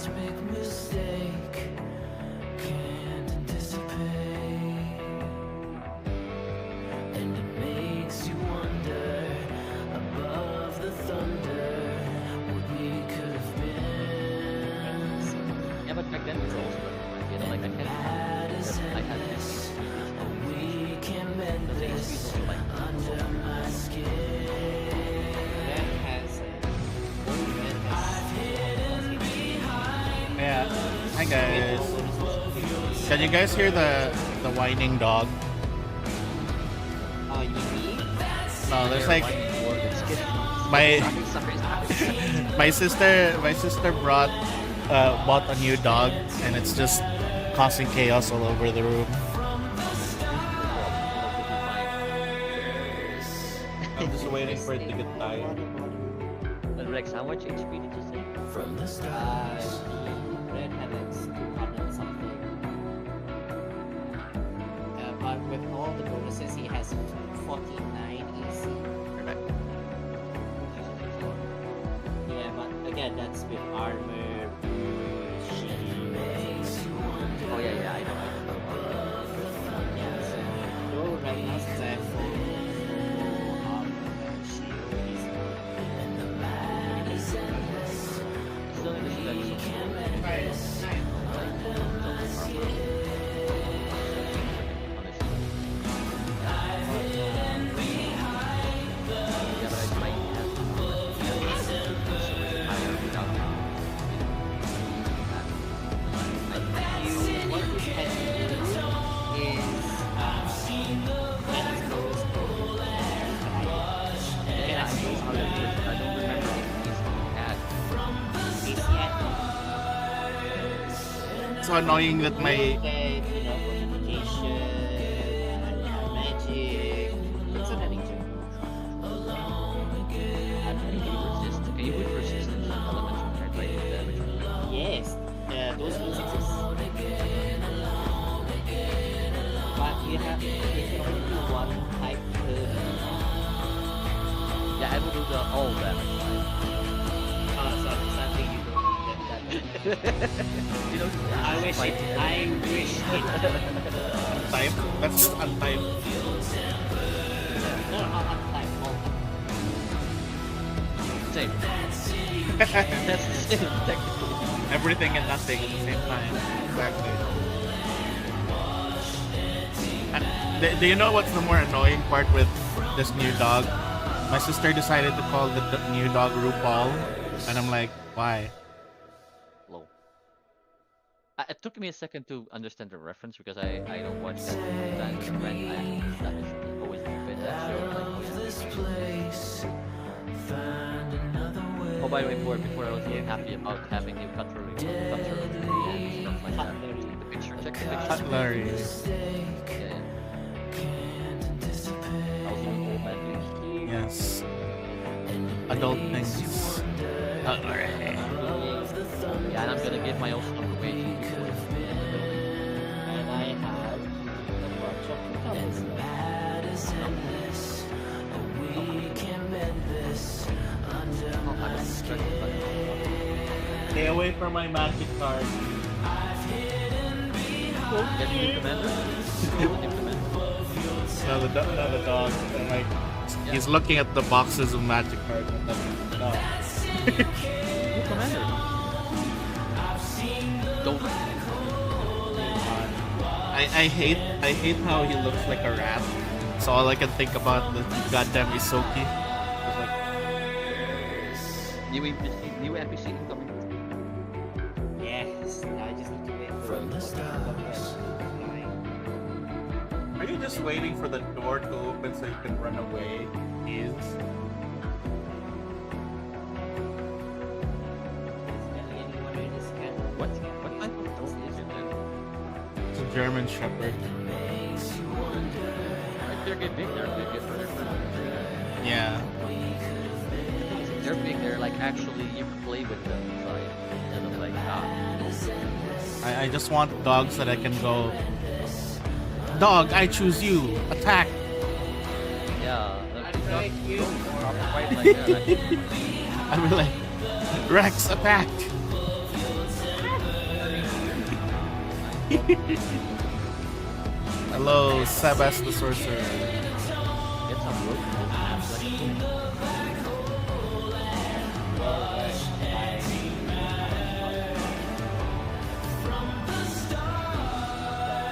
cosmic mistake can't anticipate, and it makes you wonder above the thunder what we could have been. Yeah, but back then we were also, you know, like I had this. We can mend this under my skin. Yeah. Hi guys. Can you guys hear the whining dog? Oh, you mean me? No, there's like Sorry. my sister bought a new dog and it's just causing chaos all over the room. I'm just waiting for it to get tired. But Rex, how much HP did you say? From the stars, Red Heavens 200 something. But with all the bonuses, he has 49 AC. Correct. Yeah, but again, that's with armor, shield. Oh yeah, I know. Yeah, so though right now since I have full armor and shield, he's Still in the It's so annoying that my communication, magic, it's an nature. Can you resist elemental like damage? Yes, those rules exist. But you have if you only do one type per Yeah, I will do the all damage. so sadly you don't need that. You know, I wish it. type. That's just untype. No, not type. All same. That's the same technically. Everything and nothing at the same time. Exactly. Do you know what's the more annoying part with this new dog? My sister decided to call the new dog RuPaul, and I'm like, why? Low. It took me a second to understand the reference because I don't watch that friend. That is always been that show. Oh, by the way, before I was really happy about having new cutlery and stuff like that. The picture, check the picture. Cutlery. Yeah. I was doing old man things. Yes. Adult things. Cutlery. Yeah, and I'm gonna give my own stuff away to people in the building. and I have a bunch of cucumbers. Oh, I don't stress the button. Stay away from my magic card. Cool. Get the new commander. Cool, new commander. No, the dog. And like, he's looking at the boxes of magic cards. And then, no. New commander. Don't. I hate how he looks like a rat. So all I can think about is goddamn Isoki. It's like, New NPC incoming. Yes, I just need to wait for are you just waiting for the door to open so you can run away? Is What type of dog is it then? it's a German Shepherd. They're big. They're big for their friends. Yeah. They're big. They're like actually you can play with them inside instead of like I just want dogs that I can go. Dog, I choose you. Attack. Yeah. Right, you. Right like that. I'll be like, Rex, attack. Hello, Sebas the Sorcerer. Get some rope and just have like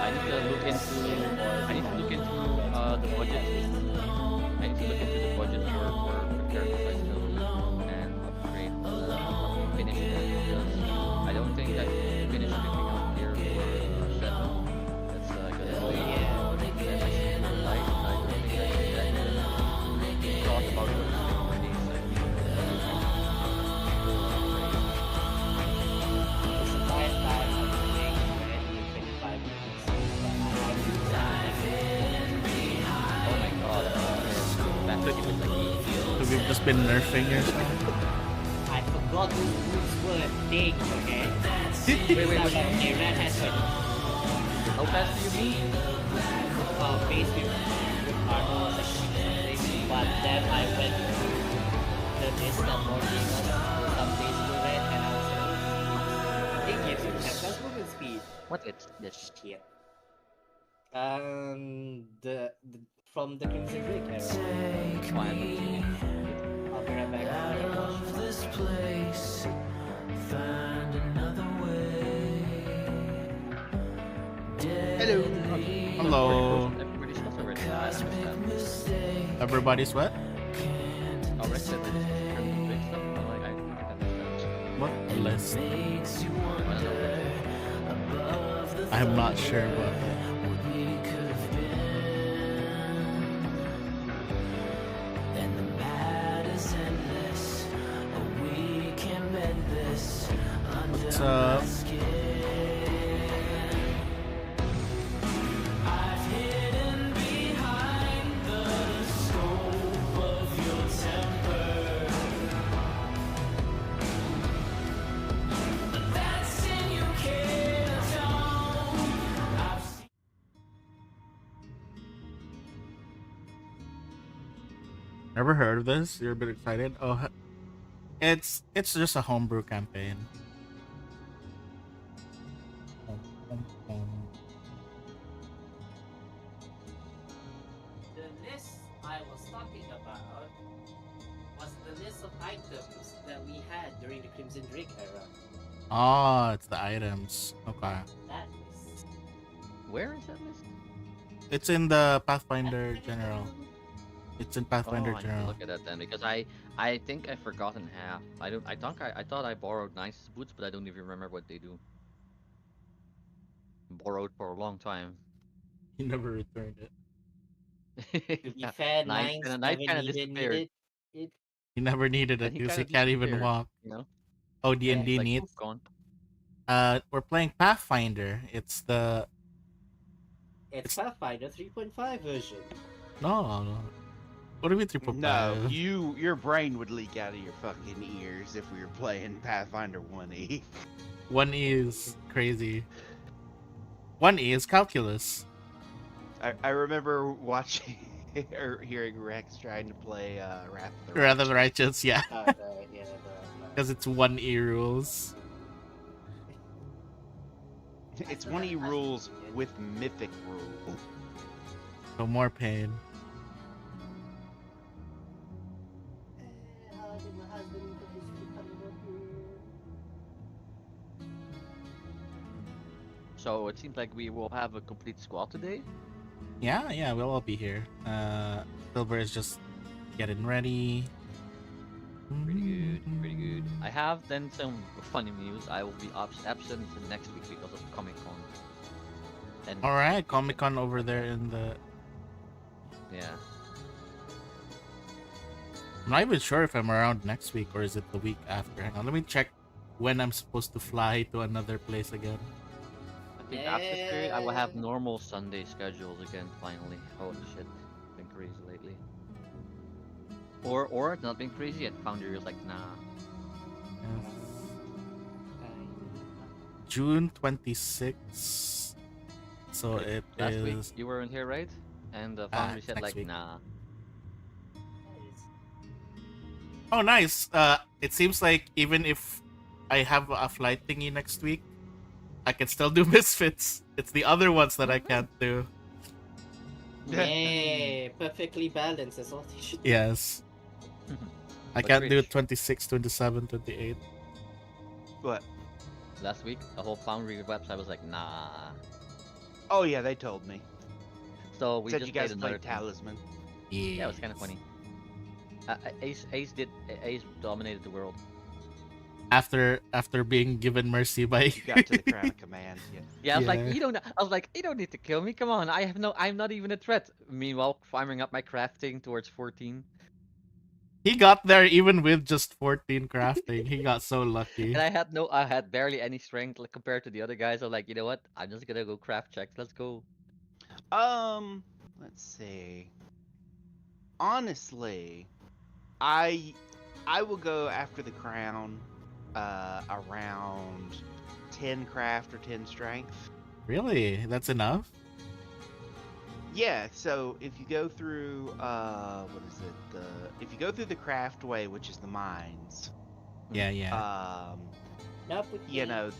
I need to look into I need to look into the budget. I need to look into the budget for the characters I still need and upgrade finish them because I don't think I finished picking up gear for Sheta. That's gonna be then I see for light. I don't think I did that yet. Thought about what to pick for these Oh my god, back to it like So we've just been nerfing yourself. I forgot those rules were a thing, okay? wait. Okay, Red has went How fast do you mean? base with armor or something, but then I went to the list that morning of some base to Red and I was like, it gives you 10 plus movement speed. What it's this? Shit. The from the Crimson Drake era. Oh, I haven't seen it. I'll be right back. of this place, find another way. Hello. Hello. Everybody's supposed to already I understand. Everybody's what? Oh, Red said that it's big stuff. I'm like, I think I understand. What list? Makes you wonder above the I'm not sure what. what we could have been. And the bad is endless, but we can mend this under What's up? my skin. I've hidden behind the scope of your temper, but that's in you can't own. I've seen Never heard of this? You're a bit excited? Oh, it's just a homebrew campaign. The list I was talking about was the list of items that we had during the Crimson Drake era. Oh, it's the items. Okay. That list. Where is that list? It's in the Pathfinder General. It's in Oh, Pathfinder I need to General. look at that then because I think I've forgotten half. I thought I borrowed nice boots, but I don't even remember what they do. Borrowed for a long time. You never returned it. To be fair, Knife nines knife never kind of needed disappeared. it. You never needed And it he because kind you of can't even disappeared, walk. you know? Oh, D&D Like needs. gone. We're playing Pathfinder. It's the It's Pathfinder 3.5 version. no. What do you mean 3.5? No, your brain would leak out of your fucking ears if we were playing Pathfinder 1E. 1E is crazy. 1E is calculus. I remember watching or hearing Rex trying to play Wrath of the Rather than righteous, yeah. Yeah, Because it's 1E rules. It's 1E rules with mythic rules. So more pain. How did my husband introduce me to coming up here? So it seems like we will have a complete squad today. Yeah, we'll all be here. Silver is just getting ready. Pretty good, pretty good. I have then some funny news. I will be absent next week because of Comic Con. And Alright, Comic Con over there in the. yeah, I'm not even sure if I'm around next week or is it the week after. Hang on, let me check when I'm supposed to fly to another place again. I think after this period I will have normal Sunday schedules again. Finally, holy shit, been crazy lately. Or it's not been crazy yet. Founder is like, nah. June 26th. So it Last is. week you weren't here, right? And the founder said next like, week. nah. Oh, nice. It seems like even if I have a flight thingy next week, I can still do Misfits. It's the other ones that I can't do. Yay, perfectly balanced. That's all they should do. Yes. I But can't do Rich, 26, 27, 28. What? last week, the whole Foundry website was like, nah. Oh yeah, they told me. So we Said just you guys played another played thing. Talisman. Yeah, it was kind of funny. Ace dominated the world. After being given mercy by You got to the Crown of Command. Yeah. Yeah, I was like, Yeah. you don't. I was like, you don't need to kill me. Come on, I'm not even a threat. Meanwhile, farming up my crafting towards 14, He got there even with just 14 crafting. He got so lucky. and I had barely any strength like, compared to the other guys. I'm like, you know what? I'm just gonna go craft checks. Let's go. Let's see. Honestly, I will go after the crown around 10 craft or 10 strength. Really? That's enough? Yeah, so if you go through what is it? If you go through the craft way, which is the mines, Yeah, yeah. Now put you me- know,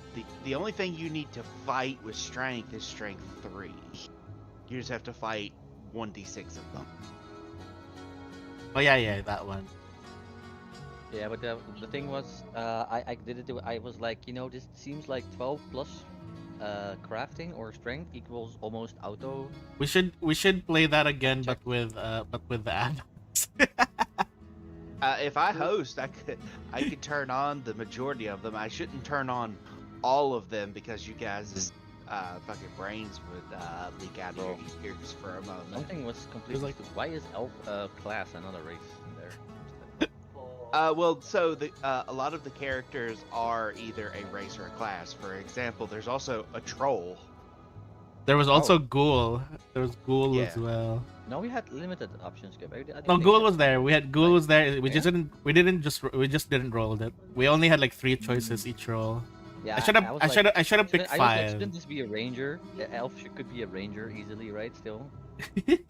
the only thing you need to fight with strength is strength 3. You just have to fight 1d6 of them. Oh yeah, yeah, that one. Yeah, but the thing was, I did it. I was like, you know, this seems like 12 plus crafting or strength equals almost auto. We should play that again, Check. but with the add-ons. If I host, I could turn on the majority of them. I shouldn't turn on all of them because you guys' fucking brains would leak out of your ears for a moment. Something was completely like- stupid. Why is elf class another race in there? Well, so a lot of the characters are either a race or a class. For example, there's also a troll. There was also Ghoul. There was Ghoul as Yeah. well. No, we had limited options. I didn't No, think Ghoul that- was there. We had Ghoul was there. We Yeah. just didn't. We just didn't roll it. We only had like 3 choices each roll. Yeah, I should have. was I like, should have. I should have picked I was like, 5. shouldn't this be a ranger? The elf could be a ranger easily, right? Still. Yeah.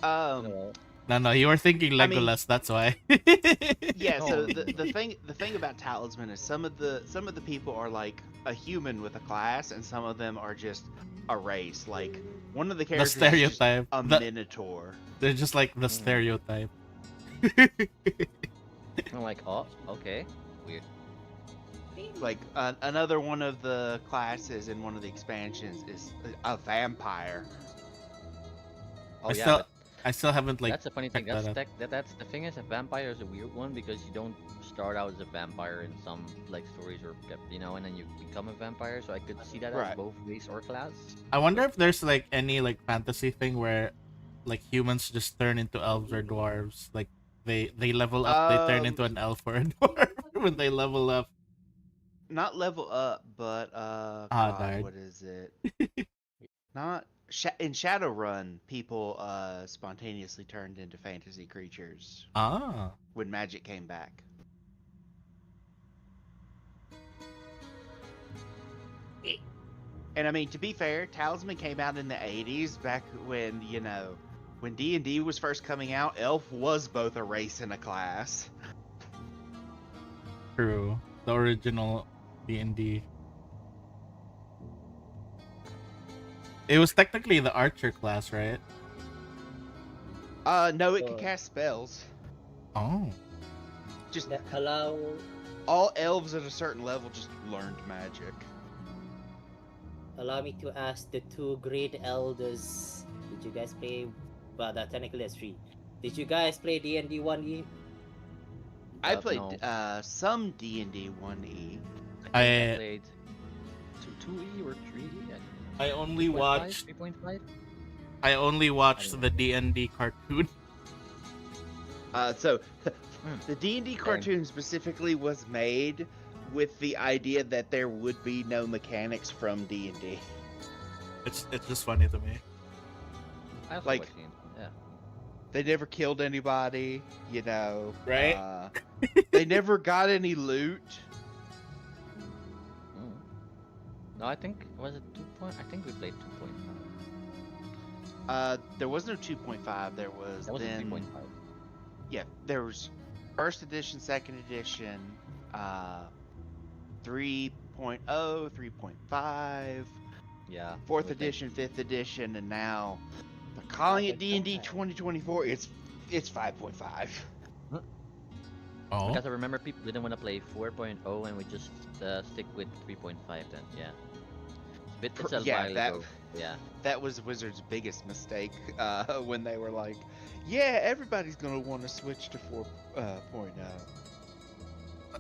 No. No, you were thinking I mean- Legolas. That's why. Yeah. So No. the thing about Talisman is some of the people are like a human with a class, and some of them are just a race. Like one of the The characters is just stereotype. a The- minotaur. they're just like the stereotype. I'm like, oh, okay, weird. Like another one of the classes in one of the expansions is a vampire. Oh I yeah, still, but I still haven't like. that's the funny thing. checked that That's the thing is a vampire is a weird one because you don't start out as a vampire in some like stories or you know, and then you become a vampire. So I could see that as Right. both race or class. I wonder if there's like any like fantasy thing where like humans just turn into elves or dwarves. Like they level up, they turn into an elf or a dwarf when they level up. Not level up, but darn. what is it? Not in Shadowrun, people spontaneously turned into fantasy creatures Ah. when magic came back. And I mean, to be fair, Talisman came out in the 80s, back when, you know, when D&D was first coming out, Elf was both a race and a class. True. The original D&D. It was technically the archer class, right? No, it could cast spells. Oh. Just that allow all elves at a certain level just learned magic. allow me to ask the 2 great elders. Did you guys play? Well, that technically that's 3. Did you guys play D&D 1E? I played No. some D&D 1E. I played 2E or 3E. I only watched 3.5. I only watched the D&D cartoon. So the D&D cartoon specifically was made with the idea that there would be no mechanics from D&D. It's just funny to me. I also Like- watched games. Yeah. They never killed anybody, you know. Right? They never got any loot. Mm. No, I think was it 2. I think we played 2.5. There was no 2.5. There was That was a then 3.5. yeah, there was first edition, second edition, 3.5, 3.0, 3.5, Yeah. fourth everything. edition, fifth edition, and now they're calling it D&D 2024. It's 5.5. Oh, Because I remember people didn't want to play 4.0 and we just stick with 3.5 then. Yeah. It's a Yeah, while that ago. Yeah. that was Wizards' biggest mistake when they were like, "Yeah, everybody's gonna want to switch to 4.0."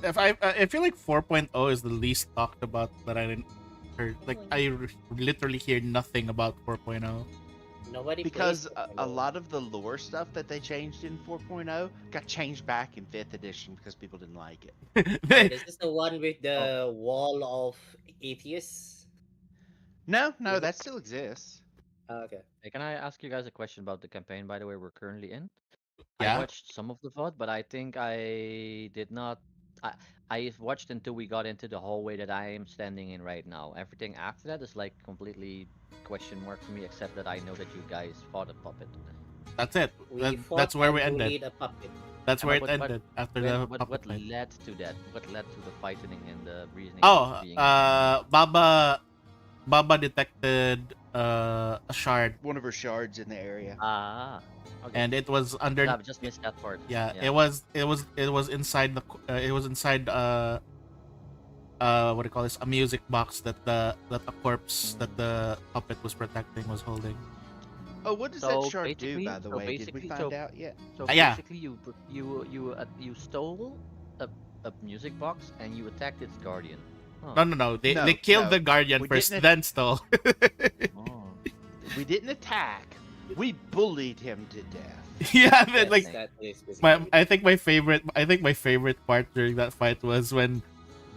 I feel like 4.0 is the least talked about that I didn't heard. Like literally hear nothing about 4.0. Nobody Because plays a lot of the lore stuff that they changed in 4.0 got changed back in 5th edition because people didn't like it. Oh, this is the one with Oh. the wall of atheists. No, Is it- that still exists. Okay. Hey, can I ask you guys a question about the campaign, by the way, we're currently in? I Yeah, watched some of the VOD, but I think I did not. I I watched until we got into the hallway that I am standing in right now. Everything after that is like completely question mark for me, except that I know that you guys fought a puppet. that's it. We fought That's where we and ended. bullied a puppet. That's I where know, it ended after when, the what puppet fight. led to that? What led to the fighting and the reasoning Oh, of being? Baba detected a shard, One of her shards in the area. Ah, okay. and it was under. I've just missed that part. Yeah, Yeah. it was inside it was inside what do you call this, a music box that a corpse that the puppet was protecting was holding. Oh, what does So that shard do, basically- by the so way? Did we basically- find out yet? So Yeah. basically, you stole a music box and you attacked its guardian. Huh. No, they No, killed no. the guardian We first, didn't- then stole. Oh. We didn't attack. We bullied him to death. Yeah, Yes, then, like that is basically I think my favorite part during that fight was when,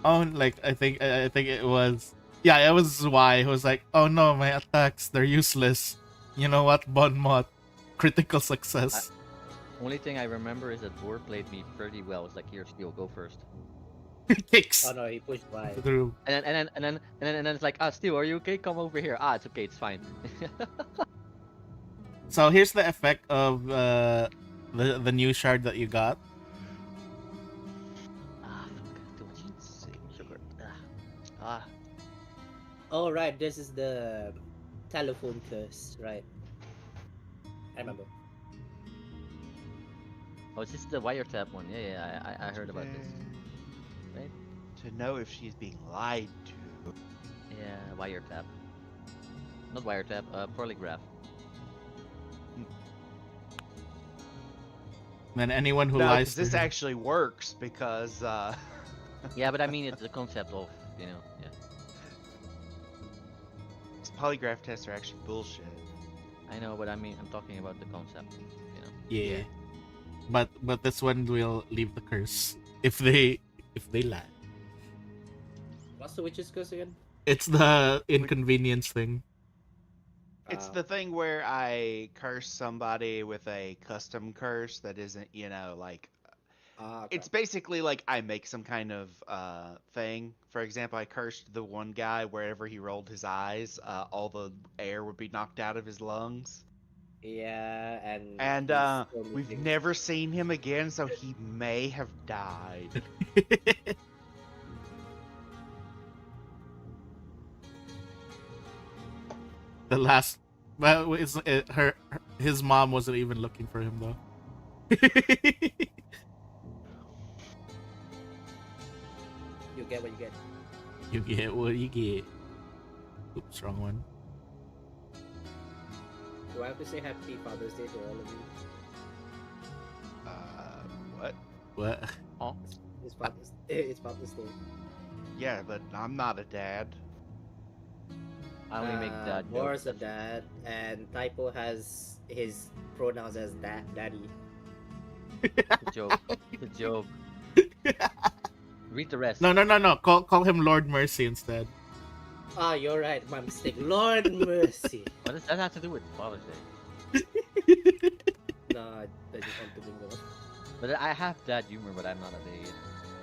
oh, like I think it was, yeah, it was why he was like, oh no, my attacks, they're useless. You know what, Bon Mot, critical success. Only thing I remember is that Dwar played me pretty well. It's like, here, Steel, go first. Kicks Oh no, he pushed by. through. And then it's like, Steel, are you okay? Come over here. It's okay, it's fine. So here's the effect of the new shard that you got. Fuck, too much sugar. Ah. Oh right, this is the telephone curse, right? I remember. Oh, is this the wiretap one? Yeah, I heard about this. Right? To know if she's being lied to. Yeah, wiretap. Not wiretap, polygraph. And anyone who No, lies 'cause to this her- actually works because Yeah, but I mean, it's the concept of, yeah. these polygraph tests are actually bullshit. I know, but I mean, I'm talking about the concept, Yeah. Yeah. But this one will leave the curse if they lie. What's the witch's curse again? It's the inconvenience thing. It's the thing where I curse somebody with a custom curse that isn't, like Okay. it's basically like I make some kind of thing. For example, I cursed the one guy wherever he rolled his eyes, all the air would be knocked out of his lungs. Yeah, and And he's still we've missing. never seen him again, so he may have died. The last, well, his mom wasn't even looking for him though. You get what you get. You get what you get. Oops, wrong one. Do I have to say Happy Father's Day to all of you? What? What? Oh, It's Father's Day. Yeah, but I'm not a dad. I only make that joke. Mor's a dad, and Typo has his pronouns as daddy. Good joke. Good joke. Read the rest. No. Call him Lord Mercy instead. Ah, you're right. My mistake. Lord mercy. What does that have to do with Father's Day? No, I just want to bring them up. But I have that humor, but I'm not a idiot.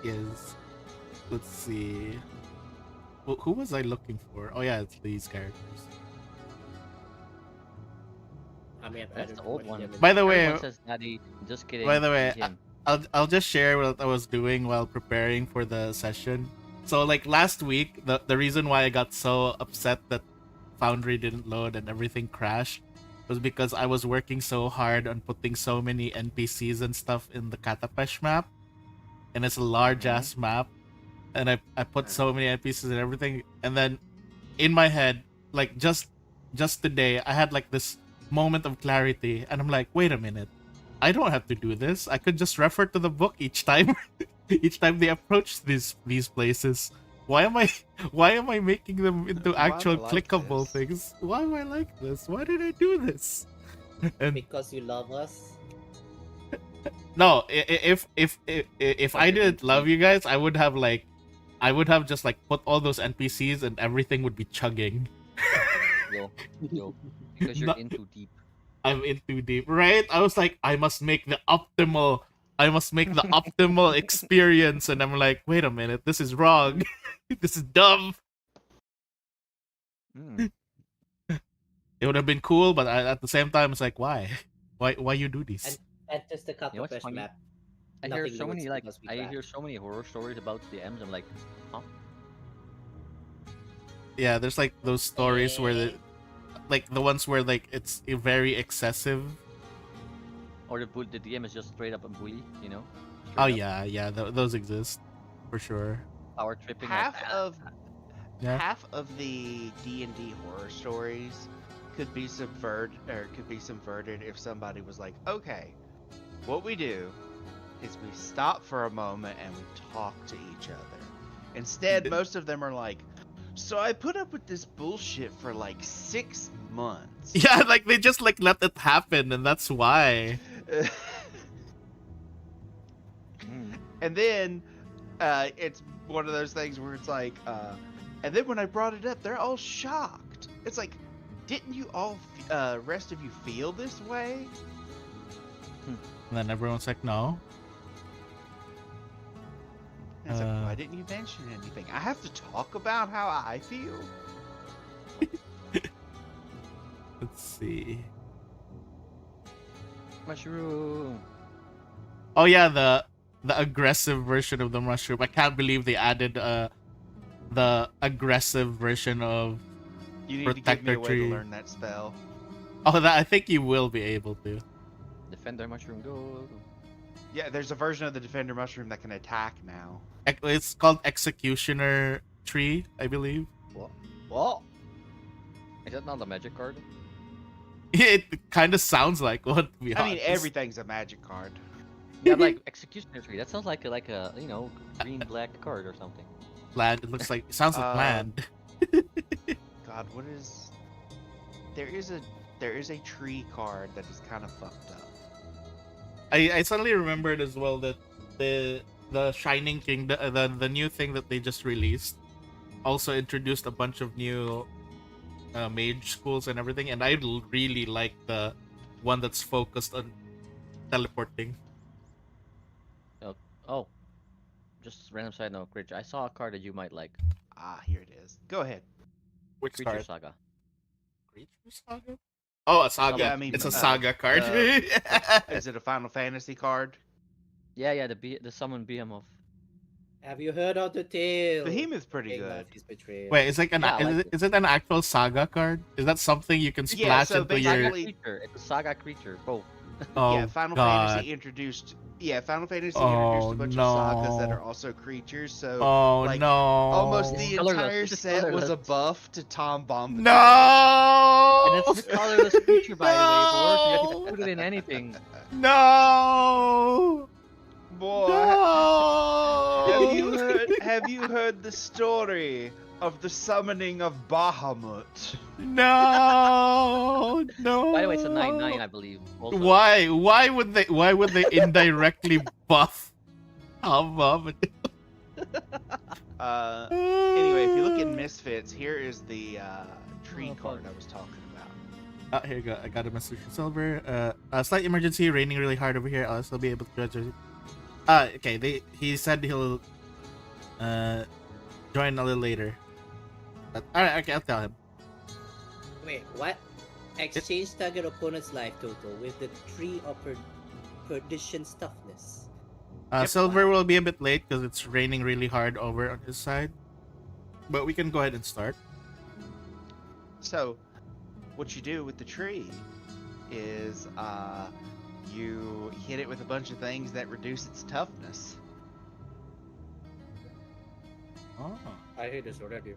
Yes. Let's see. Who was I looking for? Oh yeah, it's these characters. I mean, That's the old one. By the way, Everyone says daddy. Just kidding. by the way, it's him. I'll just share what I was doing while preparing for the session. So like last week, the reason why I got so upset that Foundry didn't load and everything crashed was because I was working so hard on putting so many NPCs and stuff in the Katapesh map, and it's a large ass map, and I put so many NPCs and everything, and then in my head, like just today, I had like this moment of clarity, and I'm like, wait a minute, I don't have to do this. I could just refer to the book each time, each time they approach these places. Why am I making them into Why am I actual like clickable this? things? Why am I like this? Why did I do this? And Because you love us. no, if I you're didn't into love deep. you guys, I would have just like put all those NPCs and everything would be chugging. Yo, because you're Not- in too deep. I'm in too deep, right? I was like, I must make the optimal experience, and I'm like, wait a minute, this is wrong. This is dumb. Mm. It would have been cool, but at the same time, it's like, why you do And this? and just the You know what's Katapesh funny? map. I hear Nothing so loads many like because we I crash. hear so many horror stories about the M's. I'm like, huh? Yeah, there's like those stories where like the ones where like it's very excessive. Or the DM is just straight up a bully, you know? Oh Straight up yeah, those exist for sure. power tripping. half like, of Yeah. half of the D&D horror stories could be subverted if somebody was like, okay, what we do is we stop for a moment and we talk to each other. Instead, most of them are like, so I put up with this bullshit for like 6 months. Yeah, like they just like let it happen, and that's why. Mm. And then it's one of those things where it's like, and then when I brought it up, they're all shocked. It's like, didn't you all, rest of you feel this way? And then everyone's like, no. And it's like, why didn't you mention anything? I have to talk about how I feel? Let's see. Mushroom. Oh yeah, the aggressive version of the mushroom. I can't believe they added the aggressive version of. You need to give me a Protector way tree. to learn that spell. Oh, that I think you will be able to. Defender mushroom, go. Yeah, there's a version of the Defender Mushroom that can attack now. It's called Executioner Tree, I believe. What? Is that not a magic card? It kind of sounds like one, to be I mean, honest. everything's a magic card. Yeah, like executioner tree. That sounds like a you know green black card or something. Land. It looks like it sounds like land. God, what is? There is a tree card that is kind of fucked up. I suddenly remembered as well that the Shining King, the new thing that they just released, also introduced a bunch of new mage schools and everything, and I really like the one that's focused on teleporting. Oh, just random side note, Rich. I saw a card that you might like. Ah, here it is. Go ahead. Which Creature card? Saga. Creature Saga? Oh, a saga. Yeah, I mean, it's a saga card. Is it a Final Fantasy card? Yeah, the summon Behemoth. Have you heard of the tale? Behemoth's pretty King good. of his betrayal. Wait, it's like an Yeah, I like is it an actual saga card? Is that something you can Yeah, splash so into Saga your? basically- creature. It's a saga creature. Both. Oh Yeah, Final God. Fantasy introduced. Yeah, Final Fantasy Oh, introduced a bunch of sagas that no. are also creatures. So Oh like, no! almost the It's colorless. entire It's set was a colorless. buff to Tom Bombadil. No! And it's a colorless creature, by the way, Boris. You No! can put it in anything. No! Boy, No! have you heard the story of the summoning of Bahamut? No! No! By the way, it's a 9/9, I believe. Also. Why? Why would they indirectly buff Tom Bombadil? Anyway, if you look in Misfits, here is the tree Oh, card fuck. I was talking about. Here you go. I got a message from Silver. Slight emergency, raining really hard over here. I'll still be able to judge it. Okay. He said he'll join a little later. But, all right. Okay, I'll tell him. Wait, what? Exchange target opponent's life total with the tree of perdition stuffness. Yep. Silver will be a bit late because it's raining really hard over on his side. But we can go ahead and start. So, what you do with the tree is you hit it with a bunch of things that reduce its toughness. Oh. I hear this already.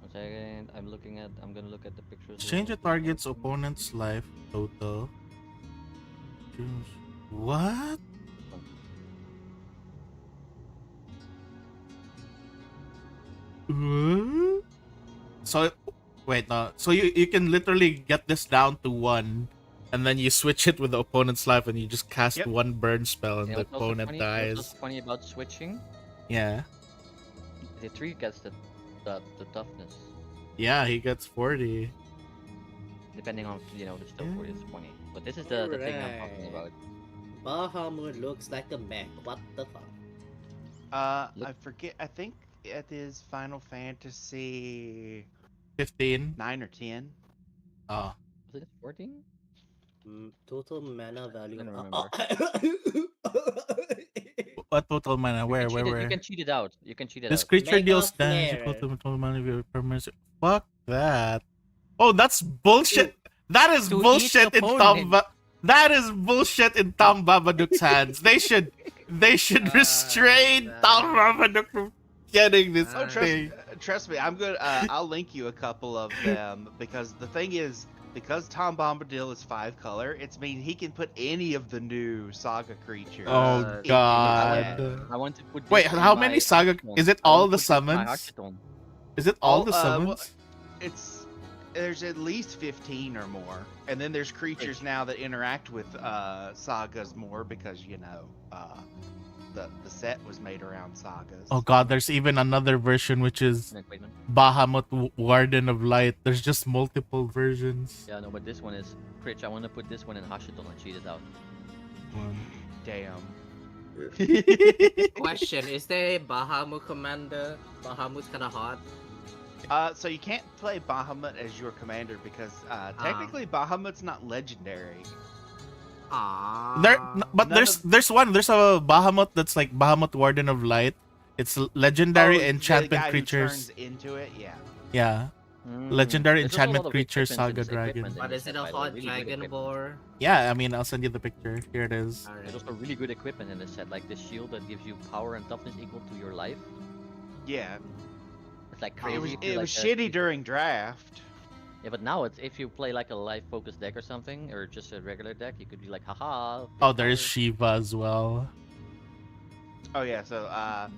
1 second. I'm gonna look at the pictures. Change a of the target's item. opponent's life total. What? What? So wait, no. So you can literally get this down to 1, and then you switch it with the opponent's life, and you just cast Yep. 1 burn spell, and Yeah, the what's also opponent funny, what's dies. also funny about switching, Yeah, the tree gets the toughness, yeah, he gets 40. depending on the still 40 is 20. But this is the thing I'm talking about. Bahamut looks like a mech. What the fuck? Look. I forget. I think it is Final Fantasy 15. 9 or 10. Oh, Was it 14? Total mana value. I don't remember. what total mana? Where? You can cheat it out. You can cheat it This out. creature Mega deals damage equal flare. to the total mana of your permanent. Fuck that. Oh, that's bullshit. That is To each bullshit in opponent. That is bullshit in Tom Babadook's hands. They should restrain Tom Babadook from getting this Oh, thing. trust me. I'm good. I'll link you a couple of them because the thing is, because Tom Bombadil is 5 color, it's mean he can put any of the new Saga creatures. Oh in his god. set. I want to put. Wait, this in how my many Saga? Hashiton. Is it I all want the to put this in my summons? Hashiton. Is it all the well, summons? There's at least 15 or more, and then there's creatures now that interact with sagas more because the set was made around sagas. Oh god, there's even another version which is Wait, wait a minute. Bahamut Warden of Light. There's just multiple versions. Yeah, no, but this one is Critch. I want to put this one in Hashiton and cheat it out. Damn. Question: is there a Bahamut commander? Bahamut's kind of hot. So you can't play Bahamut as your commander because technically Bahamut's not legendary. But None there's one. There's a Bahamut that's like Bahamut Warden of Light. It's legendary the enchantment guy who creatures. turns into it, yeah. Yeah. Legendary There's also a enchantment lot of creature, equipment in Saga this Dragon. equipment in But this is it set, a by the way, hot really good dragon equipment. boar? Yeah, I mean, I'll send you the picture. Here it is. Alright. There's also really good equipment in this set, like this shield that gives you power and toughness equal to your life. Yeah. It's like It crazy. was if you're like a- shitty during draft. Yeah, but now it's if you play like a life-focused deck or something, or just a regular deck, you could be like, haha. Oh, there is power. Shiva as well. Oh yeah, so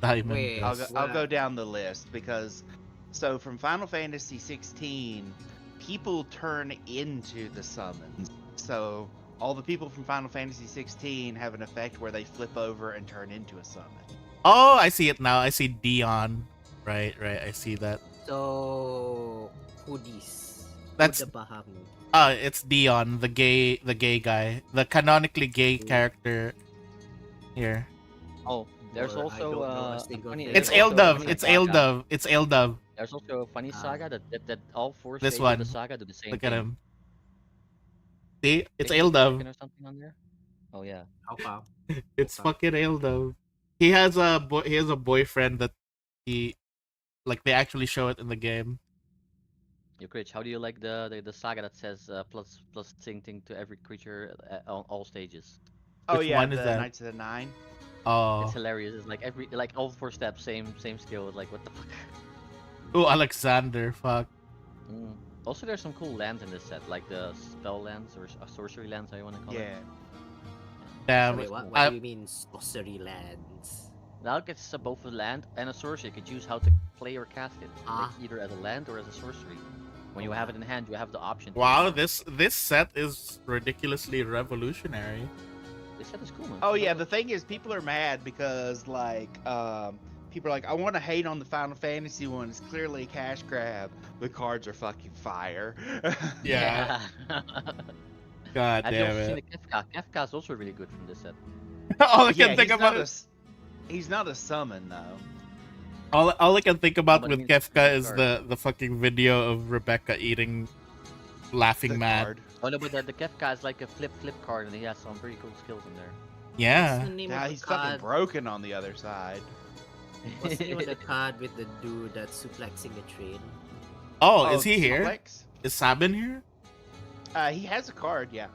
Diamond. Wait, Dust. I'll go down the list because so from Final Fantasy 16, people turn into the summons. So all the people from Final Fantasy 16 have an effect where they flip over and turn into a summon. Oh, I see it now. I see Dion. Right. I see that. So who this? That's- Who the Bahamut. It's Dion, the gay guy, the canonically gay character. Here. Oh, there's Or I also don't know a a single funny. thing. It's there's also a Eldov. funny It's saga. Eldov. It's Eldov. There's also a funny Ah. saga that all four This stages one. of the saga do the same Look thing. at him. See, it's Think there's a Eldov. chicken or something on there? Oh yeah. How come? It's Okay. fucking Eldov. He has a boyfriend that he like they actually show it in the game. Yo, Critch, how do you like the saga that says plus thing to every creature on all stages? Oh Which yeah, one is the that? Knights of the Nine. Oh, It's hilarious. It's like all 4 steps, same skill. Like what the fuck? oh, Alexander. Fuck. Also, there's some cool lands in this set, like the spell lands or sorcery lands, how you want to call it. Yeah. Damn. Wait, what I- do you mean sorcery lands? Now it's both a land and a sorcery. You can choose how to play or cast it, like either as a land or as a sorcery. When you have it in hand, you have the option. to Wow, use it. this set is ridiculously revolutionary. This set is cool, man. Oh yeah, the thing is, people are mad because like people are like, I want to hate on the Final Fantasy one. It's clearly a cash grab. The cards are fucking fire. Yeah. God Have you damn also seen it. the Kefka? Kefka is also really good from this set. All I Yeah, can think he's about not is he's not a summon though. all I can think about but with it means it's Kefka a is card. the fucking video of Rebecca eating laughing The mad. card. Oh no, but the Kefka is like a flip card, and he has some pretty cool skills in there. What's Yeah. the name Now of he's the fucking card? broken on the other side. What's the name of the card with the dude that's suplexing a train? Oh, is he the here? suplex? Is Sabin here? He has a card, yeah.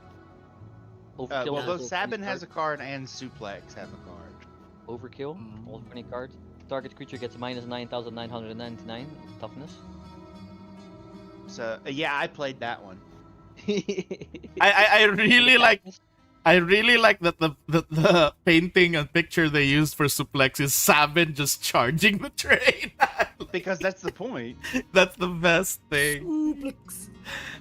Overkill. Well, has both all 20 Sabin has cards. a card and Suplex have a card. Overkill. All 20 cards. Target creature gets minus 9,999 toughness. So yeah, I played that one. I really like that the painting and picture they used for suplex is Sabin just charging the train. Because that's the point. That's the best thing. Suplex.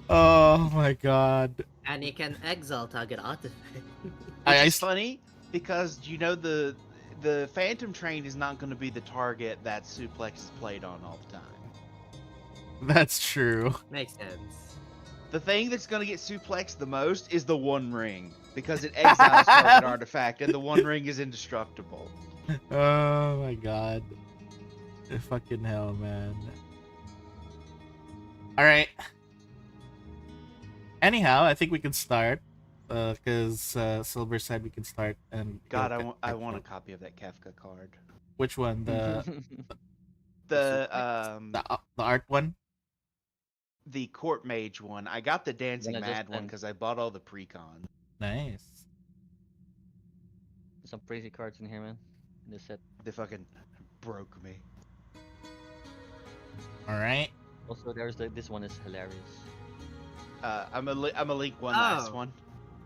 Oh my god. And he can exile target artifact. It's funny because you know the Phantom Train is not going to be the target that Suplex is played on all the time. That's true. Makes sense. The thing that's going to get Suplex the most is the One Ring because it exiles target artifact and the One Ring is indestructible. Oh my god. Fucking hell, man. Alright. Anyhow, I think we can start. Because Silver said we can start and God, go I want a copy of that Kefka card. Which one? The The art one? the Court Mage one. I got the Dancing Then I just Mad one end. because I bought all the precon. Nice. There's some crazy cards in here, man. In this set. They fucking broke me. Alright. Also, there's this one is hilarious. I'm a link one last Oh. one.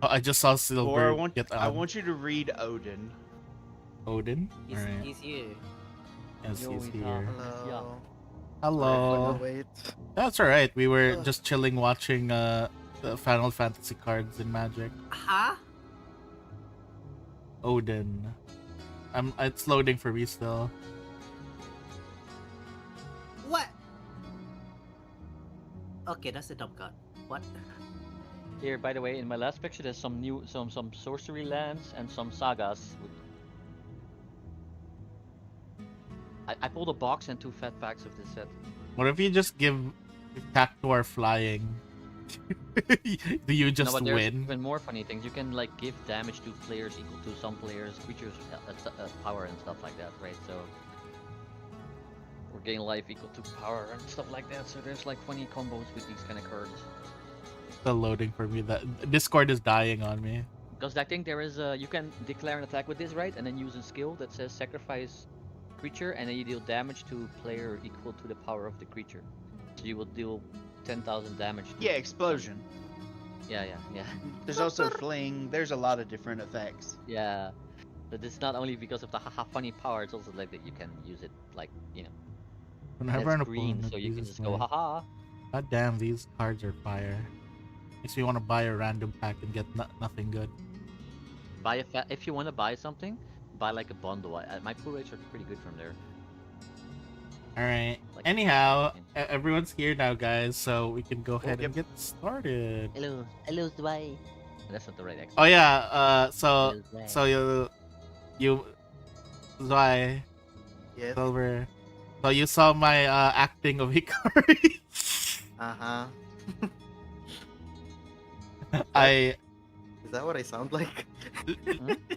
Oh, I just saw Silver Or get I want you to read Odin. Odin. Alright. He's here. Yes, Yo, he's he's here. Hello. Hello. Wait. That's alright. We were just chilling watching the Final Fantasy cards in Magic. Huh? Odin. It's loading for me still. What? Okay, that's a dumb card. What? Here, by the way, in my last picture, there's some some sorcery lands and some sagas. I pulled a box and 2 fat packs of this set. What if you just give Cactuar flying? Do you just no, but there's win? even more funny things. You can like give damage to players equal to some players, creatures, power and stuff like that, right? So or gain life equal to power and stuff like that. So there's like 20 combos with these kind of cards. Still loading for me. That Discord is dying on me. Because I think there is you can declare an attack with this, right? And then use a skill that says sacrifice creature, and then you deal damage to player equal to the power of the creature. So you will deal 10,000 damage. Yeah, explosion. Yeah. There's also fling. There's a lot of different effects. Yeah. But it's not only because of the haha funny power, it's also like that you can use it like, you know. And Whenever an it's green, opponent so you can uses just go my- haha. God damn, these cards are fire. Makes me want to buy a random pack and get nothing good. Buy if you want to buy something, buy like a bundle. My pull rates are pretty good from there. Alright. Like- Anyhow, everyone's here now, guys, so we can go ahead yep. and get started. Hello, Dwight. That's not the right accent. Oh yeah, so Hello, you Zai, Yes. Silver. So you saw my acting of Hikari. Uh-huh. I Is that what I sound like?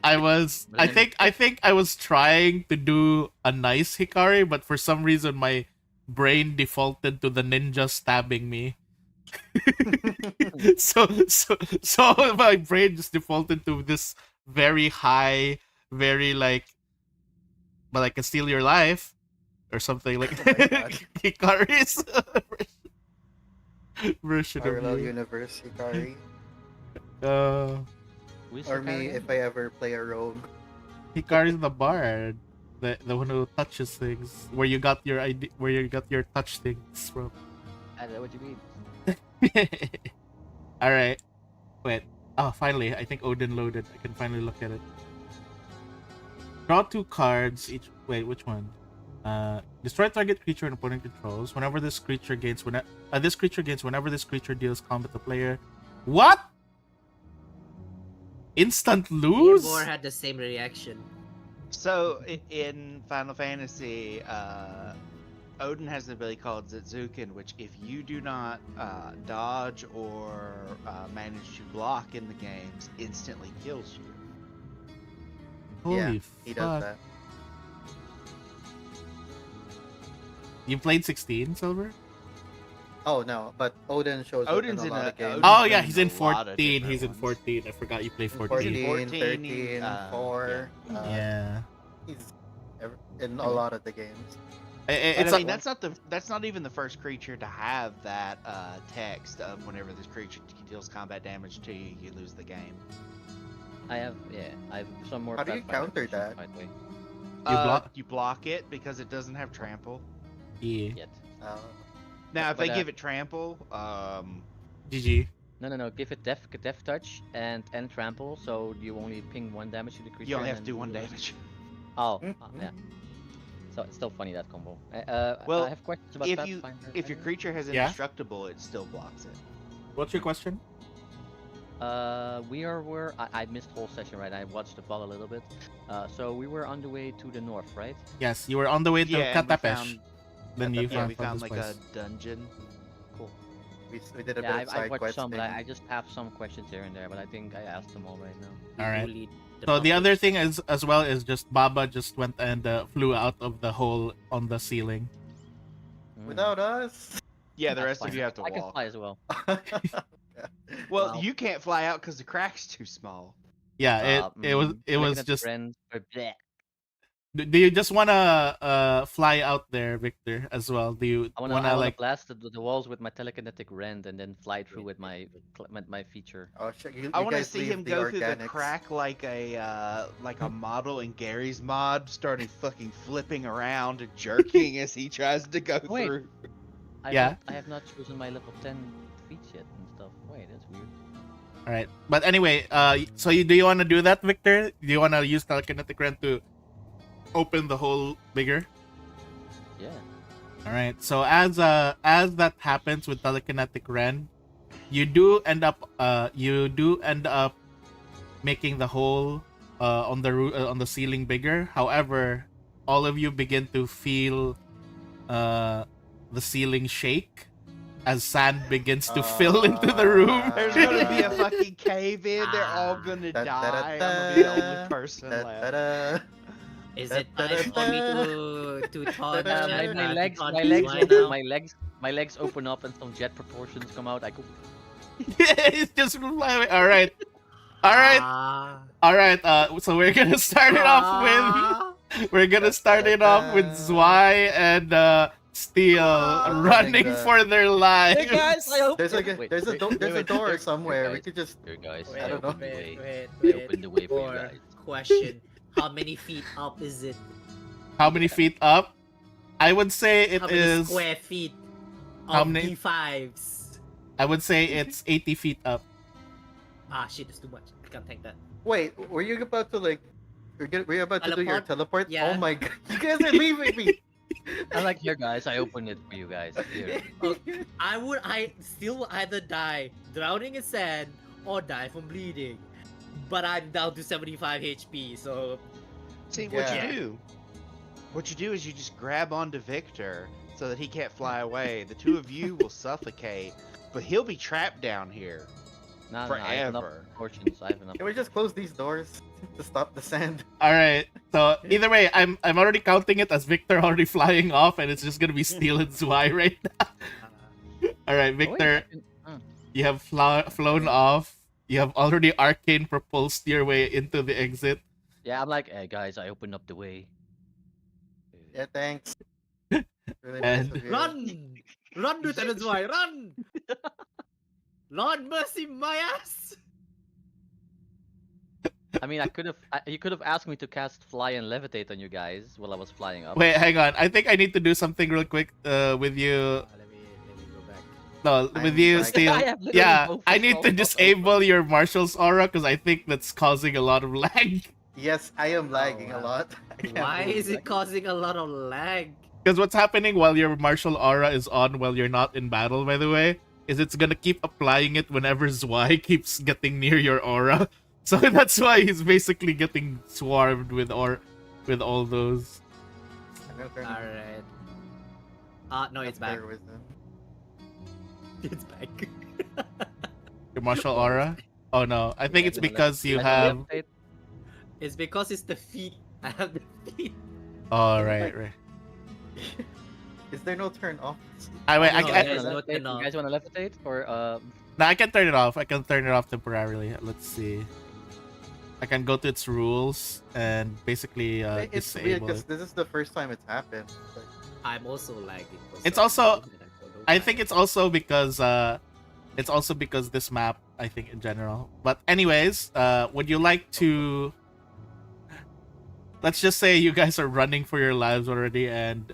I think I was trying to do a nice Hikari, but for some reason my brain defaulted to the ninja stabbing me. so my brain just defaulted to this very high, very like, but I can steal your life or something like Oh my God. Hikari's version Parallel of me. Universe Hikari. Who is Or me Hikari? if I ever play a rogue. Hikari's the bard, the one who touches things. Where you got your ID, where you got your touch things from. I don't know what you mean. All right, wait. Oh, finally, I think Odin loaded. I can finally look at it. Draw 2 cards each. Wait, which one? Destroy target creature an opponent controls. Whenever this creature gains whenever this creature deals combat to player. What? Instant lose? More had the same reaction. So in Final Fantasy, Odin has an ability called Zetsuken, which if you do not dodge or manage to block in the games, instantly kills you. Holy He does fuck. that. You played 16, Silver? Oh no, but Odin shows Odin's up in in a lot a- of games. Odin's Oh been yeah, in he's a in lot of 14. different He's in ones. 14. I forgot you play 14. 14, 14, 13, yeah. 4. Yeah. He's in a lot of the games. But It's I mean, a, that's not even the first creature to have that text of whenever this creature deals combat damage to you, you lose the game. I have some more. How do you Pathfinder counter questions, that? by the way. You block it because it doesn't have trample. yeah. Yet. Now, if But, they give it trample, GG. No. Give it death touch and trample, so you only ping 1 damage to the creature. you only and have to do then 1 you lose. damage. Oh, Mhm. yeah. So it's still funny that combo. Well, I have questions about if Pathfinder. your creature has Yeah? indestructible, it still blocks it. What's your question? I missed whole session, right? I watched the ball a little bit. So we were on the way to the north, right? Yes, you were on the way to Yeah, and we Katapesh. found- Then you Yeah, we found found this like place. a dungeon. Cool. We did a Yeah, bit of I side watched quest some, but thing. I just have some questions here and there, but I think I asked them all right now. All right. Bullied So the other puppets. thing is as well is just Baba just went and flew out of the hole on the ceiling. Without us. Yeah, the That's rest of fine. you have to I can walk. fly as well. Well, Wow. you can't fly out because the crack's too small. Yeah, it was Looking at just. friends, bleh. Do you just wanna fly out there, Victor, as well? Do you I wanna wanna like? blast the walls with my telekinetic rend and then fly through with my feature. Oh shit! You I want to guys see leave him the go through the organics. crack like a model in Gary's mod, starting fucking flipping around and jerking as he tries to go Wait. through. Yeah. I have not chosen my level 10 feats yet and stuff. Wait, that's weird. All right, but anyway, so do you wanna do that, Victor? Do you wanna use telekinetic rend to open the hole bigger? Yeah. All right. So as that happens with telekinetic rend, you do end up making the hole on the ceiling bigger. However, all of you begin to feel the ceiling shake as sand begins to fill into the room. There's gonna be a fucking cave in. They're all gonna Da- da- da- die. I'm gonna be the da. only person left. Da-da-da. Is it time for me to touch My legs, touch my legs, right open, now? my legs open up and some jet proportions come out. I go. It's just fly away. All right. All right. Ah. All right. So we're gonna start it off with Zwei and Steel running the- for their lives. Hey guys, I hope. There's a Wait, there's a wait, do- wait, there's a wait, door wait, somewhere. We guys. could just Here, guys. Wait, I don't know. opened the way. wait, I opened the way for you Or guys. question: how many feet up is it? How many feet up? I would say it How many is. square feet How of many- D5s? I would say it's 80 feet up. Ah, shit, it's too much. I can't take that. wait. Were you about to like? Were you about to do your teleport? Yeah. Oh my god! You guys are leaving me. I'm like, here, guys. I opened it for you guys. Here. I still either die drowning in sand or die from bleeding. But I'm down to 75 HP, so See Yeah. what you do is you just grab onto Victor so that he can't fly away. The two of you will suffocate, but he'll be trapped down here. No, I have enough Forever. proportions. I have enough. Can we just close these doors to stop the sand? All right. So either way, I'm already counting it as Victor already flying off, and it's just gonna be Steel and Zwei right now. All right, Oh, wait, Victor, I can- you have flown off. You have already arcane propulsed your way into the exit. Yeah, I'm like, hey guys, I opened up the way. Yeah, thanks. Really And- nice of you. run! Run, Lieutenant Zwei, run! Lord mercy, my ass! I mean, you could have asked me to cast fly and levitate on you guys while I was flying up. Wait, hang on. I think I need to do something real quick. With you, Let me go back. no, with I'm you, like- Steel. I have literally Yeah, both I need to controls disable your Marshal's aura because I think that's causing a lot of lag. Yes, I am lagging a wow. lot. I can't Why move. is it causing a lot of lag? Because what's happening while your martial aura is on while you're not in battle, by the way, is it's gonna keep applying it whenever Zwei keeps getting near your aura. So that's why he's basically getting swarmed with all those. I'm gonna turn Alright. No, it's back. bear wisdom. It's back. Your martial aura. Oh no, I think it's Yeah, because you I have. levitate. It's because it's the feet. I have the feet. Oh, right. Is there no turn off? Wait, No, guys there's wanna no levitate? turn You off. guys wanna levitate or no, I can turn it off. I can turn it off temporarily. Let's see. I can go to its rules and basically It's weird disable because it. this is the first time it's happened. Like, I'm also lagging. for It's some also- reason, and I don't know I why. think it's also because this map, I think in general. But anyways, would you like to? Let's just say you guys are running for your lives already, and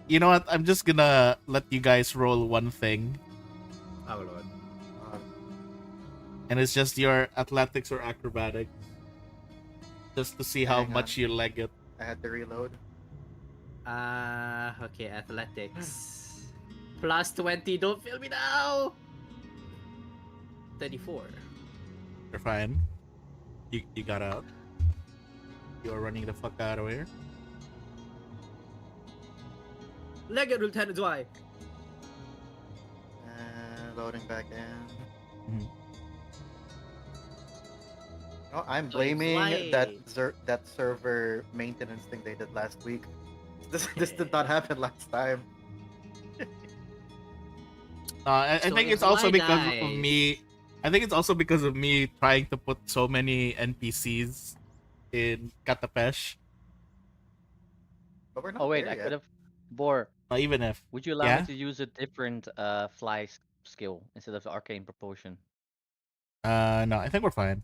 you know what? I'm just gonna let you guys roll one thing, Oh lord. uh, and it's just your athletics or acrobatics, just to see how Hang much on. you leg it. I had to reload. Okay, athletics. Plus 20, don't fail me now! 34. You're fine. You got out. You're running the fuck out of here. Leg it, Lieutenant Zwei! Loading back in. Mhm. No, I'm So it's blaming why- that server maintenance thing they did last week. This did not happen last time. I So think if it's also Y because of dies- me. I think it's also because of me trying to put so many NPCs in Katapesh. But we're not oh wait, there I yet. could have Bor, Even if, would you allow Yeah? me to use a different skill instead of arcane propulsion? no, I think we're fine.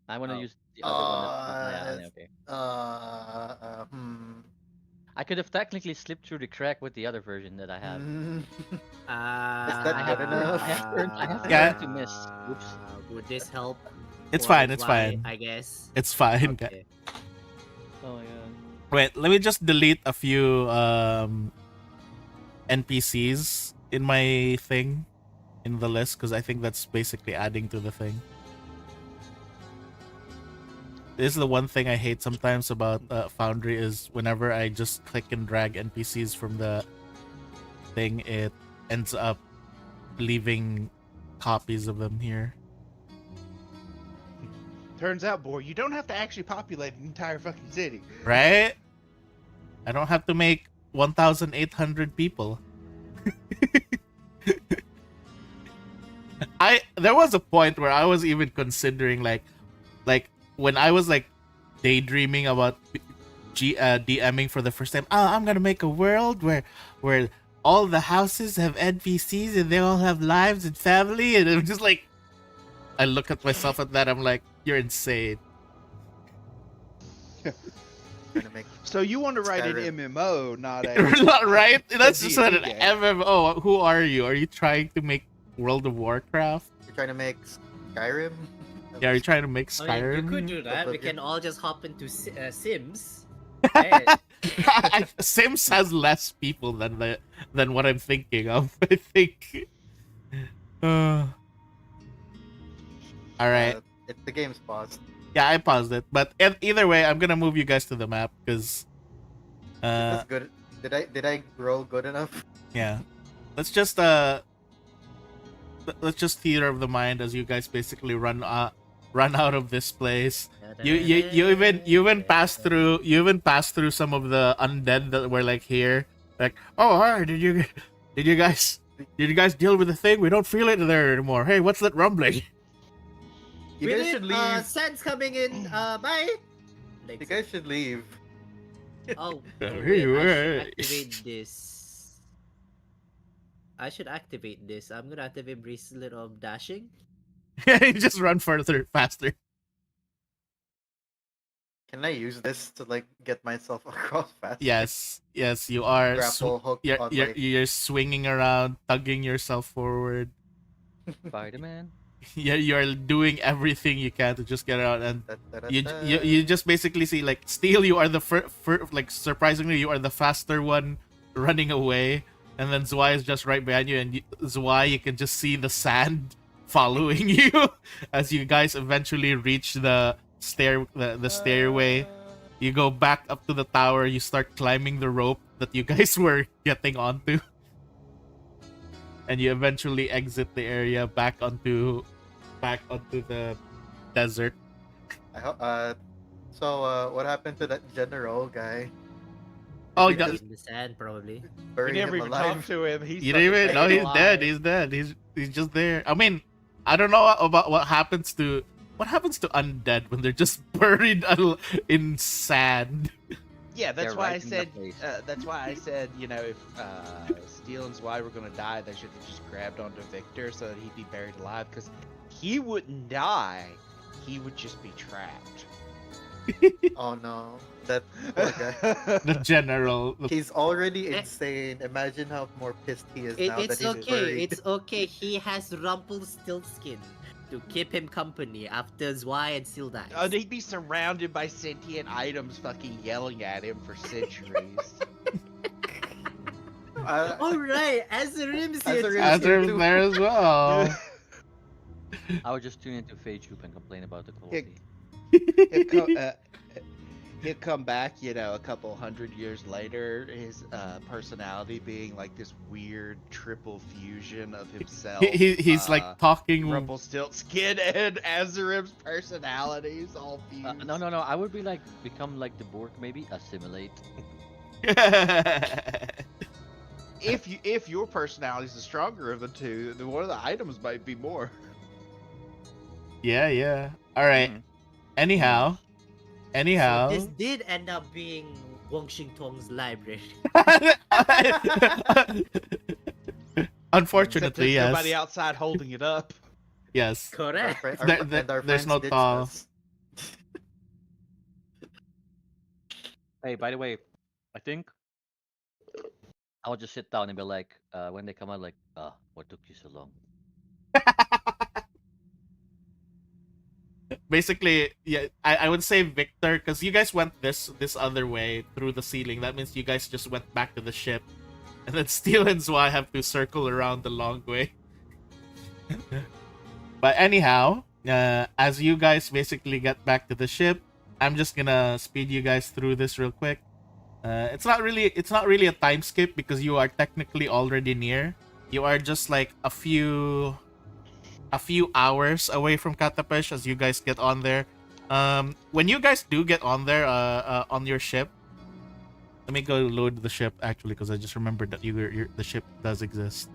I wanna Oh. use the other one that's Uh, okay. Hmm. I could have technically slipped through the crack with the other version that I have. Mm. that I have enough? I have to Yeah. learn to miss. Oops. Would this help? It's for fine. It's Y, fine. I guess. It's fine. Okay. Oh my god. Wait, let me just delete a few NPCs in my thing in the list because I think that's basically adding to the thing. This is the one thing I hate sometimes about Foundry is whenever I just click and drag NPCs from the thing, it ends up leaving copies of them here. Turns out, boy, you don't have to actually populate an entire fucking city. Right? I don't have to make 1,800 people. There was a point where I was even considering like when I was like daydreaming about DMing for the first time. Oh, I'm gonna make a world where all the houses have NPCs and they all have lives and family, and I'm just like, I look at myself at that. I'm like, you're insane. Trying to make So you want to write an Skyrim. MMO, not a Not right? That's a just an D&D game. MMO. Who are you? Are you trying to make World of Warcraft? You're trying to make Skyrim. Yeah, are you trying to make I mean, you Skyrim? could do that. We Oblivion. can all just hop into Sims. Right. Sims has less people than what I'm thinking of. I think. All right. The game's paused. Yeah, I paused it, but either way, I'm gonna move you guys to the map because. That's good. Did I roll good enough? Yeah. Let's just theater of the mind as you guys basically run out of this place. You even passed through some of the undead that were like here. Like, oh, hi, did you guys deal with the thing? We don't feel it there anymore. Hey, what's that rumbling? You guys should leave. Sand's coming in. Bye. You guys should leave. Oh, Hey, wait, I wait. should activate this. I should activate this. I'm gonna activate bracelet of dashing. You just run further, faster. Can I use this to like get myself across fast? Yes, you are. Grapple hook on You're swinging around, tugging yourself forward. Spider-Man. Yeah, you're doing everything you can to just get out, and you you just basically see like Steel. You are the like surprisingly you are the faster one running away, and then Zwei is just right behind you, and Zwei, you can just see the sand following you as you guys eventually reach the stairway. You go back up to the tower. You start climbing the rope that you guys were getting onto. And you eventually exit the area back onto the desert. So what happened to that general guy? Oh, We yeah, just In the sand, probably. We bury never him even alive. talked to him. He's you didn't fucking even know staying he's dead. alive. He's dead. He's just there. I mean, I don't know about what happens to undead when they're just buried in sand. Yeah, that's They're why I right in the said. place. That's why I said. You know, if Steel and Zwei were gonna die, they should have just grabbed onto Victor so that he'd be buried alive. Because he wouldn't die. He would just be trapped. Oh no, that poor guy. The general. He's already insane. Imagine how more pissed he is now It's that he's okay. buried. It's okay. He has Rumpelstiltskin to keep him company after Zwei and Seal dies. Oh, they'd be surrounded by sentient items, fucking yelling at him for centuries. All right, Azarim's here. Azarim- too. Azur's there as well. I would just tune into Feijup and complain about the quality. He'll come back, you know, a couple hundred years later, his personality being like this weird triple fusion of himself. He's like talking. Rumpelstiltskin and Azarim's personalities all fused. No. I would be like become like the Borg, maybe assimilate. If your personality is the stronger of the two, then one of the items might be more. Yeah. All right. Anyhow. So this did end up being Wong Shing Tong's library. Unfortunately, Except there's yes. nobody outside holding it up. Yes. Correct. There's no tall. Hey, by the way, I think I'll just sit down and be like, when they come out, like, what took you so long? Basically, yeah, I would say Victor, because you guys went this other way through the ceiling. That means you guys just went back to the ship, and then Steel and Zwei have to circle around the long way. But anyhow, as you guys basically get back to the ship, I'm just gonna speed you guys through this real quick. It's not really a time skip because you are technically already near. You are just like a few hours away from Katapesh as you guys get on there. When you guys do get on there, on your ship, let me go load the ship actually because I just remembered that the ship does exist.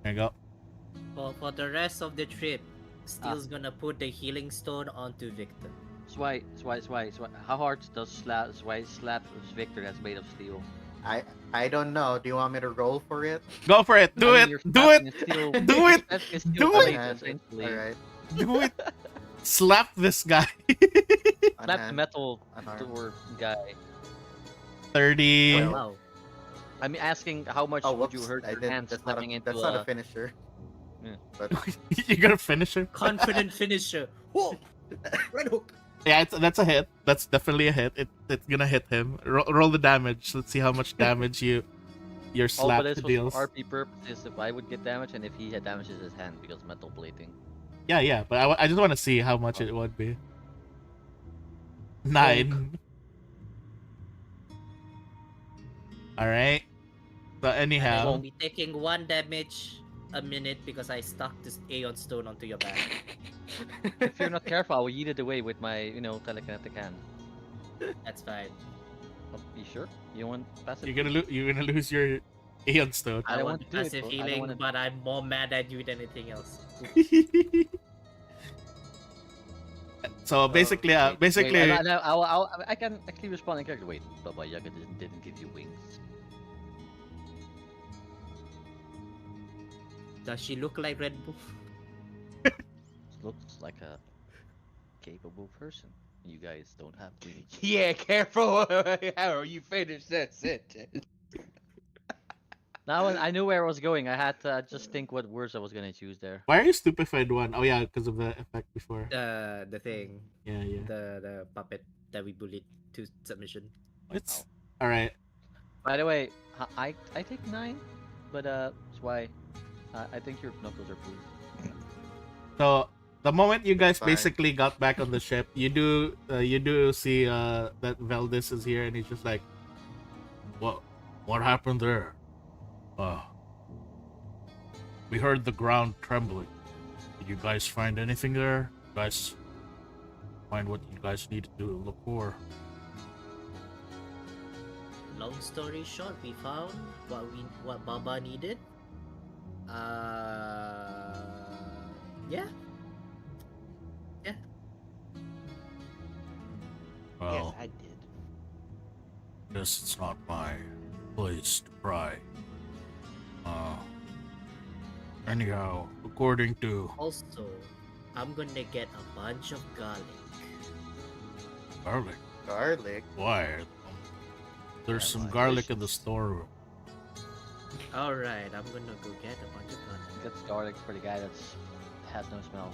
There you go. For the rest of the trip, Steel's gonna put the healing stone onto Victor. Zwei. How hard does Zwei slap Victor that's made of steel? I don't know. Do you want me to roll for it? Go for it. Do it. Do it. Do it. Do it. Alright. Do it. Slap this guy. Slap the metal Unarmed. door guy. 30. Well, Wow. I'm asking how much Oh, would you whoops. hurt I your did. hand That's not slapping into that's not a finisher. Yeah. But You're gonna finish him? Confident finisher. Whoa! Red hook. Yeah, that's a hit. That's definitely a hit. It's gonna hit him. Roll the damage. Let's see how much damage your Oh, slap but this was deals. for RP purposes if I would get damage and if he had damages his hand because metal plating. Yeah, but I just want to see how much it would be. 9. All right. So I anyhow, will be taking 1 damage a minute because I stuck this Aeon stone onto your back. If you're not careful, I will yeet it away with my, telekinetic hand. That's fine. Oh, you sure? You want passive? you're gonna lose your Aeon Stone. I I don't want want to do it, passive bro. I don't healing, wanna- but I'm more mad at you than anything else. So basically, Wait, basically, I can actually respond in character. Wait, Baba Yaga didn't give you wings. Does she look like Red Bull? Looks like a capable person. You guys don't have wings. Yeah, careful how you finish that sentence. Now I knew where I was going. I had to just think what words I was gonna choose there. why are you stupefied one? Oh yeah, because of the effect before. The thing, Yeah. the puppet that we bullied to submission. It's all right. By the way, I take 9, but that's why I think your knuckles are blue. So the moment you guys Fine. basically got back on the ship, you do see that Veldis is here, and he's just like, what happened there? We heard the ground trembling. Did you guys find anything there? Guys, find what you guys need to look for. Long story short, we found what Baba needed. Yeah. Well, Yes, I did. guess it's not my place to pry. Anyhow, according to Also, I'm gonna get a bunch of garlic. garlic, Garlic. why? There's Yeah, some why? garlic in the storeroom. Alright, I'm gonna go get a bunch of garlic. That's garlic for the guy that's has no smell.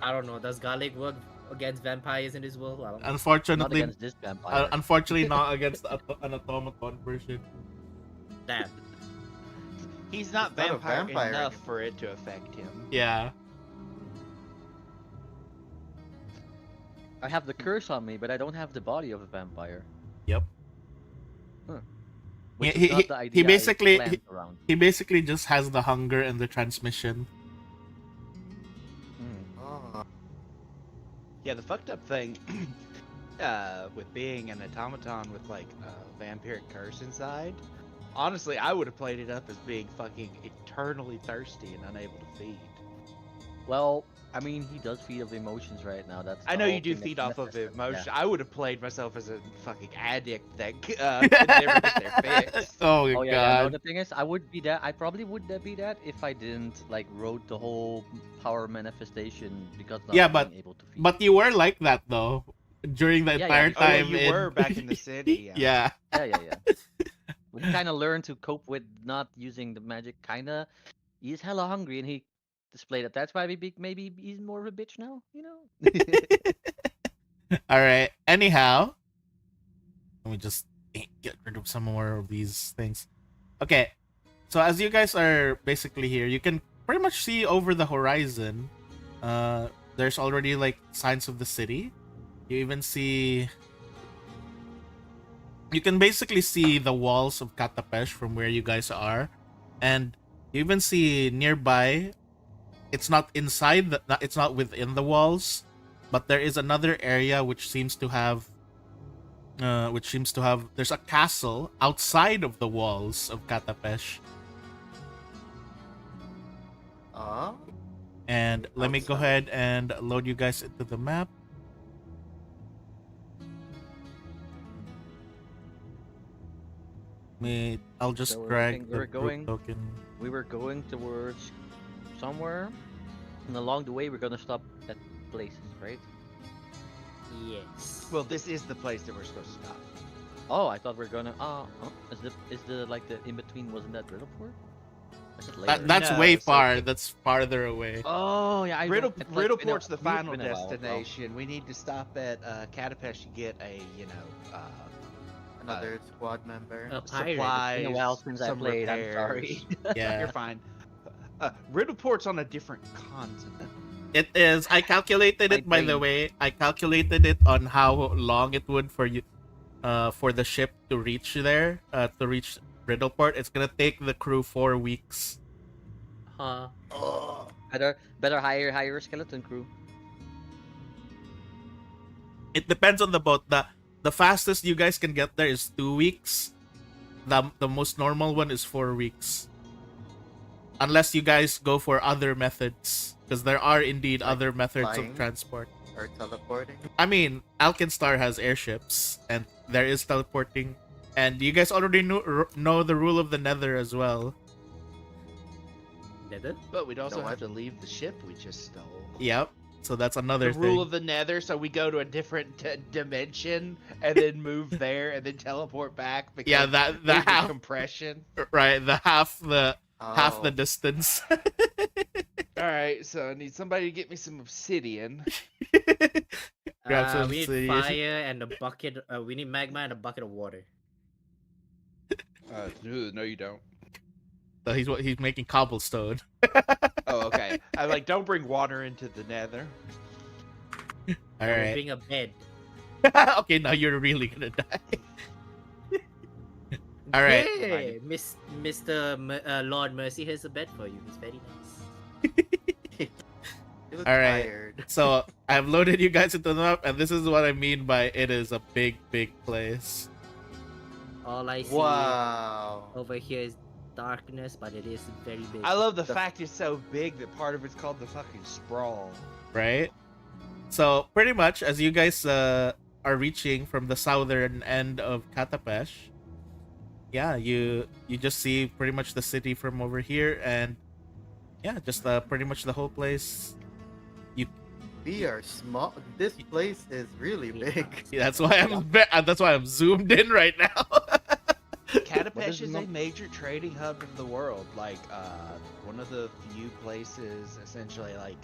I don't know, does garlic work against vampires in this world? I don't know. Not Unfortunately, against this vampire. unfortunately, not against an automaton version. Damn. He's not He's not a vampire, vampire enough anymore. for it to affect him. Yeah. I have the curse on me, but I don't have the body of a vampire. Yep. Which He- is not the he idea basically- I planned around. He basically just has the hunger and the transmission. Oh. Yeah, the fucked up thing with being an automaton with like a vampiric curse inside. Honestly, I would have played it up as being fucking eternally thirsty and unable to feed. Well, I mean, he does feed off emotions right now. That's I the know whole you do thing feed that's off of necessary. emotion. Yeah. I would have played myself as a fucking addict that could never get their fix. Oh my Oh yeah, no, god. the thing is, I would be that. I probably would be that if I didn't like wrote the whole power manifestation because not Yeah, being able to feed. But you were like that though during the Yeah, entire yeah. Oh, yeah, time. you were back in the city. Yeah. Yeah. We kind of learned to cope with not using the magic. Kinda, he's hella hungry and he displayed it. That's why maybe he's more of a bitch now. You know. All right. Anyhow, let me just get rid of some more of these things. Okay. So as you guys are basically here, you can pretty much see over the horizon. There's already like signs of the city. You even see. You can basically see the walls of Katapesh from where you guys are, and you even see nearby. It's not inside. It's not within the walls, but there is another area which seems to have. There's a castle outside of the walls of Katapesh. And let me go Outside. ahead and load you guys into the map. I'll just So we're drag looking- the we're group going- token. We were going towards somewhere, and along the way we're gonna stop at places, right? Yes. Well, this is the place that we're supposed to stop. Oh, I thought we are gonna. Is the like the in between? Wasn't that Riddleport? Is it later? That's No, way so- far. That's farther away. Oh yeah, Riddle, it's like Riddleport's been a- the final been a while, so- destination. We need to stop at Katapesh to get a, Another squad member. A pirate. supplies. It's been a while since I some played. I'm repairs. sorry. Yeah. You're fine. Riddleport's on a different continent. It is. I calculated it, by the brain. way. I calculated it on how long it would for you, for the ship to reach there, to reach Riddleport. It's gonna take the crew 4 weeks. Huh. Better hire a skeleton crew. It depends on the boat. The fastest you guys can get there is 2 weeks. The most normal one is 4 weeks. Unless you guys go for other methods, because there are indeed Like other methods flying? of transport. Or teleporting. I mean, Alkenstar has airships, and there is teleporting. And you guys already know the rule of the Nether as well. Nether? But we'd also No, have I- to leave the ship we just stole. Yep. So that's another The thing. rule of the Nether, so we go to a different dimension and then move there and then teleport back. Because Yeah, the of the half compression. right, the half the Oh. distance. All right, so I need somebody to get me some obsidian. Grab some We need cities. fire and a bucket. We need magma and a bucket of water. No, you don't. So he's making cobblestone. Oh, okay. I'm like, don't bring water into the Nether. All We right. bring a bed. Okay, now you're really gonna die. All right. Hey, Mr. Lord Mercy, here's a bed for you. It's very nice. look All right. tired. So I've loaded you guys into the map, and this is what I mean by it is a big, big place. All I see Wow. over here is darkness, but it is very big. I love the The- fact it's so big that part of it's called the fucking sprawl. Right? So pretty much, as you guys are reaching from the southern end of Katapesh, yeah, you just see pretty much the city from over here, and yeah, just pretty much the whole place. We are small. This place is really big. That's why that's why I'm zoomed in right now. Katapesh the is a num- major trading hub of the world. Like, one of the few places essentially like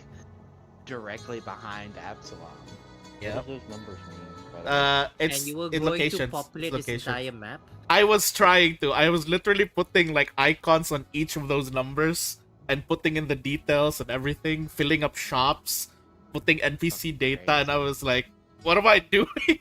directly behind Absalom. What Yeah. does those numbers mean? by the way? It's and you were in going locations. to populate this locations. entire map. I was trying to. I was literally putting like icons on each of those numbers and putting in the details and everything, filling up shops, putting NPC data, and I was like, what am I doing?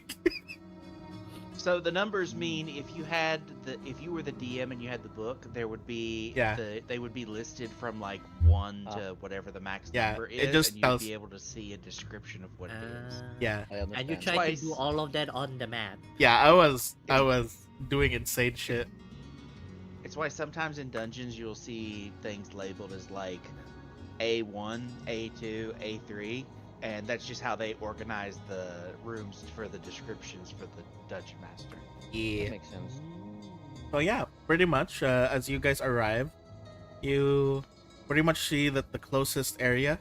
So the numbers mean if you were the DM and you had the book, there would be Yeah. they would be listed from like 1 to whatever the max Yeah, number it is, just and tells- you'd be able to see a description of what it is. Yeah. I understand. And you tried Twice. to do all of that on the map. Yeah, I was doing insane shit. It's why sometimes in dungeons you'll see things labeled as like A1, A2, A3, and that's just how they organize the rooms for the descriptions for the dungeon master. That Yeah. makes sense. So yeah, pretty much as you guys arrive, you pretty much see that the closest area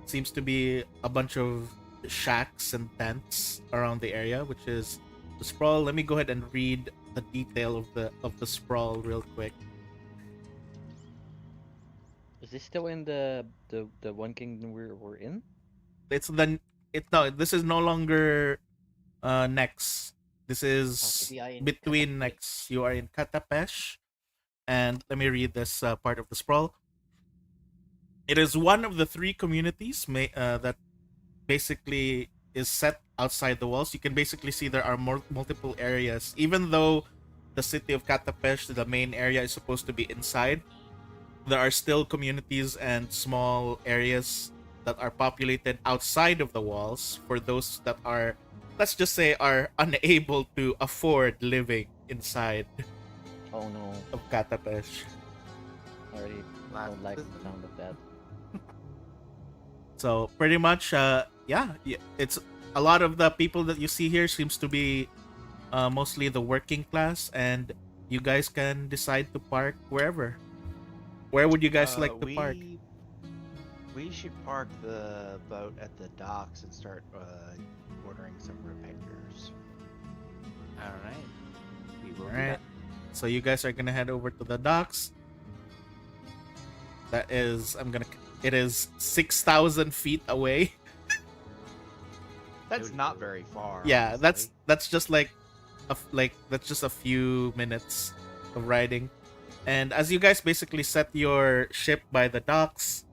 seems to be a bunch of shacks and tents around the area, which is the sprawl. Let me go ahead and read the detail of the sprawl real quick. Is this still in the one kingdom we're in? This is no longer Nex. This is We are in between Katapesh. Nex. You are in Katapesh, and let me read this part of the sprawl. It is one of the three communities that basically is set outside the walls. You can basically see there are multiple areas, even though the city of Katapesh, the main area, is supposed to be inside. There are still communities and small areas that are populated outside of the walls for those that are, let's just say, are unable to afford living inside Oh no, of Katapesh. I already don't like the sound of that. So pretty much, it's a lot of the people that you see here seems to be mostly the working class, and you guys can decide to park wherever. Where would you guys like to park? We should park the boat at the docks and start ordering some repairs. All right. We will do Alright. that. So you guys are gonna head over to the docks. It is 6,000 feet away. That's not very far. Yeah, honestly. that's just that's just a few minutes of riding. And as you guys basically set your ship by the docks,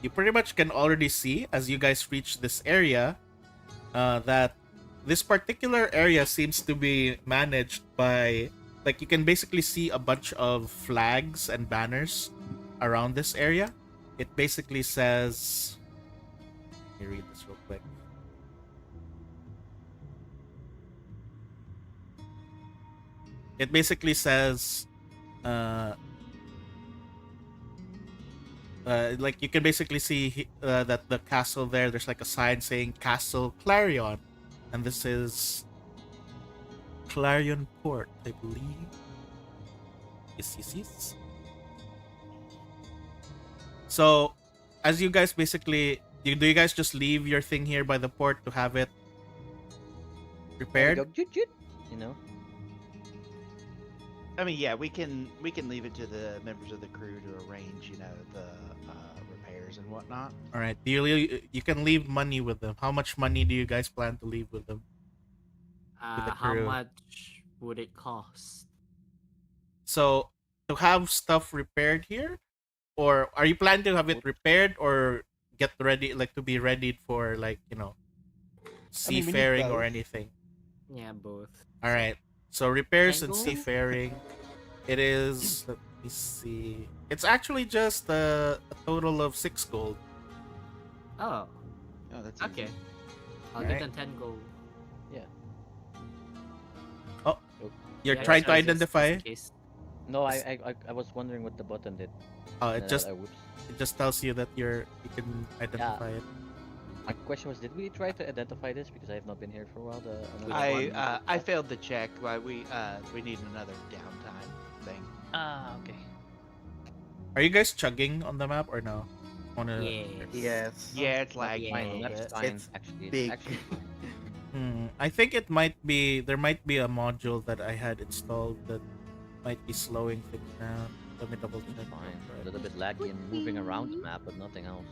you pretty much can already see as you guys reach this area that this particular area seems to be managed by, like, you can basically see a bunch of flags and banners around this area. It basically says, let me read this real quick. It basically says like you can basically see that the castle there's like a sign saying Castle Clarion, and this is Clarion Port, I believe. Yes. So as you guys basically do you guys just leave your thing here by the port to have it repaired? Go, joot, joot, you know. I mean, yeah, we can leave it to the members of the crew to arrange, the repairs and whatnot. All right, you can leave money with them. How much money do you guys plan to leave with them? the How crew. much would it cost? So to have stuff repaired here, or are you planning to have it repaired or get ready, like to be ready for like we need seafaring or both. anything? Yeah, both. All right. So repairs and Mango? seafaring, it is. Let me see. It's actually just a total of 6 gold. Oh, Oh, that's okay. easy. I'll Alright. get a 10 gold. Oh, you're Yeah, trying to just identify. in case. No, I was wondering what the button did. Oh, And it then just whoops. it just tells you that you can identify it. My question was, did we try to identify this because I have not been here for a while? Which I one? I failed the check. Why we need another downtime thing. Okay. Are you guys chugging on the map or no? Wanna? Yes. Yes. Yeah, it's Not laggy. yet. Fine, that's It's fine. It's Actually, big. it's actually fine. I think it might be there might be a module that I had installed that might be slowing things down. Let me double check. It's fine. A little bit laggy and moving around the map, but nothing else.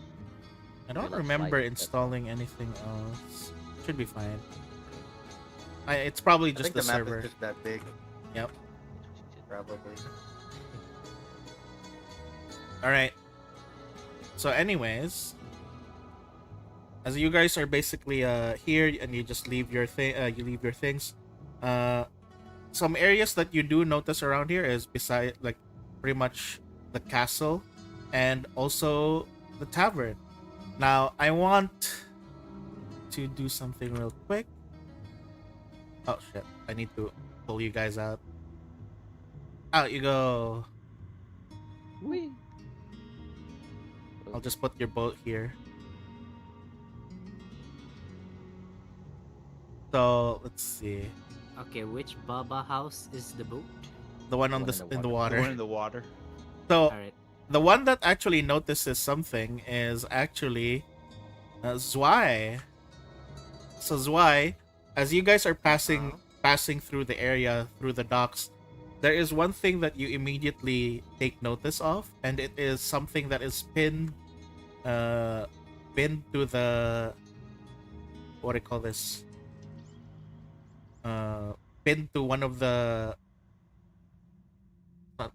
I don't Feel like remember sliding, that's installing anything else. Should be fine. It's probably I just think the the map server. is just that big, Yep. probably. All right. So, anyways, as you guys are basically here and you just leave your things. Some areas that you do notice around here is beside like pretty much the castle and also the tavern. Now, I want to do something real quick. Oh shit! I need to pull you guys out. Out you go. Whee! I'll just put your boat here. So let's see. Okay, which Baba house is the boat? The one on One the in the in the The water. one in the water. So Alright. the one that actually notices something is actually Zwei. So Zwei, as you guys are passing through the area through the docks, there is one thing that you immediately take notice of, and it is something that is pinned to the what do I call this? Pinned to one of the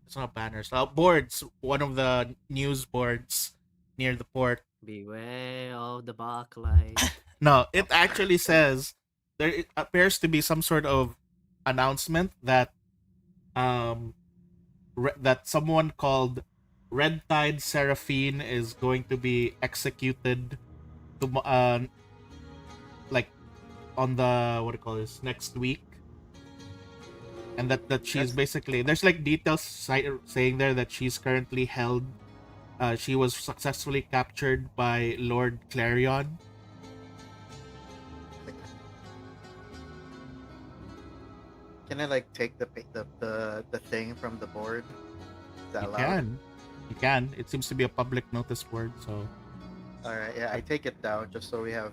it's not banners, boards, one of the news boards near the port. Beware of the backlight. No, it actually says there it appears to be some sort of announcement that um that someone called Red Tide Seraphine is going to be executed to like on the what do you call this next week, and that she's basically there's like details saying there that she's currently held. She was successfully captured by Lord Clarion. Can I like take the thing from the board? Is that You allowed? can. You can. It seems to be a public notice board, so. All right, yeah, I take it down just so we have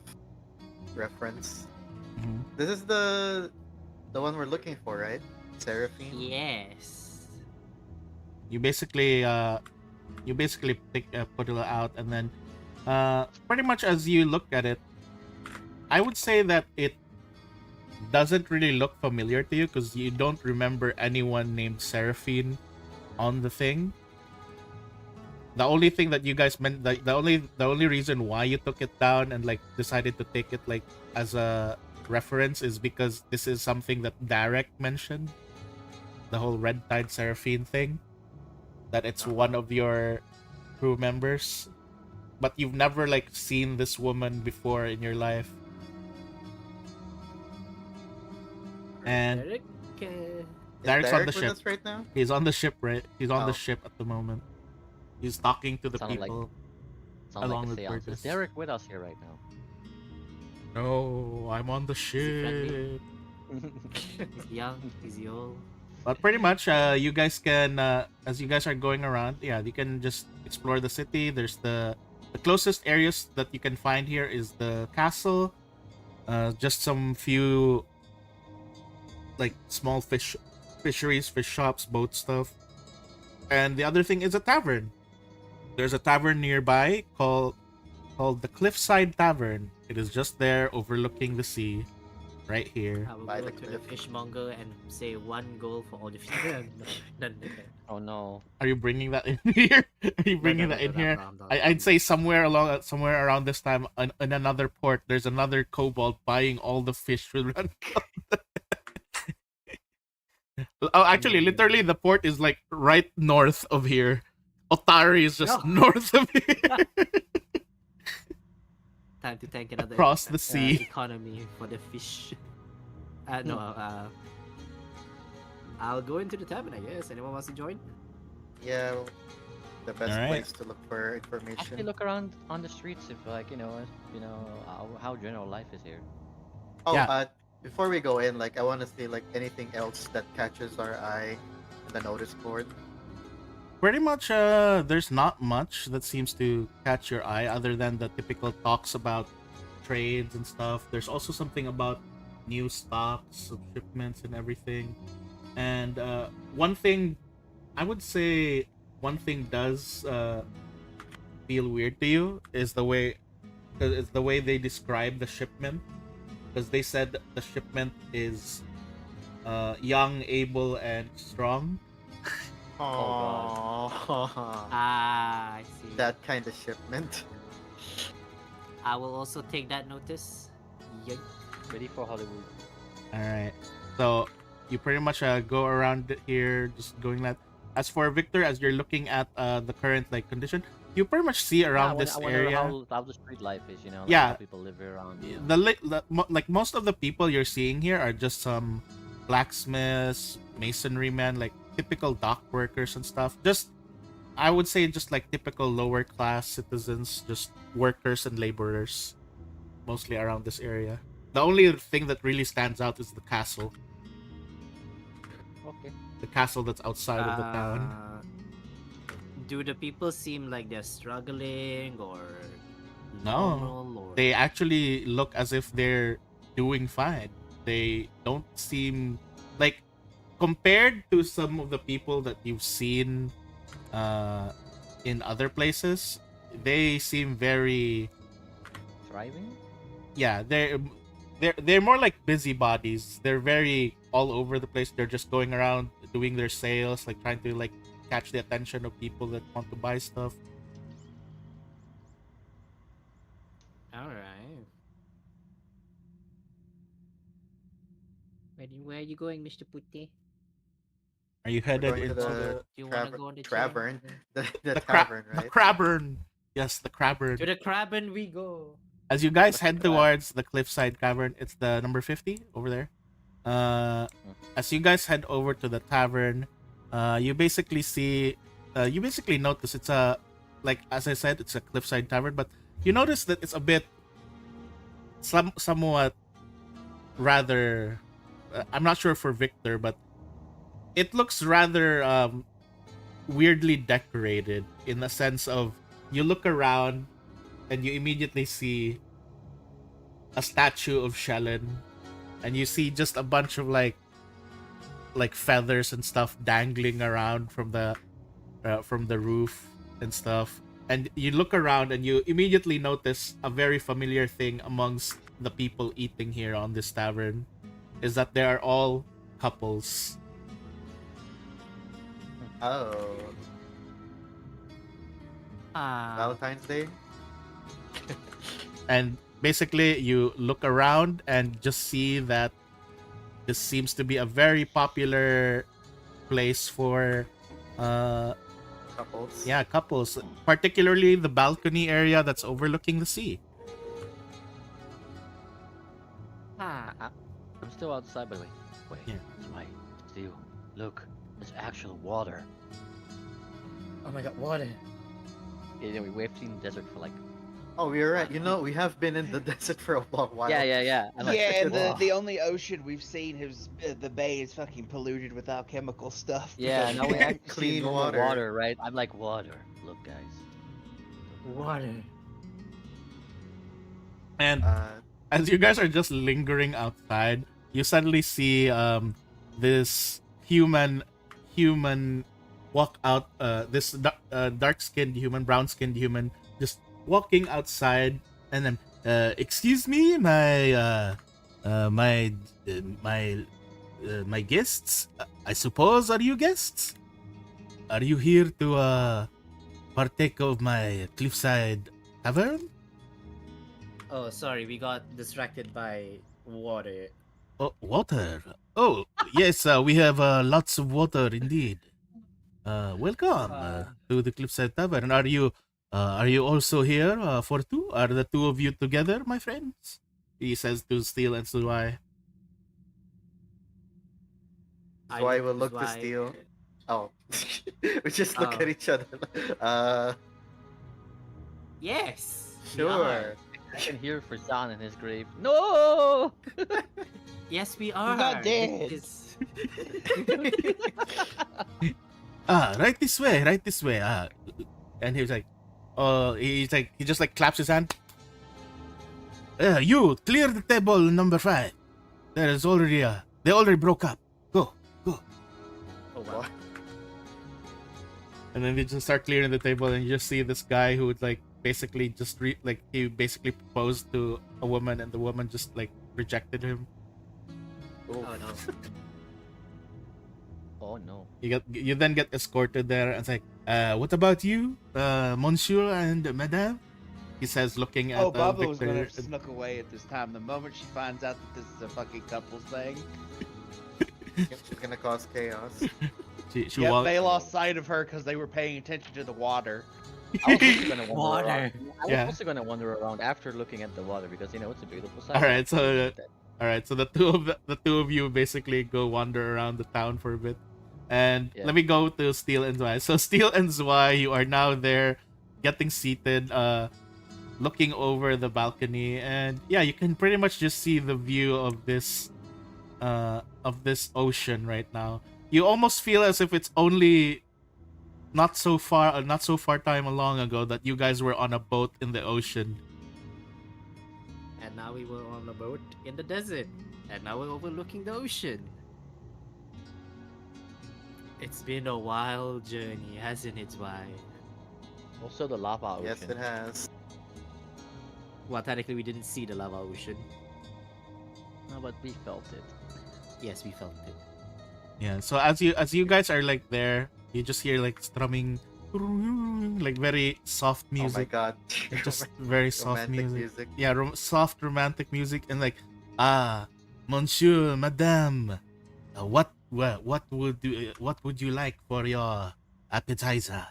reference. Mhm. This is the one we're looking for, right? Seraphine. Yes. You basically put it out, and then pretty much as you look at it, I would say that it doesn't really look familiar to you because you don't remember anyone named Seraphine on the thing. The only thing that you guys meant, the only reason why you took it down and like decided to take it like as a reference is because this is something that Derek mentioned, the whole Red Tide Seraphine thing, that it's one of your crew members, but you've never like seen this woman before in your life. And Derek, Is Derek's on the Derek with ship. us right now? He's on the ship, right? He's on the Oh. ship at the moment. He's talking to the Sounded like- people. Sounds Along like a with seance. Is Burgess. Derek with us here right now? No, I'm on the he friendly? ship. he's young, he's old. But pretty much, you guys can, as you guys are going around, yeah, you can just explore the city. There's the closest areas that you can find here is the castle, just some few, like small fisheries, fish shops, boat stuff, and the other thing is a tavern. There's a tavern nearby called the Cliffside Tavern. It is just there, overlooking the sea, right here. I will By go the to the cliff. fishmonger and say 1 goal for all the fish. None. Oh no. Are you bringing that in here? Are you bringing that in here? I'd say somewhere around this time in another port, there's another kobold buying all the fish with run. Oh, actually, literally, the port is like right north of here. Otari is just No. north of here. time to tank another across the sea. economy for the fish. No, I'll go into the tavern, I guess. Anyone wants to join? Yeah, the best Alright. place to look for Actually, information. look around on the streets if like how general life is here. Oh, Yeah. before we go in, like I want to see like anything else that catches our eye in the notice board. Pretty much, there's not much that seems to catch your eye other than the typical talks about trades and stuff. There's also something about new stocks of shipments and everything. And one thing, I would say, one thing does feel weird to you is the way they describe the shipment, because they said the shipment is young, able, and strong. God. Ah, I see. That kind of shipment. I will also take that notice. Yoink. Ready for Hollywood. All right. So you pretty much go around here, just going that. As for Victor, as you're looking at the current like condition, you pretty much see around this I wonder area. how the street life is, like Yeah. how people live around. Like most of the people you're seeing here are just some blacksmiths, masonry men, like typical dock workers and stuff. Just I would say just like typical lower class citizens, just workers and laborers, mostly around this area. The only thing that really stands out is the castle. Okay. The castle that's outside of the town. Do the people seem like they're struggling or No. normal or They actually look as if they're doing fine. They don't seem like, compared to some of the people that you've seen in other places, they seem very, Thriving? yeah, they're more like busybodies. They're very all over the place. They're just going around doing their sales, like trying to like catch the attention of people that want to buy stuff. all right. Where are you going, Mr. Putti? Are you We're headed going to into the Do you wanna go on the tavern? The the tavern, the right? Cravern? Yes, the Cravern. To the Craben we go. As you guys Look head at that. towards the Cliffside Cavern, it's the number 50 over there. As you guys head over to the tavern, you basically notice it's a, like as I said, it's a cliffside tavern, but you notice that it's a bit somewhat rather, I'm not sure for Victor, but it looks rather weirdly decorated, in the sense of you look around and you immediately see a statue of Shellen, and you see just a bunch of like feathers and stuff dangling around from the roof and stuff. And you look around and you immediately notice a very familiar thing amongst the people eating here on this tavern, is that they are all couples. Oh, Valentine's Day. And basically you look around and just see that this seems to be a very popular place for Couples. yeah, couples, particularly the balcony area that's overlooking the sea. I'm still outside, by the way. Wait, Yeah. it's white. Still, look, it's actual water. Oh my god, water. We've seen desert for like. Oh, you're right. You know, we have been in the desert for a long while. Yeah. I'm like, Yeah, and wow. the only ocean we've seen is the bay is fucking polluted with alchemical stuff. yeah. Now we actually Clean see normal water. water, right? I'm like water. Look, guys. Water. And Uh, as you guys are just lingering outside, you suddenly see this human walk out, this dark-skinned human, brown-skinned human, just walking outside, and then excuse me, my guests, I suppose, are you guests? Are you here to partake of my cliffside tavern? Oh, sorry, we got distracted by water. Oh, water. Oh, yes, we have lots of water indeed. Welcome to the Cliffside Tavern. Are you Are you also here for two? Are the two of you together, my friends? He says to Steel and Suai. I So I will look look to Zwei. Steel. Oh, we just look Oh. at each other. Yes. we Sure. are. I can hear Frazan in his grave. No! Yes, we are. not dead. This Right this way, right this way. And he was like, he just like claps his hand. You clear the table number 5. There is already they already broke up. Go. Oh wow. What? And then they just start clearing the table, and you just see this guy who would like basically just he basically proposed to a woman, and the woman just like rejected him. Oh no. Oh no. You then get escorted there, and it's like, what about you, Monsieur and Madame? He says, looking at Oh, Bubba was Victor. gonna snook away at this time. The moment she finds out that this is a fucking couples thing, She's gonna cause chaos. She yep, walks. they lost sight of her because they were paying attention to the water. I was also gonna wander Water. around. I was Yeah. also gonna wander around after looking at the water because it's a beautiful sight. All right, so the two of you basically go wander around the town for a bit, and Yeah. let me go to Steel and Zwei. So Steel and Zwei, you are now there, getting seated, looking over the balcony, and yeah, you can pretty much just see the view of this ocean right now. You almost feel as if it's only not so far time long ago that you guys were on a boat in the ocean. And now we were on a boat in the desert. And now we're overlooking the ocean. It's been a wild journey, hasn't it, Zwei? Also the lava ocean. Yes, it has. Well, technically we didn't see the lava ocean. No, but we felt it. Yes, we felt it. Yeah, so as you guys are like there, you just hear like strumming, like very soft Oh my music, god. just very soft Romantic music. Yeah, soft romantic music, and like, Monsieur, Madame, what would you like for your appetizer?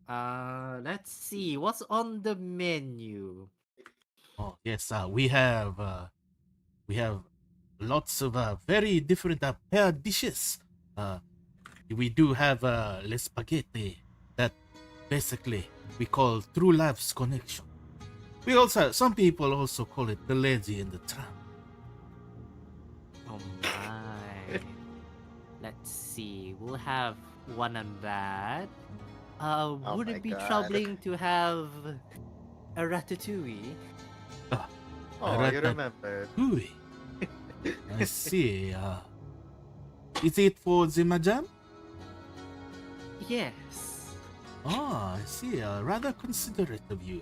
Let's see. What's on the menu? Oh yes, we have lots of very different paired dishes. We do have le spaghetti that basically we call true love's connection. We also some people also call it the lady in the tramp. Oh my. Let's see. We'll have one on that. Would my it be God. troubling to have a ratatouille? Oh, you remembered. Ooh, I see. Is it for the madame? Yes. Ah, I see. Rather considerate of you.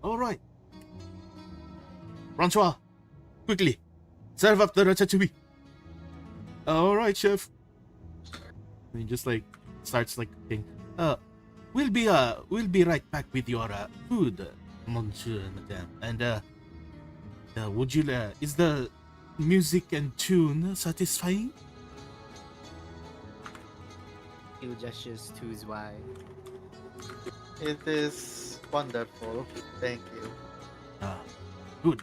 All right. Francois, quickly, serve up the ratatouille. All right, chef. And he just like starts like cooking. We'll be right back with your food, monsieur and madame. And would you is the music and tune satisfying? He'll gestures to his wife. It is wonderful. Thank you. Good.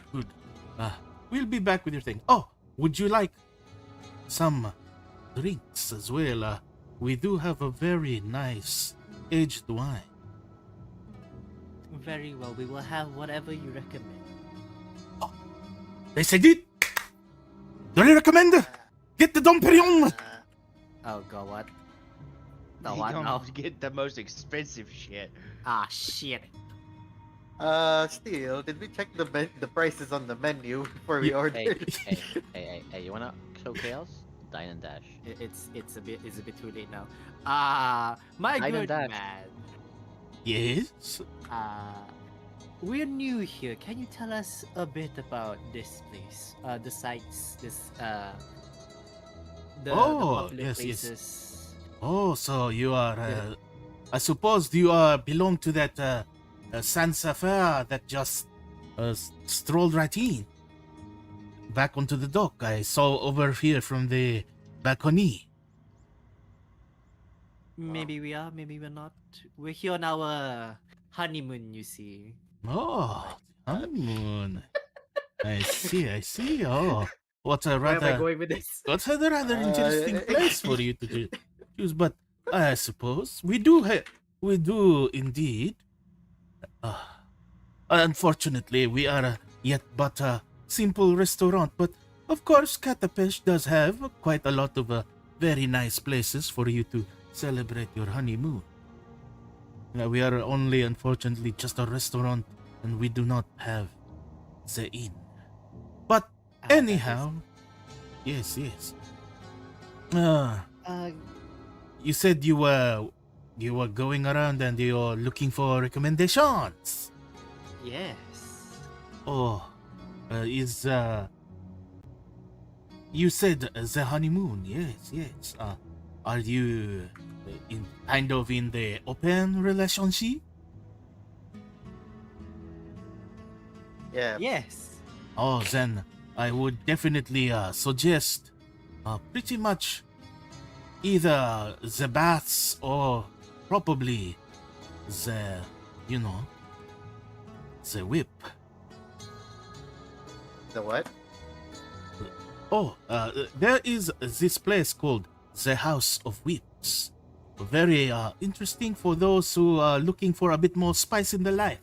We'll be back with your thing. Oh, would you like some drinks as well? We do have a very nice aged wine. Very well. We will have whatever you recommend. They said it. Do you recommend? Get the Dom Perignon. Oh god, what? The You one don't now? get the most expensive shit. Ah shit. Steel, did we check the prices on the menu before we Yeah. ordered? Hey, you wanna show chaos? Dine and dash. It's a bit too late now. My I know good that. man. Yes. We're new here. Can you tell us a bit about this place? The sites, the Oh, popular yes, yes. places. Oh, so you are. Yeah. I suppose you belong to that Sansa Fair that just strolled right in. Back onto the dock. I saw over here from the balcony. Maybe we are, maybe we're not. We're here on our honeymoon, you see. Oh, honeymoon. I see, I see. Oh, what a Where am I rather, going with this? what's a rather interesting Uh, place for you to choose. But I suppose we do indeed. Uh, Unfortunately, we are yet but a simple restaurant. But of course, Katapesh does have quite a lot of very nice places for you to celebrate your honeymoon. We are only, unfortunately, just a restaurant, and we do not have the inn. But That is- anyhow, yes, yes. Uh, Uh, you said you were going around and you're looking for recommendations. yes. Oh, is you said the honeymoon? Yes, yes. Are you in kind of in the open relationship? yeah. Yes. Oh, then I would definitely suggest pretty much either the baths or probably the, you know, the whip. The what? Oh, there is this place called the House of Whips. Very interesting for those who are looking for a bit more spice in their life.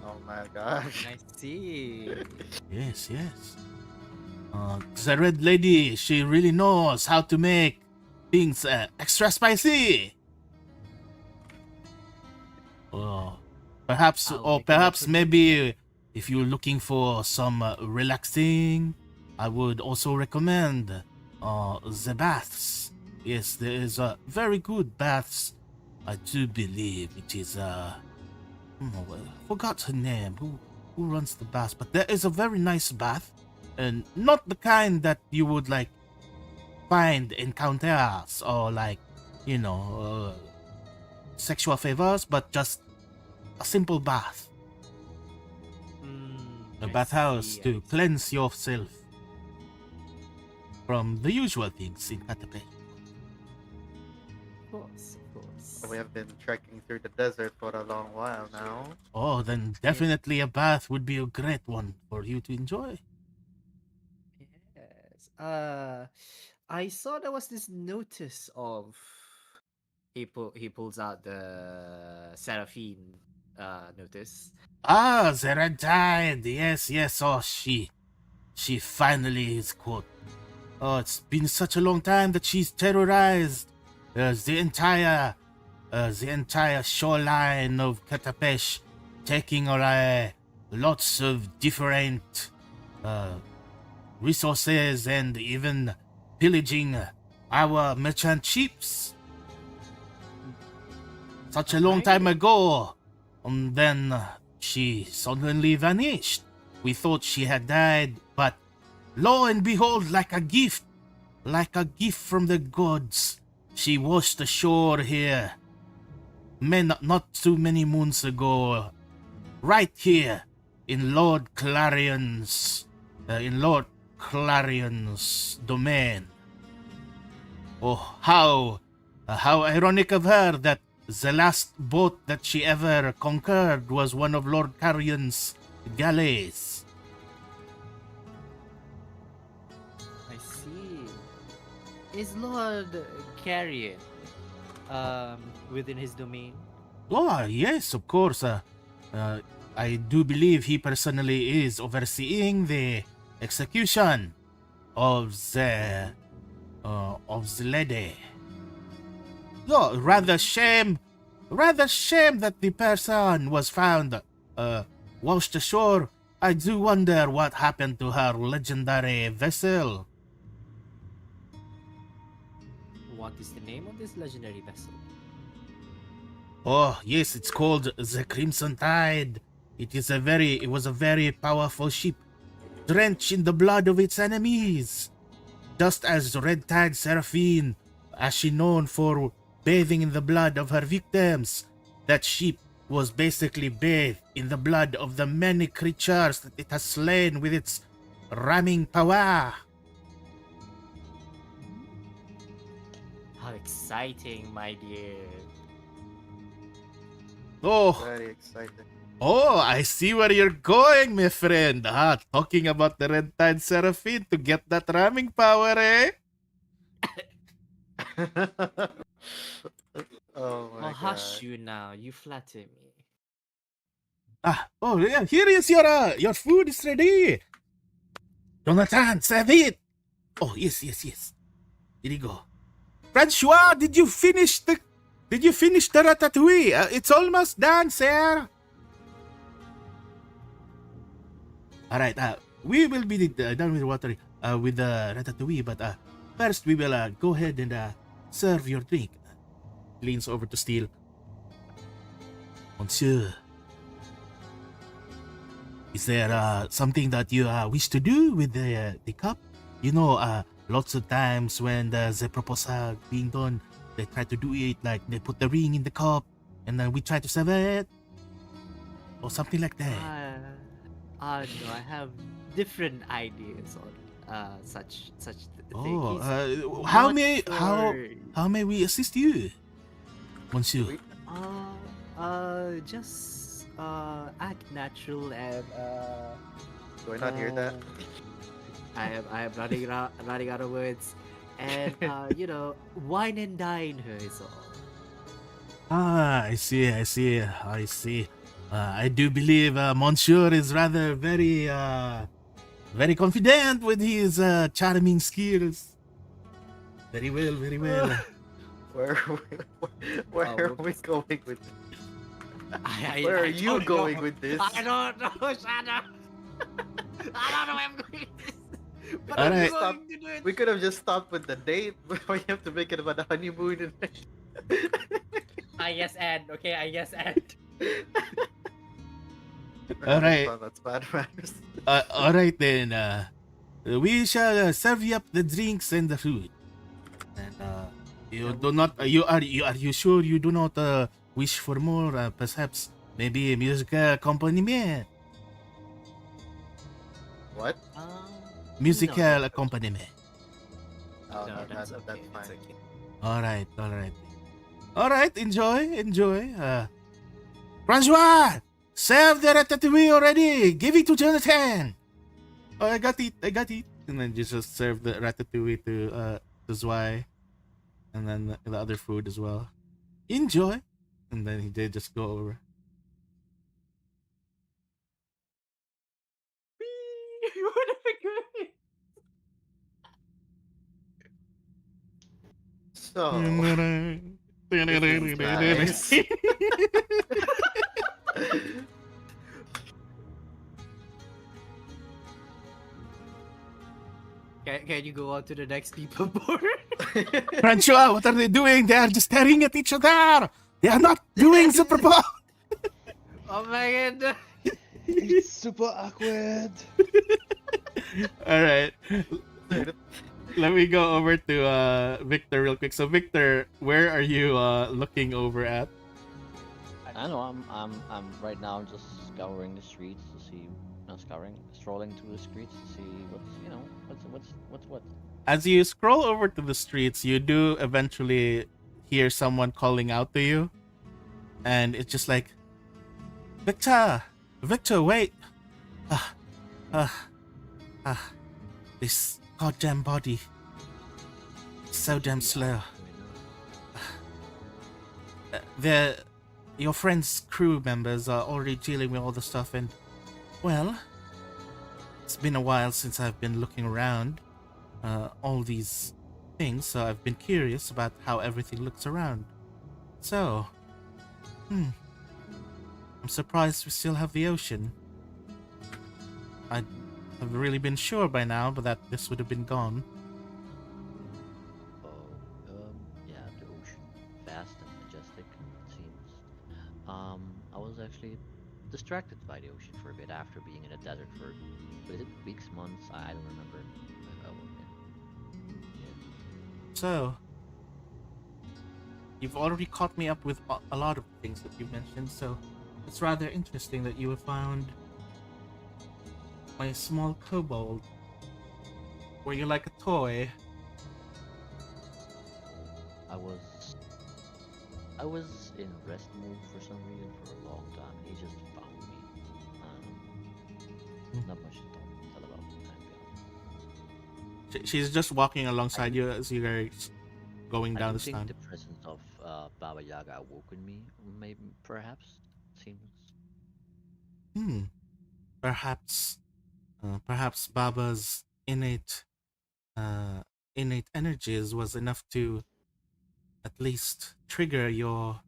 Oh my gosh. I see. Yes, yes. The red lady, she really knows how to make things extra spicy. Oh, perhaps, I'll or make a perhaps note of maybe if you're looking for some relaxing, I would also recommend the baths. Yes, there is a very good baths. I do believe it is forgot her name. Who runs the bath? But there is a very nice bath, and not the kind that you would like find in counters or like, you know, sexual favors, but just a simple bath, a I bathhouse see, I to see. cleanse yourself from the usual things in Katapesh. Of course, of course. We have been trekking through the desert for a long while now. Oh, then definitely a bath would be a great one for you to enjoy. Yes. I saw there was this notice of he pulls out the Seraphine notice. Ah, the red tide. Yes, yes. Oh, she finally is caught. Oh, it's been such a long time that she's terrorized the entire shoreline of Katapesh, taking away lots of different resources and even pillaging our merchant ships. Such a long time ago, and then she suddenly vanished. We thought she had died, but lo and behold, like a gift from the gods, she washed ashore here. Not too many moons ago, right here in Lord Clarion's domain. Oh, how ironic of her that the last boat that she ever conquered was one of Lord Clarion's galleys. I see. Is Lord Carrion within his domain? Oh, yes, of course. I do believe he personally is overseeing the execution of the lady. Oh, rather shame that the person was found washed ashore. I do wonder what happened to her legendary vessel. What is the name of this legendary vessel? Oh, yes, it's called the Crimson Tide. It was a very powerful ship, drenched in the blood of its enemies. Just as Red Tide Seraphine, as she known for bathing in the blood of her victims, that ship was basically bathed in the blood of the many creatures that it has slain with its ramming power. How exciting, my dear. Oh, Very exciting. oh, I see where you're going, my friend. Talking about the Red Tide Seraphine to get that ramming power, eh? Oh my Hush god. you now. You flatter me. Oh yeah, here is your food is ready. Jonathan, serve it. Oh yes, yes, yes. Here you go. Francois, did you finish the ratatouille? It's almost done, sir. All right. We will be done with water with the ratatouille, but first we will go ahead and serve your drink. Leans over to Steele. Monsieur, is there something that you wish to do with the cup? You know, lots of times when the proposal being done, they try to do it like they put the ring in the cup, and then we try to serve it, or something like that. No, I have different ideas on such Oh, things. how Not may for- how may we assist you, Monsieur? Just act natural and Do I not hear that? I am running out of words, and wine and dine her is all. I see. I do believe Monsieur is rather very confident with his charming skills. Very well, very well. Where are we, where Oh, are we going with this? Where are I you don't going know. with this? I don't know, shut up. I don't know where I'm going with this. But All I'm right. going to do it. We could have just stopped with the date, but we have to make it about the honeymoon and Yes, and okay, yes, and. All right. That's bad manners. All right then. We shall serve you up the drinks and the food. And you do not. Are you sure you do not wish for more? Perhaps maybe a musical accompaniment. What? Musical No. accompaniment. Oh, No, that's that's okay. That's fine. okay. All right. All right. Enjoy. Francois, serve the ratatouille already. Give it to Jonathan. Oh, I got it. And then just serve the ratatouille to Zwei, and then the other food as well. Enjoy. And then he did just go over. What am I going? So, this is nice. Can you go on to the next people board? Francois, what are they doing? They are just staring at each other. They are not doing the proposal. Oh my god. It's super awkward. All right. Let me go over to Victor real quick. So Victor, where are you looking over at? I know I'm right now just scouring the streets to see, not scouring, strolling through the streets to see what's what. As you scroll over to the streets, you do eventually hear someone calling out to you. And it's just like, Victor, wait. This goddamn body. So damn slow. Your friend's crew members are already dealing with all the stuff, and well, it's been a while since I've been looking around all these things, so I've been curious about how everything looks around. So, I'm surprised we still have the ocean. I'd have really been sure by now, but that this would have been gone. Yeah, the ocean, vast and majestic, it seems. I was actually distracted by the ocean for a bit after being in a desert for, was it weeks, months? I don't remember. So, you've already caught me up with a lot of things that you mentioned, so it's rather interesting that you have found my small kobold. Were you like a toy? I was in rest mode for some reason for a long time. He just found me. I don't know. Not much to tell about that, to be honest. She's just walking I alongside do, you as you guys going I down do the think the stand. presence of Baba Yaga awoke in me, maybe, perhaps. Seems. Hmm. Perhaps, perhaps Baba's uh, innate energies was enough to at least trigger your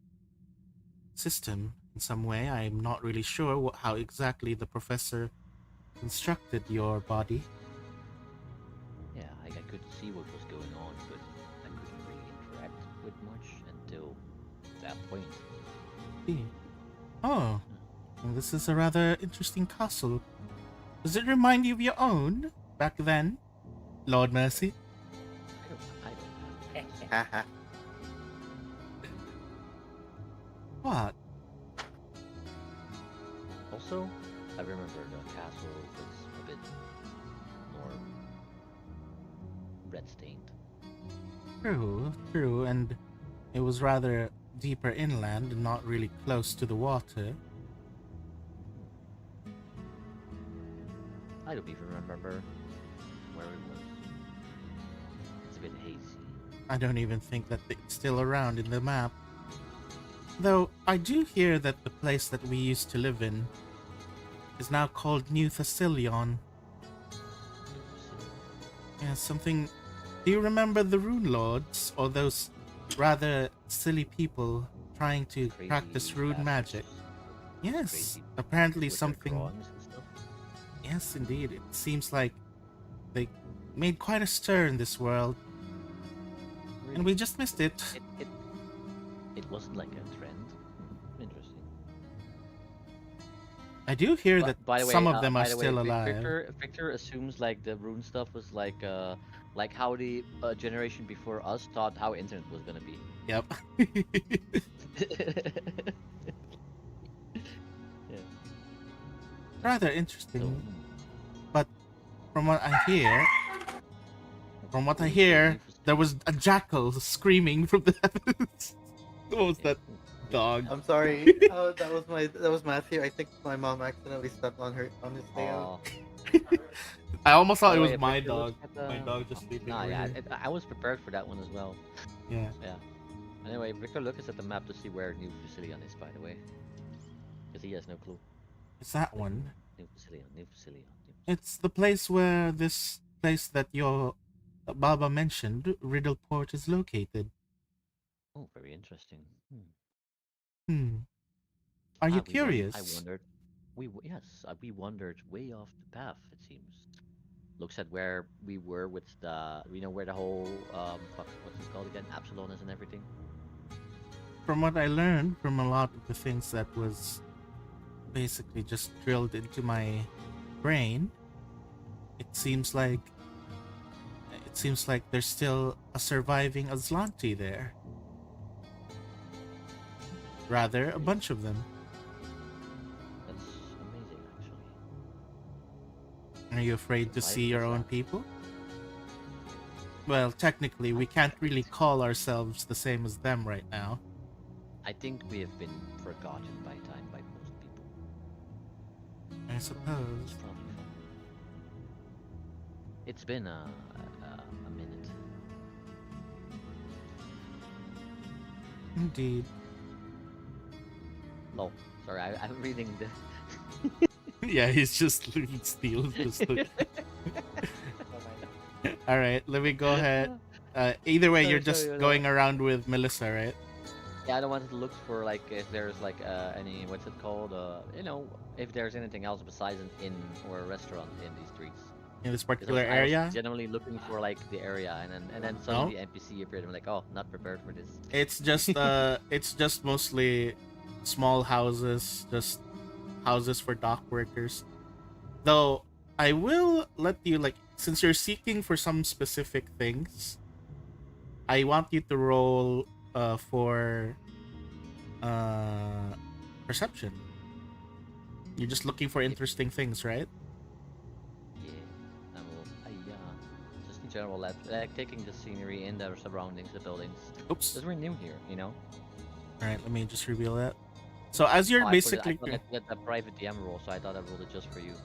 system in some way. I'm not really sure how exactly the professor constructed your body. Yeah, I could see what was going on, but I couldn't really interact with much until that point. See. Oh, Hmm. well, this is a rather interesting castle. Does it remind you of your own back then, Lord Mercy? I don't know. Haha. What? Also, I remember the castle was a bit more red stained. True, true, and it was rather deeper inland and not really close to the water. I don't even remember where it was. It's a bit hazy. I don't even think that it's still around in the map. Though I do hear that the place that we used to live in is now called New Thessalion. Yeah, something. Do you remember the Rune Lords, or those rather silly people trying to practice Crazy rune magic? bastards. Yes, Crazy apparently with their something. drawings and stuff. Yes, indeed. It seems like they made quite a stir in this world, and we Really? just missed it. It wasn't like a trend. Interesting. I do hear that But some of them are still alive. Victor assumes like the rune stuff was like how the generation before us thought how internet was gonna be. Yep. Yeah. Rather So, interesting. But from what I hear, there was a jackal screaming from the heavens. What was that dog? I'm sorry. That was Matthew. I think my mom accidentally stepped on his tail. Aw. I almost By thought it the was way, my Victor looks dog. at the. My dog just sleeping Nah, over yeah, here. I was prepared for that one as well. Yeah. Yeah. Anyway, Victor looks at the map to see where New Facilion is, by the way, because he has no clue. It's that one. New Facilion, New Facilion, New Facilion. It's the place where this place that your Baba mentioned, Riddleport, is located. Oh, very interesting. Hmm. Are you I curious? wondered. We wandered way off the path. It seems. Looks at where we were with the, where the whole fuck, what's it called again? Absalon is and everything. From what I learned from a lot of the things that was basically just drilled into my brain, it seems like there's still a surviving Aslanti there. Rather, a bunch of them. That's amazing, actually. Are you afraid to see your own Aslanti. people? Well, technically, we can't really call ourselves the same as them right now. I think we have been forgotten by time by most people. I suppose. It's probably fun. It's been a minute. Indeed. Oh, sorry, I'm reading the. Yeah, he's just steals. All right, let me go ahead. Either way, you're just going around with Melissa, right? Yeah, I don't want to look for like if there's like any, what's it called? If there's anything else besides an inn or a restaurant in these streets. In this 'Cause particular I was area, generally looking for like the area, and then suddenly NPC appeared. I'm like, oh, not prepared for this. it's just mostly small houses, just houses for dock workers. Though I will let you, like, since you're seeking for some specific things, I want you to roll for perception. You're just looking for interesting things, right? Yeah, I just need general, like taking the scenery in the surroundings, the buildings. Oops. Because we're new here, you know. All right, let me just reveal that. So as you're Oh, basically, I put the private DM role, so I thought I rolled it just for you.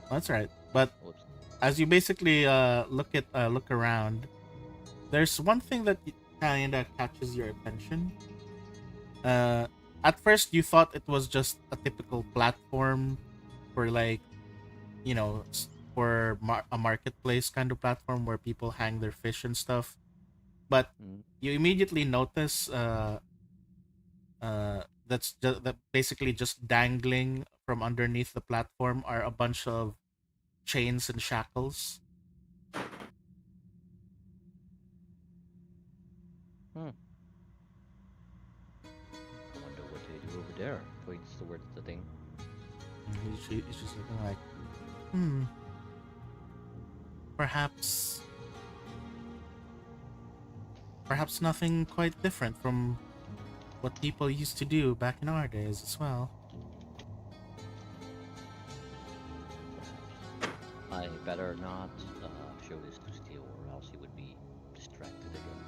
that's right. But Whoops. as you basically look around, there's one thing that kind of catches your attention. At first you thought it was just a typical platform for like, you know, for a marketplace kind of platform where people hang their fish and stuff. But Mm. you immediately notice that's just that basically just dangling from underneath the platform are a bunch of chains and shackles. Hmm. I wonder what they do over there. Points towards the thing. And he's just looking like, hmm, perhaps perhaps nothing quite different from what people used to do back in our days as well. I better not show this to Steel, or else he would be distracted again.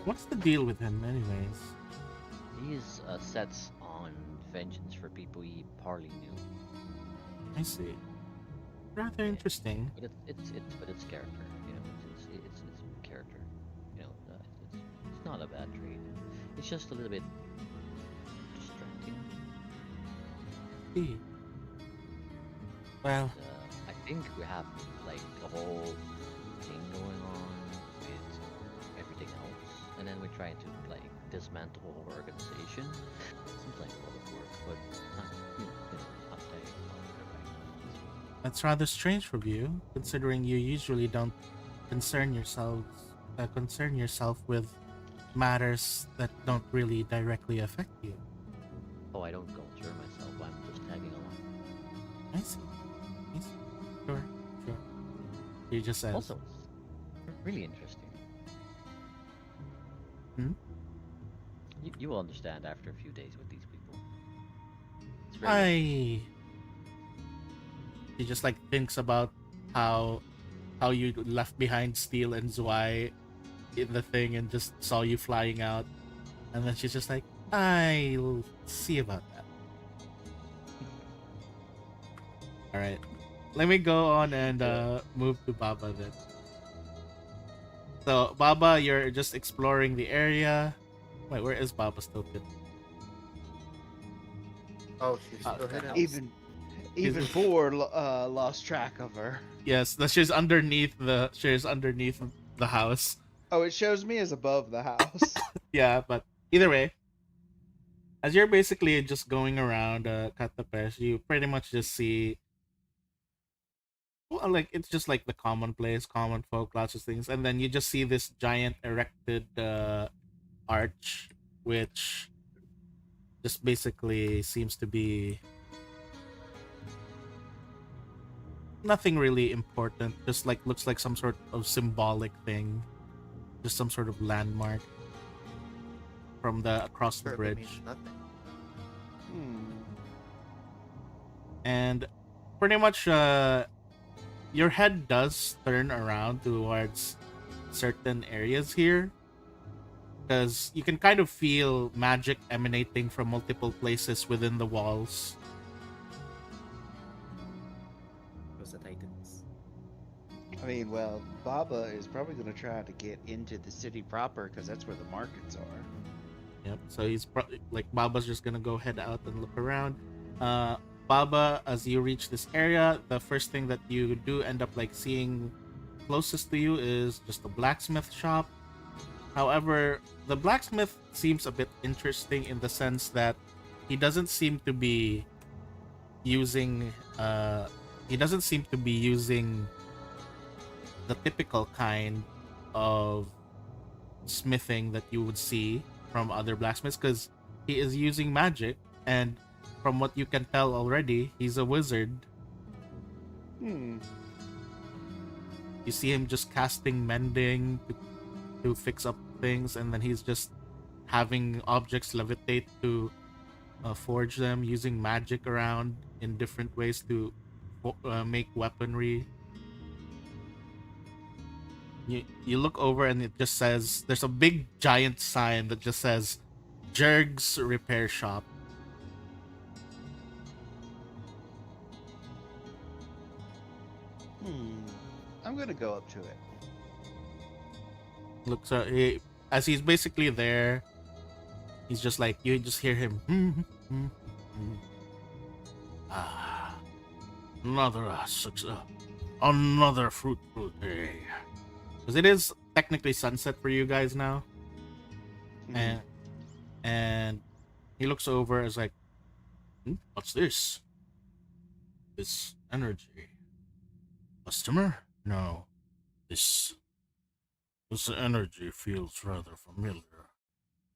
What's the deal with him, anyways? He's sets on vengeance for people he hardly knew. I see. Rather Yeah. interesting. But it's character, you know. It's character, you know. It's not a bad trait. It's just a little bit distracting. See. Well, I think we have like a whole thing going on with everything else, and then we're trying to like dismantle the whole organization. Seems like a lot of work, but not, not taking about it right now. that's rather strange for you, considering you usually don't concern yourself with matters that don't really directly affect you. Oh, I don't concern myself. I'm just tagging along. I see. I see. Sure, sure. He just says. Also, it's really interesting. Hmm? You will understand after a few days with these people. It's very He just like thinks about how you left behind Steel and Zwei in the thing and just saw you flying out, and then she's just like, I'll see about that. All right, let me go on and move to Baba then. So Baba, you're just exploring the area. Wait, where is Baba's token? Oh, she's still hidden. Even Boar lost track of her. Yes, she's underneath the house. Oh, it shows me as above the house. Yeah, but either way, as you're basically just going around Katapesh, you pretty much just see, well, like it's just like the commonplace, common folk, lots of things, and then you just see this giant erected arch, which just basically seems to be nothing really important. Just like looks like some sort of symbolic thing, just some sort of landmark from the across the Certainly bridge. means nothing. And pretty much your head does turn around towards certain areas here, because you can kind of feel magic emanating from multiple places within the walls. Those are Titans. I mean, well, Baba is probably going to try to get into the city proper because that's where the markets are. Yep, so he's like, Baba's just gonna go head out and look around. Baba, as you reach this area, the first thing that you do end up like seeing closest to you is just a blacksmith shop. However, the blacksmith seems a bit interesting in the sense that he doesn't seem to be using the typical kind of smithing that you would see from other blacksmiths, because he is using magic, and from what you can tell already, he's a wizard. You see him just casting mending to fix up things, and then he's just having objects levitate to forge them, using magic around in different ways to make weaponry. You look over and it just says there's a big giant sign that just says Jerg's Repair Shop. I'm gonna go up to it. Looks as he's basically there. He's just like you just hear him. Ah, another another fruitful day. Because it is technically sunset for you guys now, and he looks over as like, what's this? This energy. Customer? No. This energy feels rather familiar.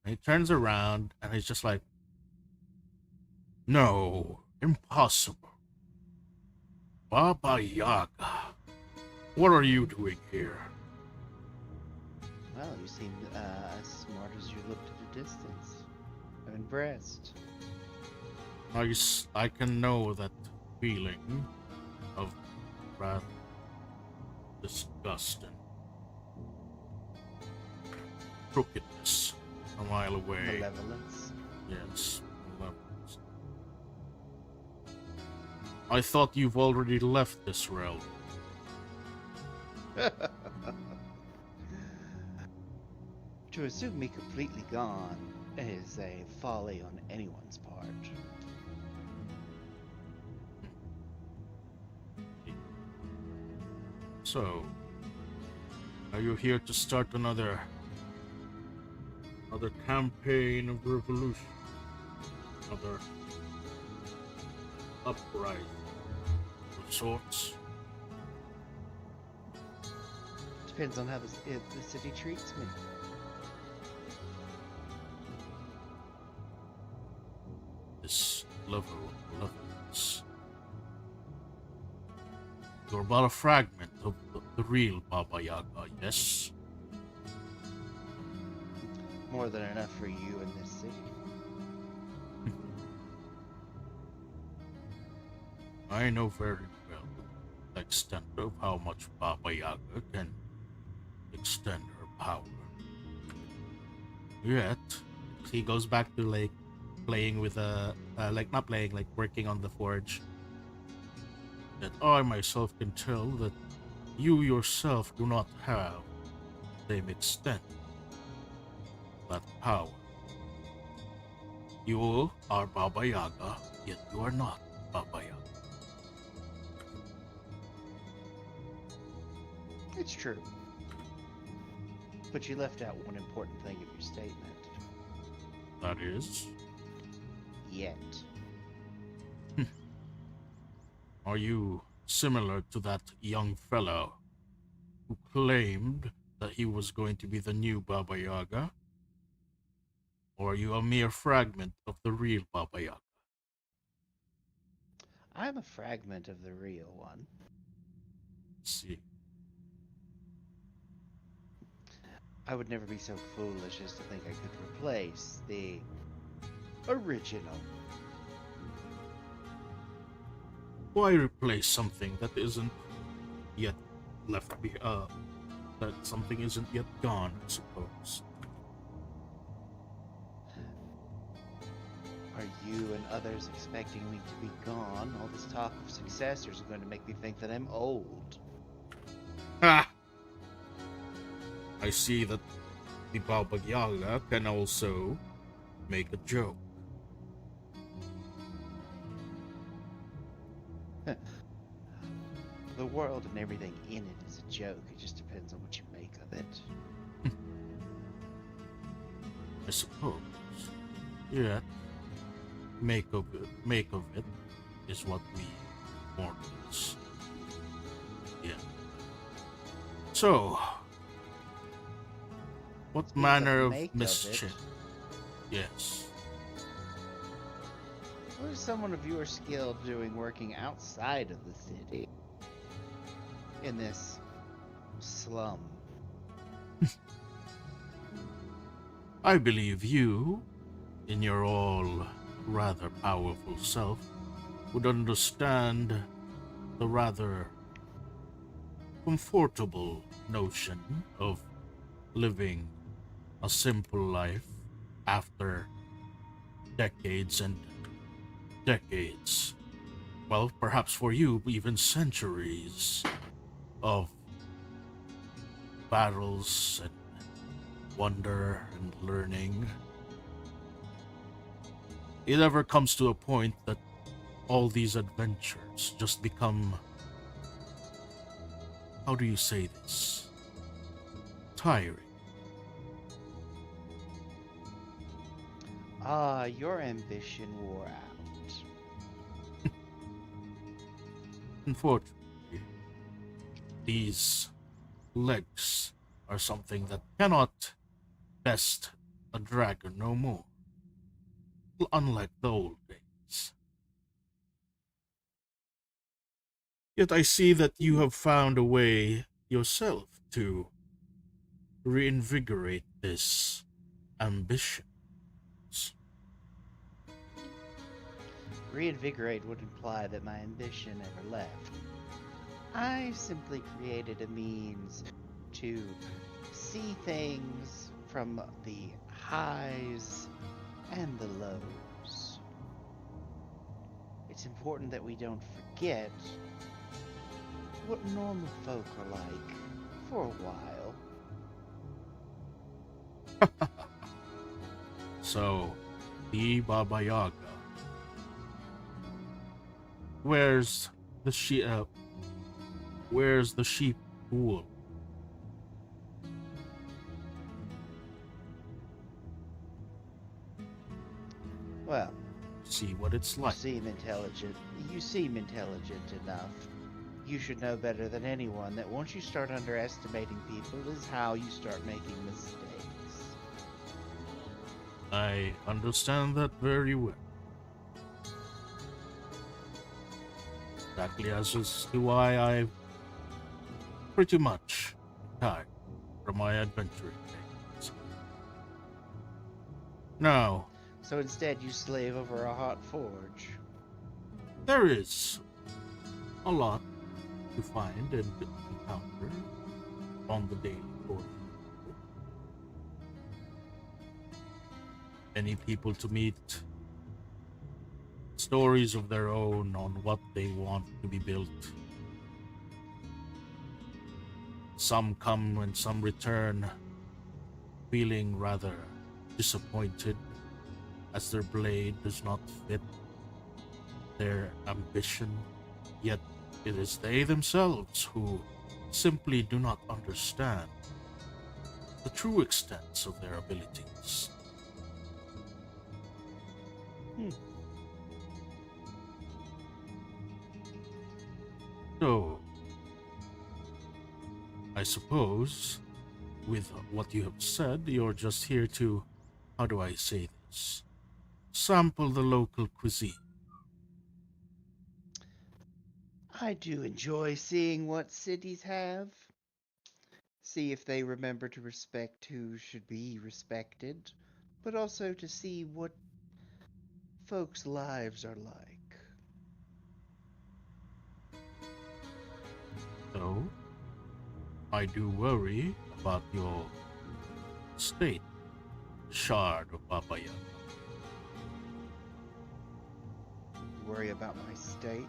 And he turns around and he's just like, no, impossible. Baba Yaga, what are you doing here? Well, you seem as smart as you looked at a distance. I'm impressed. I can know that feeling of rather disgusting crookedness a mile away. Malevolence. Yes, malevolence. I thought you've already left this realm. To assume me completely gone is a folly on anyone's part. So, are you here to start another campaign of revolution? Another uprising of sorts? Depends on how the city treats me. This level of malevolence. You're but a fragment of the real Baba Yaga, yes? More than enough for you in this city. I know very well the extent of how much Baba Yaga can extend her power. Yet, he goes back to like playing with not playing, like working on the forge. That I myself can tell that you yourself do not have the same extent of that power. You are Baba Yaga, yet you are not Baba Yaga. It's true. But you left out one important thing of your statement. That is, Yet. are you similar to that young fellow who claimed that he was going to be the new Baba Yaga? Or are you a mere fragment of the real Baba Yaga? I'm a fragment of the real one. See, I would never be so foolish as to think I could replace the original. why replace something that isn't yet left behind? That something isn't yet gone, I suppose. Are you and others expecting me to be gone? All this talk of successors is going to make me think that I'm old. Ha! I see that the Baba Yaga can also make a joke. The world and everything in it is a joke. It just depends on what you make of it. I suppose. Yet, make of it is what we mortals. Yeah. So, what Speak manner of of make of mischief? it. Yes. What is someone of your skill doing working outside of the city? In this slum? I believe you, in your all rather powerful self, would understand the rather comfortable notion of living a simple life after decades and decades, well, perhaps for you, even centuries of battles and wonder and learning. It ever comes to a point that all these adventures just become, how do you say this? Tiring. Your ambition wore out. Unfortunately, these legs are something that cannot best a dragon no more, unlike the old days. Yet I see that you have found a way yourself to reinvigorate this ambition. Reinvigorate would imply that my ambition ever left. I simply created a means to see things from the highs and the lows. It's important that we don't forget what normal folk are like for a while. So, the Baba Yaga. Where's the where's the sheep wool? Well, See what it's like. You seem intelligent enough. You should know better than anyone that once you start underestimating people is how you start making mistakes. I understand that very well. Exactly as to why I've pretty much retired from my adventuring days. Now, So instead you slave over a hot forge. there is a lot to find and encounter on the daily course. Many people to meet, stories of their own on what they want to be built. Some come and some return, feeling rather disappointed as their blade does not fit their ambition, yet it is they themselves who simply do not understand the true extents of their abilities. So, I suppose, with what you have said, you're just here to, how do I say this? Sample the local cuisine. I do enjoy seeing what cities have. See if they remember to respect who should be respected, but also to see what folks' lives are like. So, I do worry about your state, shard of Baba Yaga. Worry about my state.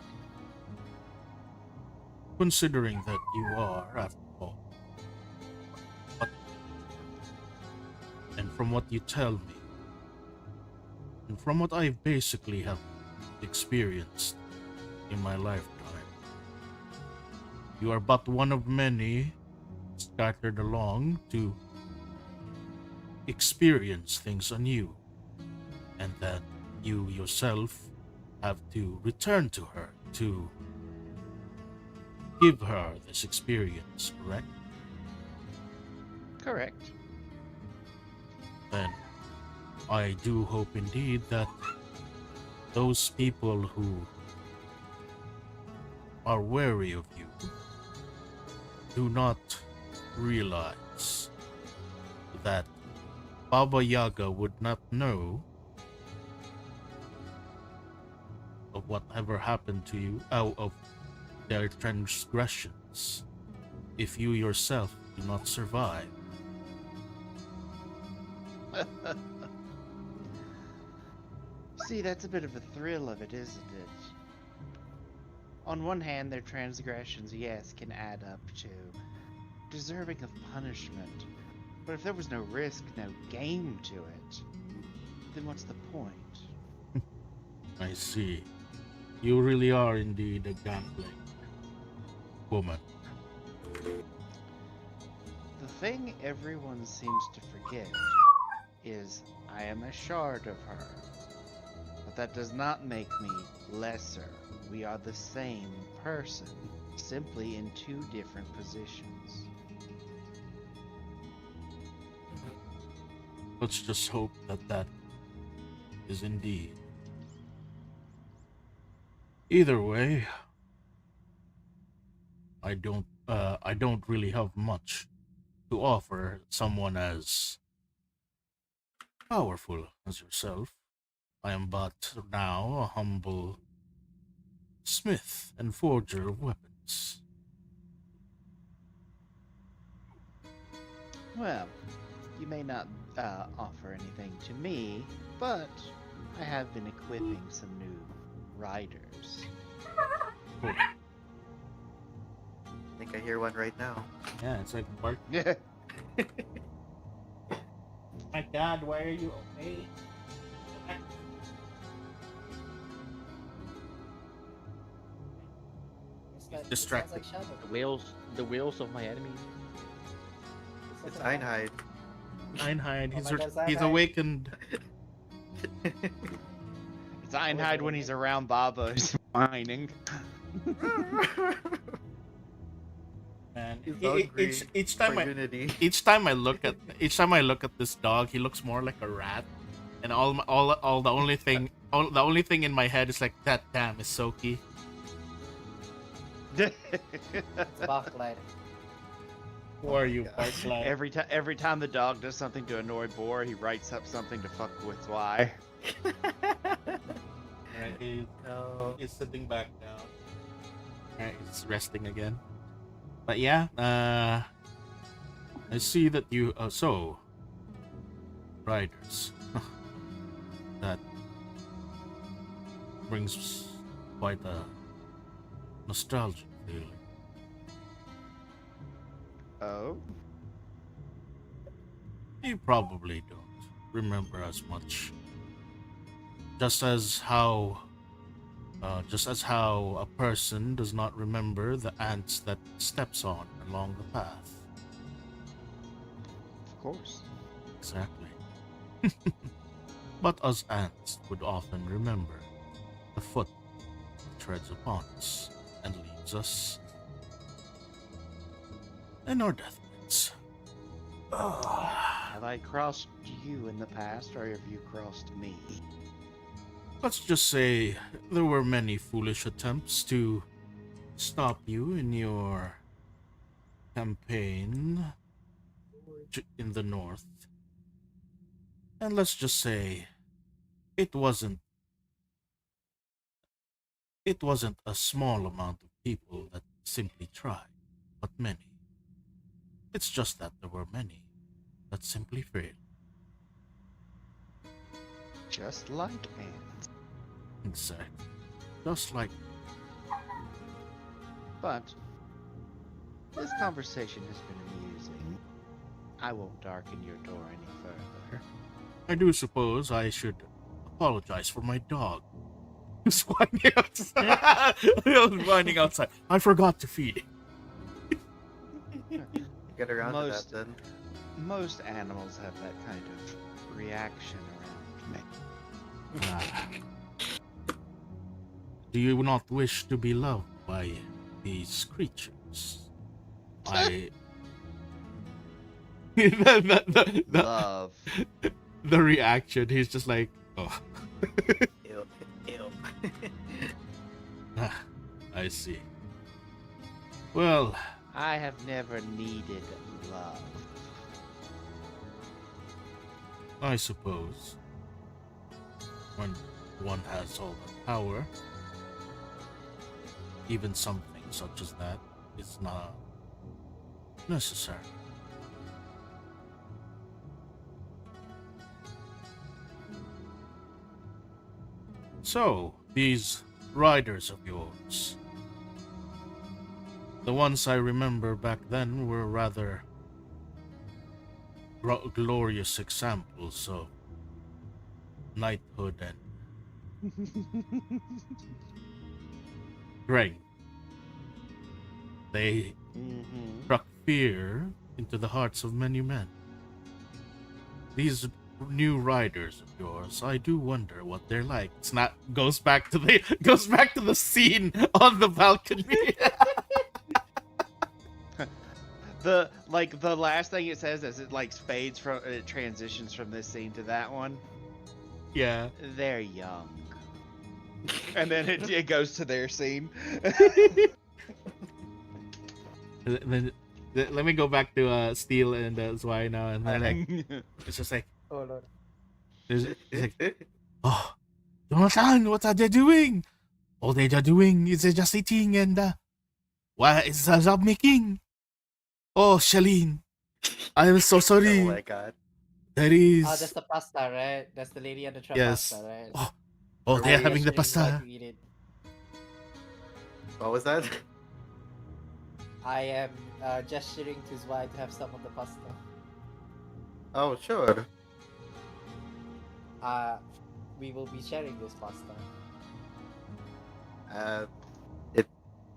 Considering that you are, after all. But, and from what you tell me, and from what I basically have experienced in my lifetime, you are but one of many scattered along to experience things anew, and that you yourself have to return to her to give her this experience, correct? Correct. Then I do hope indeed that those people who are wary of you do not realize that Baba Yaga would not know of whatever happened to you out of their transgressions if you yourself do not survive. See, that's a bit of a thrill of it, isn't it? On one hand, their transgressions, yes, can add up to deserving of punishment. But if there was no risk, no game to it, then what's the point? I see. You really are indeed a gambling woman. The thing everyone seems to forget is I am a shard of her. But that does not make me lesser. We are the same person, simply in two different positions. Let's just hope that that is indeed. Either way, I don't really have much to offer someone as powerful as yourself. I am but now a humble smith and forger of weapons. Well, you may not offer anything to me, but I have been equipping some new riders. Cool. I think I hear one right now. Yeah, it's like bark. Yeah. My God, why are you okay? Distracted. The wheels of my enemy. It's Einhide. Einhide, Oh my God, he's Einhide. awakened. It's Einhide when he's around Baba. He's whining. Man, He's hungry each time for I unity. each time I look at this dog, he looks more like a rat, and all the only thing in my head is like, that damn is Soki. It's backlight. Who are you, God. Barclay? Every time the dog does something to annoy Boar, he writes up something to fuck with why. Alright, he's sitting back now. Alright, he's resting again. But yeah, I see that you so riders. That brings quite a nostalgic feeling. Oh? You probably don't remember as much. Just as how a person does not remember the ants that steps on along the path. Of course. Exactly. But us ants would often remember the foot that treads upon us and leads us in our deathbeds. Have I crossed you in the past, or have you crossed me? Let's just say there were many foolish attempts to stop you in your campaign in the north. And let's just say it wasn't a small amount of people that simply tried, but many. It's just that there were many that simply failed. Just like ants. Exactly. Just like But this conversation has been amusing. I won't darken your door any further. I do suppose I should apologize for my dog. He's whining outside. He was whining outside. I forgot to feed him. Get around Most- to that then. Most animals have that kind of reaction around me. Do you not wish to be loved by these creatures? I. the Love. the reaction, he's just like, oh. Ew. Ew. I see. Well, I have never needed love. I suppose when one has all the power, even something such as that is not necessary. So, these riders of yours, the ones I remember back then were rather glorious examples of knighthood and strength. They struck fear into the hearts of many men. These new riders of yours, I do wonder what they're like. It's not goes back to the scene on the balcony. The last thing it says as it like fades from it transitions from this scene to that one. Yeah. They're young. And then it goes to their scene. Let me go back to Steel and Zwei now, and then like, it's just like, Oh lord. it's like, oh, Jonathan, what are they doing? All they are doing is just eating and why is the job making? Oh, Shalene, I am so sorry. Oh my god. There is. Oh, that's the pasta, right? That's the lady on the trap Yes. pasta, right? Oh, they're I having the actually like pasta. to eat it. What was that? I am gesturing to Zwei to have some of the pasta. Oh, sure. We will be sharing this pasta.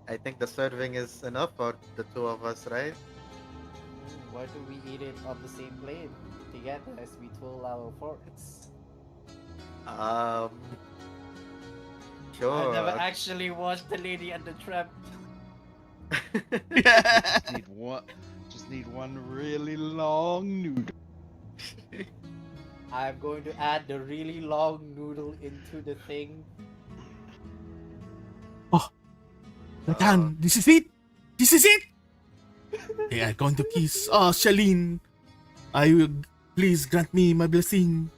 I think the serving is enough for the two of us, right? Why do we eat it on the same plate together as we twirl our forks? Sure. I never actually watched the lady and the trap. Just need one really long noodle. I'm going to add the really long noodle into the thing. Jonathan, this is it. This is it. They are going to kiss. Oh, Shalene, I will please grant me my blessing.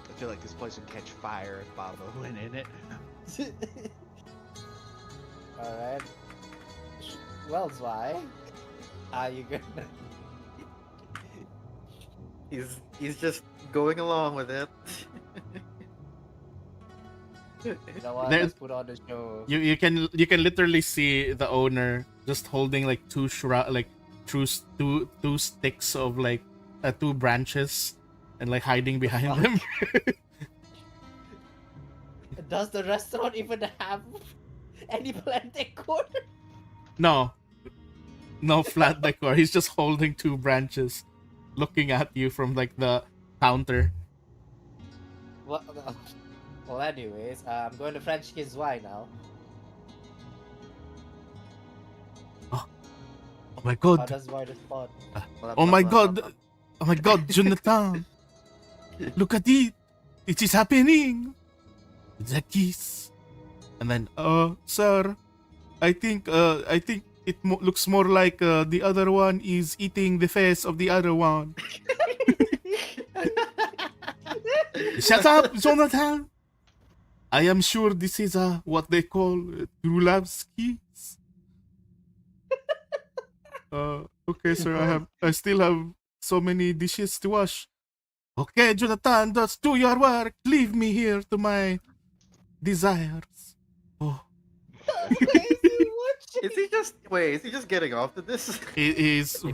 I feel like this place would catch fire if Baba went in it. Alright. Well, Zwei, are you gonna... He's just going along with it. You know what? There's- Let's put on the show. You can literally see the owner just holding like two sticks of like two branches and like hiding behind them. Does the restaurant even have any plant decor? No flat decor. He's just holding two branches, looking at you from like the counter. Well, anyways, I'm going to French kiss Zwei now. Oh my How god! does Zwei respond? Oh my god! Oh my god, Jonathan! Look at it! It is happening! It's a kiss. And then, sir, I think it looks more like the other one is eating the face of the other one. Shut up, Jonathan! I am sure this is what they call true love's kiss. Okay, sir, I still have so many dishes to wash. Okay, Jonathan, just do your work. Leave me here to my desires. Oh, Is he just getting off to this? he's he's just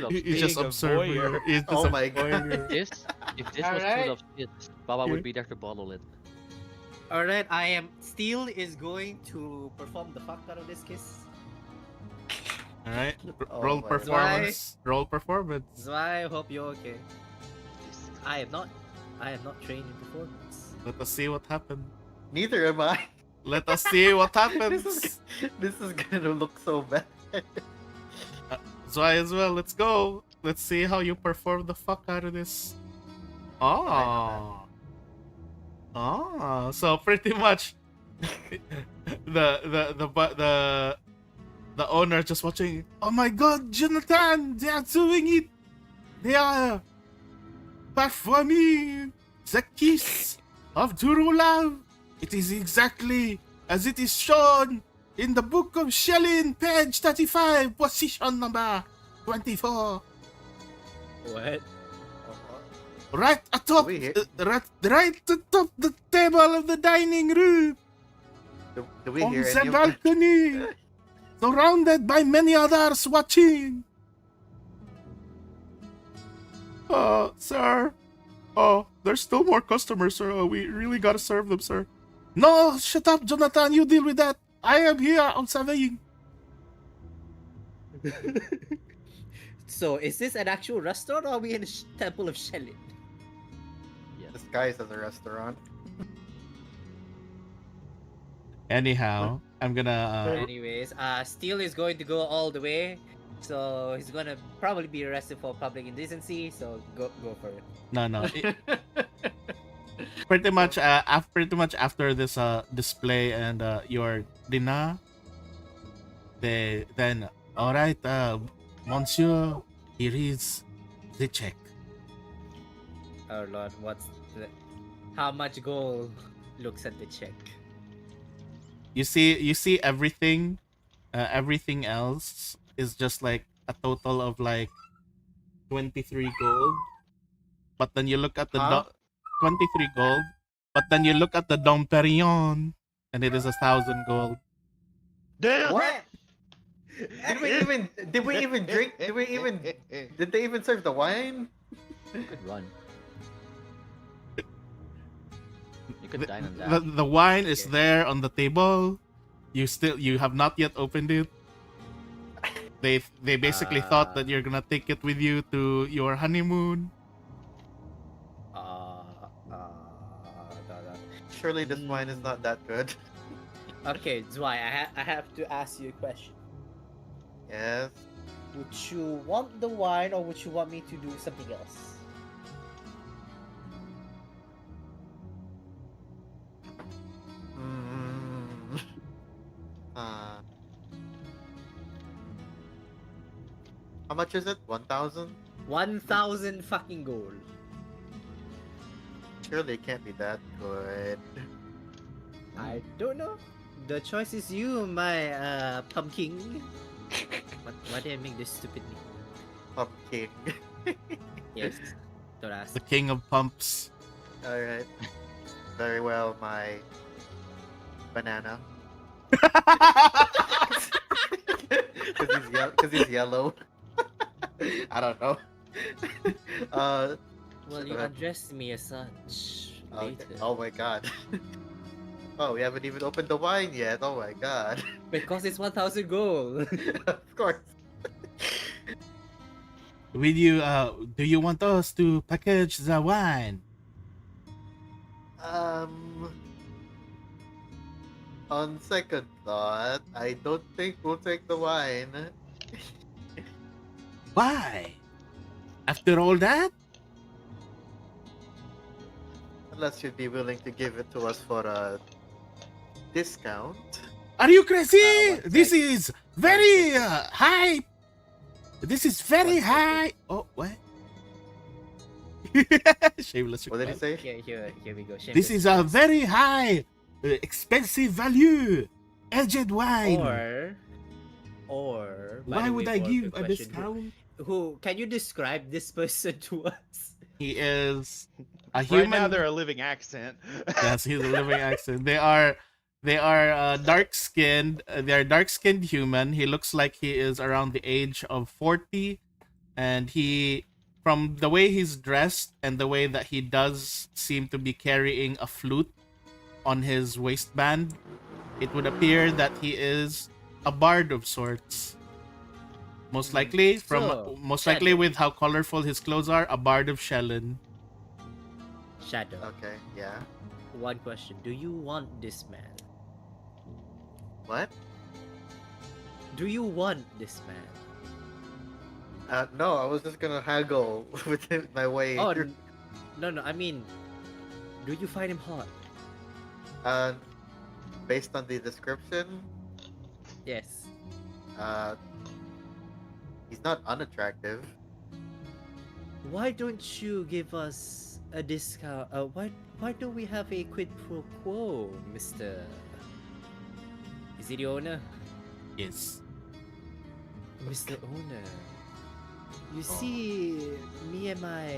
being a observing. voyeur. He's just Oh a my god. voyeur. If this was Alright. true love shit, Baba would be there to bottle it. Alright, Steel is going to perform the fuck out of this kiss. All right, Oh roll my performance. Roll performance. Zwei, hope you're okay. I am not trained in performance. Let us see what happened. Neither am I. Let us see what happens. This is gonna look so bad. Zwei as well. Let's go. Let's see how you perform the fuck out of this. Oh. So pretty much the owner just watching. Oh my god, Jonathan, they are doing it. They are performing the kiss of true love. It is exactly as it is shown in the book of Shelley, page 35, position number 24. What? Right atop, we hear- right atop the table of the dining room, Do we on hear the any of that? balcony, surrounded by many others watching. Sir. There's still more customers, sir. We really gotta serve them, sir. No, shut up, Jonathan. You deal with that. I am here observing. So, is this an actual restaurant or are we in the Temple of Shelley? Yes. Disguised as a restaurant. Anyhow, I'm gonna. Anyways, Steele is going to go all the way. So, he's gonna probably be arrested for public indecency. So, go for it. No. Pretty much after this display and your dinner, then all right, Monsieur, here is the check. Oh Lord, how much gold looks at the check? You see everything, everything else is just like a total of like 23 gold. But then you look at the 23 gold. But then you look at the Dom Perignon, and it is 1,000 gold. Damn. What? Did we even drink? Did they even serve the wine? Good run. You could dine on that. The wine is there on the table. You have not yet opened it. They basically thought that you're gonna take it with you to your honeymoon. Surely this wine is not that good. Okay, Zwei, I have to ask you a question. Yes. Would you want the wine or would you want me to do something else? How much is it? 1,000? 1,000 fucking gold. Surely it can't be that good. I don't know. The choice is you, my pumpkin. Why did I make this stupid name? Pumpkin. Yes. Don't ask. The king of pumps. Alright. Very well, my banana. Because he's yellow. I don't know. Well, you addressed me as such. Okay. Later. Oh my god. Oh, we haven't even opened the wine yet. Oh my god. Because it's 1,000 gold. Of course. Will you do you want us to package the wine? On second thought, I don't think we'll take the wine. Why? After all that? Unless you'd be willing to give it to us for a discount. Are you crazy? One This sec. is very high. This is very One second. high. Oh, what? Shameless What did he request. say? Here we go. This is a very high, expensive value, aged wine. Or by Why the would way, I for give the a question, discount? Who can you describe this person to us? He is a Right human. now they're a living accent. Yes, he's a living accent. They are dark skinned. They're dark skinned human. He looks like he is around the age of 40, and he, from the way he's dressed and the way that he does seem to be carrying a flute on his waistband, it would appear that he is a bard of sorts. Most likely, Shadow. with how colorful his clothes are, a bard of Shellen. Shadow. Okay, yeah. One question: do you want this man? What? Do you want this man? No, I was just gonna haggle with my way. Oh, through. no. I mean, do you find him hot? Based on the description, Yes. he's not unattractive. Why don't you give us a discount? Why don't we have a quid pro quo, Mister Is he the owner? Yes. Mr. Owner. You see, me and my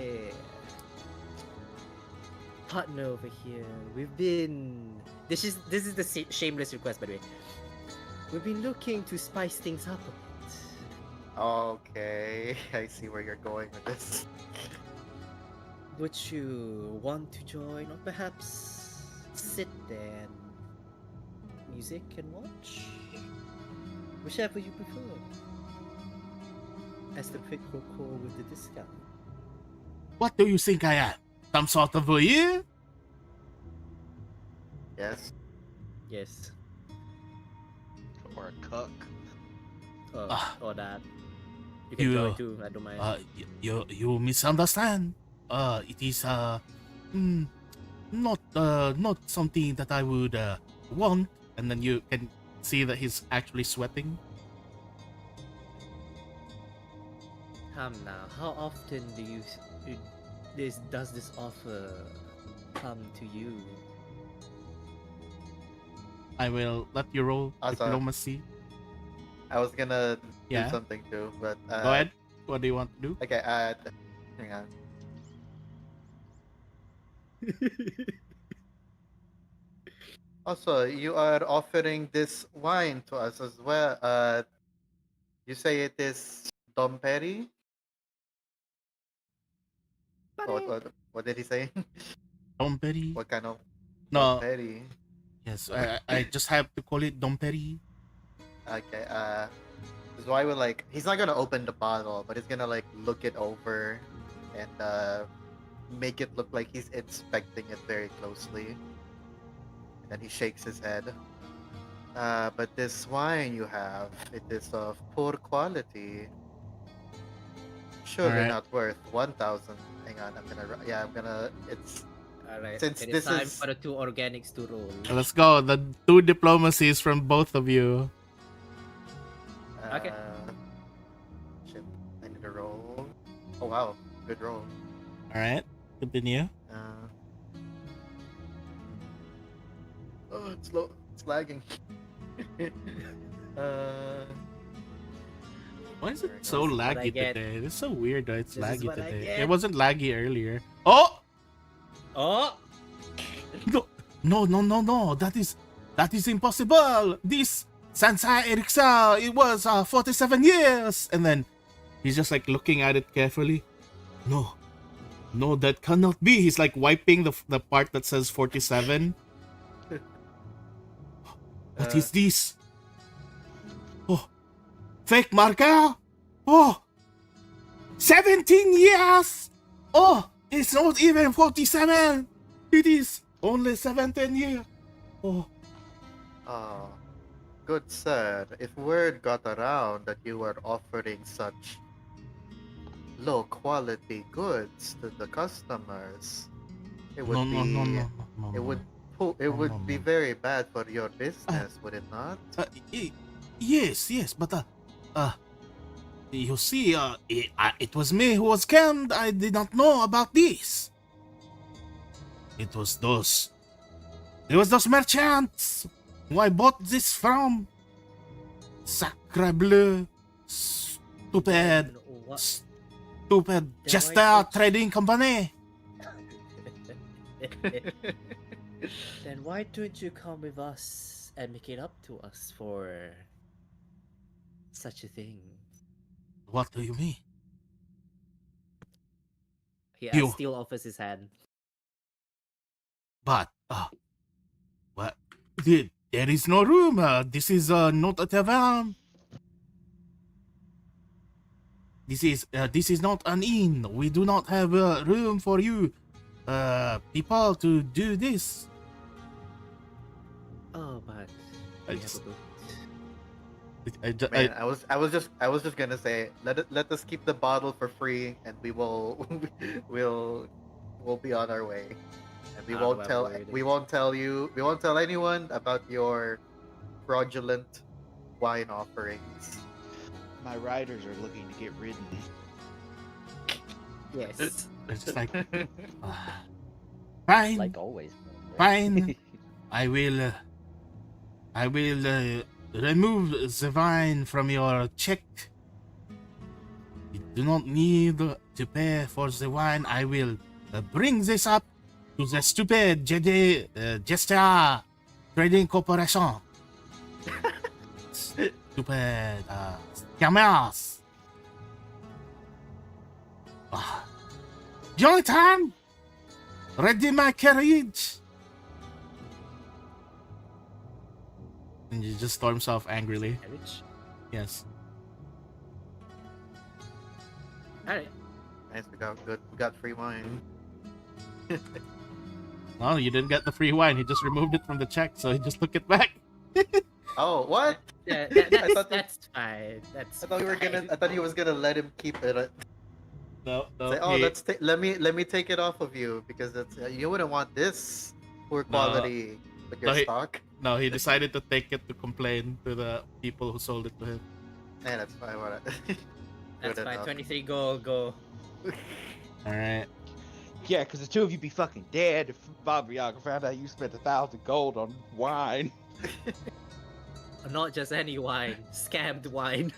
partner over here, we've been. This is the shameless request, by the way. We've been looking to spice things up a bit. Okay, I see where you're going with this. Would you want to join, or perhaps sit there and music and watch? Whichever you prefer. As the quick cocoa with the discount. What do you think I am? Some sort of voyeur? Yes. Yes. Or a cook. Or that. You can You, join too, I don't mind. You misunderstand. It is not something that I would want. And then you can see that he's actually sweating. Come now, how often does this offer come to you? I will let you roll Awesome. diplomacy. I was gonna Yeah. do something too, but Go ahead. What do you want to do? Okay, hang on. Also, you are offering this wine to us as well. You say it is Dom Perry? What did he say? Dom Perry? What kind of Dom No. Perry? Yes, I just have to call it Dom Perry. Okay, so I will like he's not gonna open the bottle, but he's gonna like look it over and make it look like he's inspecting it very closely. And then he shakes his head. But this wine you have, it is of poor quality. Surely Alright. not worth 1,000. Hang on, it's Alright, Since it is this time is- for the two organics to roll. Let's go. The 2 diplomacies from both of you. Okay. Shit, I need to roll. Oh wow, good roll. Alright, continue. Oh, it's slow. It's lagging. Why is There it we so go. What I laggy get. today? It's so weird that it's This is laggy what I today. get. It wasn't laggy earlier. Oh! Oh! No. That is impossible. This Sansa Erixa, it was 47 years. And then he's just like looking at it carefully. No, that cannot be. He's like wiping the part that says 47. What is this? Oh, fake marker? Oh, 17 years. Oh, it's not even 47. It is only 17 years. Oh, Oh, good sir. If word got around that you were offering such low quality goods to the customers, it would no. it would No. be very bad for your business, would it not? Yes, but you see, it was me who was scammed. I did not know about this. It was those merchants who I bought this from. Sacre bleu, stupid Then Jester why- Trading Company. Then why don't you come with us and make it up to us for such a thing? What do you mean? He You- still offers his hand. But what? There is no room. This is not a tavern. This is not an inn. We do not have room for you, people, to do this. Oh, but I we have just- a book. Man, I was just gonna say let us keep the bottle for free, and we will we'll be on our way, and we Ah, won't well, tell word. we won't tell anyone about your fraudulent wine offerings. My riders are looking to get ridden. Yes. It's just like, fine, Like always. fine. I will remove the wine from your check. You do not need to pay for the wine. I will bring this up to the stupid Gesture Trading Corporation. Stupid scammers. Jonathan, ready my carriage. And he just storms off angrily. Carriage. Yes. Alright. Nice, we got free wine. No, you didn't get the free wine. He just removed it from the check, so he just took it back. Oh, what? Yeah, I thought that's fine. That's I thought I thought he was gonna let him keep it. No, Say, oh, let me take it off of you because it's you wouldn't want this poor quality with your No, stock. No, he decided to take it to complain to the people who sold it to him. Man, that's fine. That's Good fine. enough. 23 gold, go. Alright. Yeah, because the two of you be fucking dead if Bob Yaga found out you spent 1,000 gold on wine. Not just any wine, scammed wine.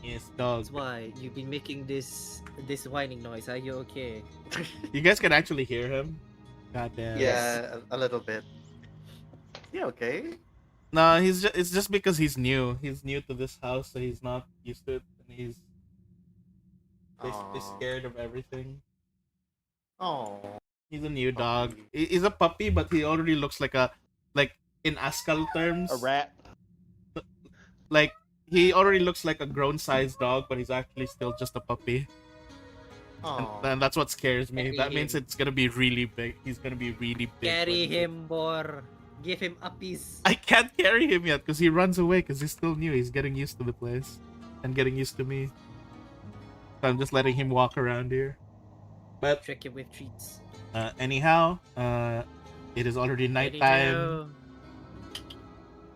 Yes, dog. That's why you've been making this whining noise. Are you okay? You guys can actually hear him. Goddamn. Yeah, a little bit. Yeah, okay. No, it's just because he's new. He's new to this house, so he's not used to it, and he's basically Aw. scared of everything. Oh. He's a new dog. He's a puppy, but he already looks like in Askal terms. A rat. Like he already looks like a grown-sized dog, but he's actually still just a puppy. And that's what scares me. Carry That means him. it's gonna be really big. He's gonna be really big. Carry when- him, Bor. Give him a piece. I can't carry him yet because he runs away because he's still new. He's getting used to the place and getting used to me. So I'm just letting him walk around here. But Trick him with treats. anyhow, it is already nighttime.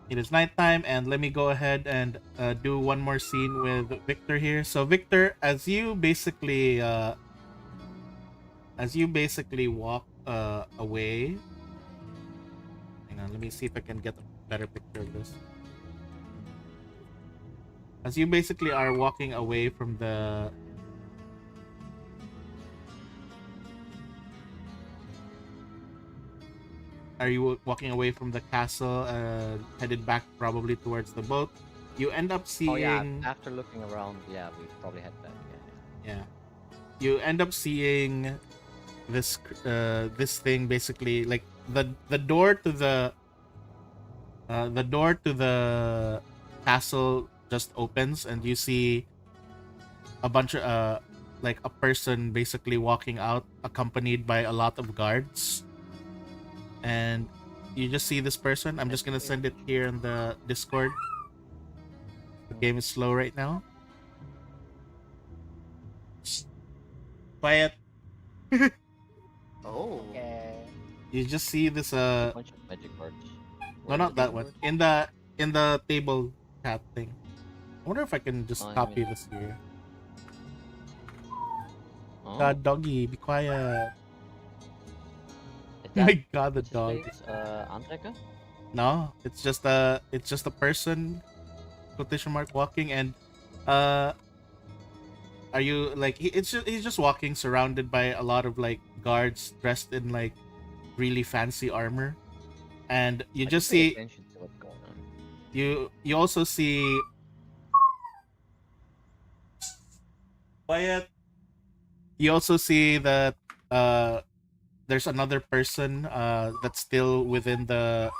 It is nighttime, and let me go ahead and do one more scene with Victor here. So Victor, as you basically walk away. Hang on, let me see if I can get a better picture of this. As you basically are walking away from the walking away from the castle, headed back probably towards the boat, you end up seeing. Oh yeah, after looking around, yeah, we probably head back. Yeah. You end up seeing this this thing basically, like the door to the castle just opens, and you see a bunch of like a person basically walking out accompanied by a lot of guards. And you just see this person. I'm just gonna send it here in the Discord. The game is slow right now. Quiet. Oh. You just see this A bunch of magic cards. no, not that one. In the table chat thing. I wonder if I can just Oh, copy yeah. this here. Oh, God, doggy, be quiet. is My that- God, the what's his dog. face? Andreka? No, it's just a person, quotation mark, walking, and are you like he's just walking surrounded by a lot of like guards dressed in like really fancy armor, and you I just should pay see attention to what's going on. you also see quiet. You also see that there's another person that's still within the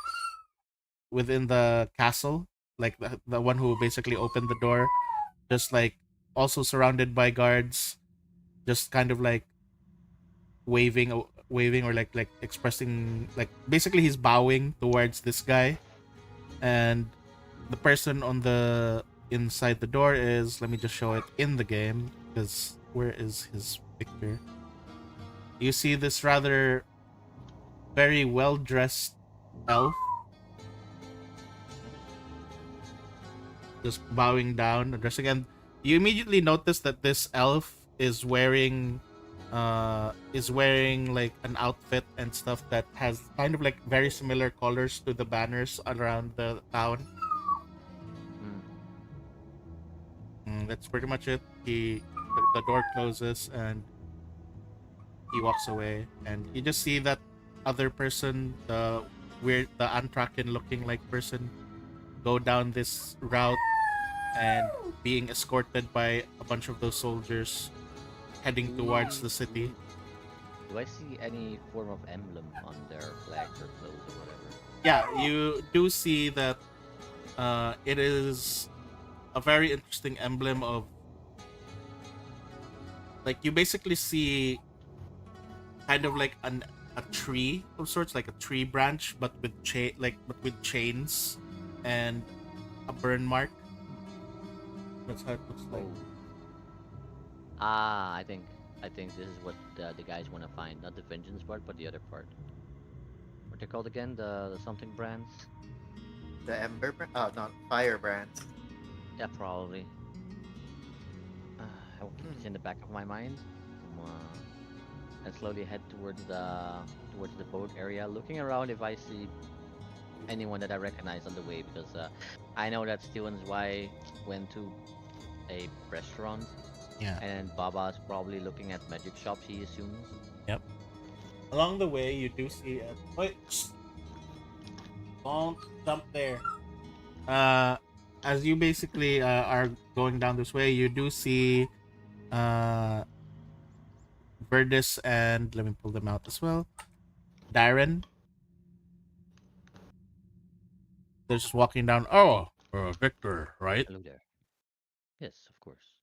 castle, like the one who basically opened the door, just like also surrounded by guards, just kind of like waving or like expressing, like basically he's bowing towards this guy. And the person on the inside the door is, let me just show it in the game, because where is his picture? You see this rather very well dressed elf just bowing down, addressing, and you immediately notice that this elf is wearing is wearing like an outfit and stuff that has kind of like very similar colors to the banners around the town. Mm. That's pretty much it. The door closes and he walks away, and you just see that other person, the Antrakin looking like person, go down this route and being escorted by a bunch of those soldiers heading towards the city. Do I see any form of emblem on their flags or clothes or whatever? Yeah, you do see that it is a very interesting emblem of, like, you basically see kind of like a tree of sorts, like a tree branch, but with chains and a burn mark. That's how it looks like. Oh. Ah, I think this is what the guys want to find, not the vengeance part, but the other part. What they called again? The something brands? The Ember brand? Oh, not Fire brands. Yeah, probably. I will keep this in the back of my mind. And slowly head towards the boat area, looking around if I see anyone that I recognize on the way, because I know that Steel and Zwei went to a restaurant, Yeah. and Baba's probably looking at magic shops, he assumes. Yep. Along the way, you do see wait, don't jump there. As you basically are going down this way, you do see Verdis, and let me pull them out as well. Darren. They're just walking down. Oh, Victor, right? Hello there. Yes, of course.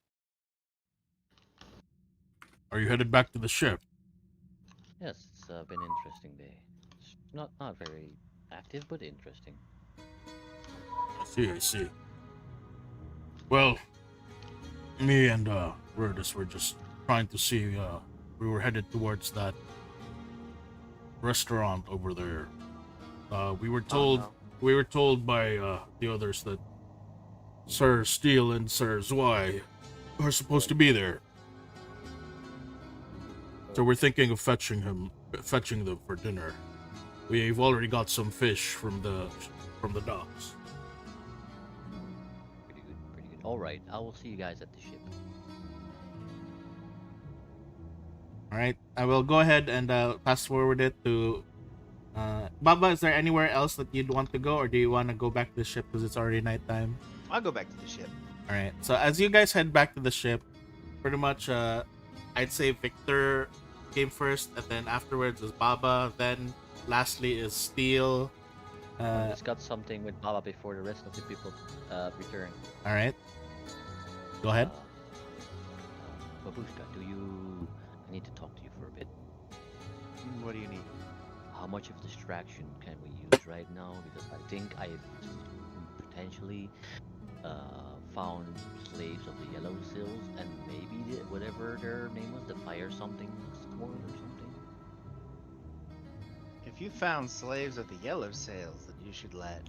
Are you headed back to the ship? Yes, it's been an interesting day. It's not very active, but interesting. I see. Well, me and Verdis were just trying to see. We were headed towards that restaurant over there. We were told no. we were told by the others that Sir Steele and Sir Zwei are supposed to be there. So we're thinking of fetching them for dinner. We've already got some fish from the docks. Pretty good, pretty good. All right, I will see you guys at the ship. All right, I will go ahead and fast forward it to Baba. Is there anywhere else that you'd want to go, or do you want to go back to the ship because it's already nighttime? I'll go back to the ship. All right. So as you guys head back to the ship, pretty much, I'd say Victor came first, and then afterwards is Baba. Then lastly is Steel. I discussed something with Baba before the rest of the people return. All right. Go ahead. Babushka, I need to talk to you for a bit. What do you need? How much of distraction can we use right now? Because I think I've potentially found slaves of the Yellow Seals, and maybe whatever their name was, the Fire something squad or something. If you found slaves of the Yellow Sails, then you should let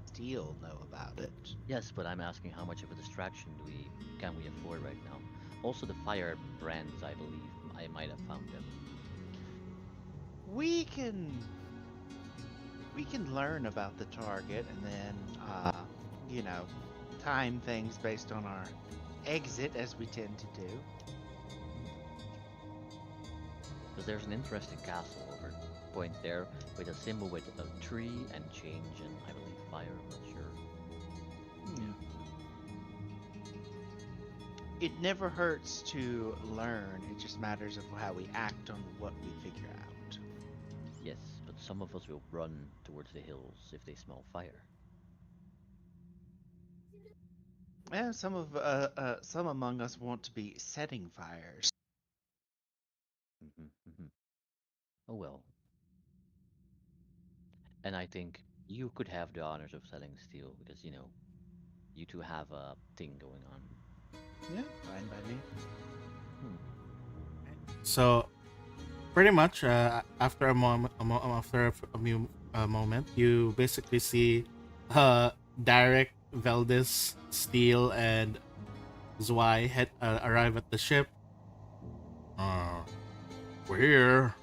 Steel know about it. Yes, but I'm asking how much of a distraction can we afford right now? Also, the Fire brands, I believe I might have found them. We can learn about the target and then time things based on our exit, as we tend to do. Because there's an interesting castle over point there with a symbol with a tree and change and I believe fire, I'm not sure. It never hurts to learn. It just matters of how we act on what we figure out. Yes, but some of us will run towards the hills if they smell fire. Yeah, some among us want to be setting fires. Oh well. And I think you could have the honors of selling steel because, you two have a thing going on. Yeah, fine by me. So, pretty much, after a moment, you basically see Derek, Veldis, Steele, and Zwei arrive at the ship. we're here.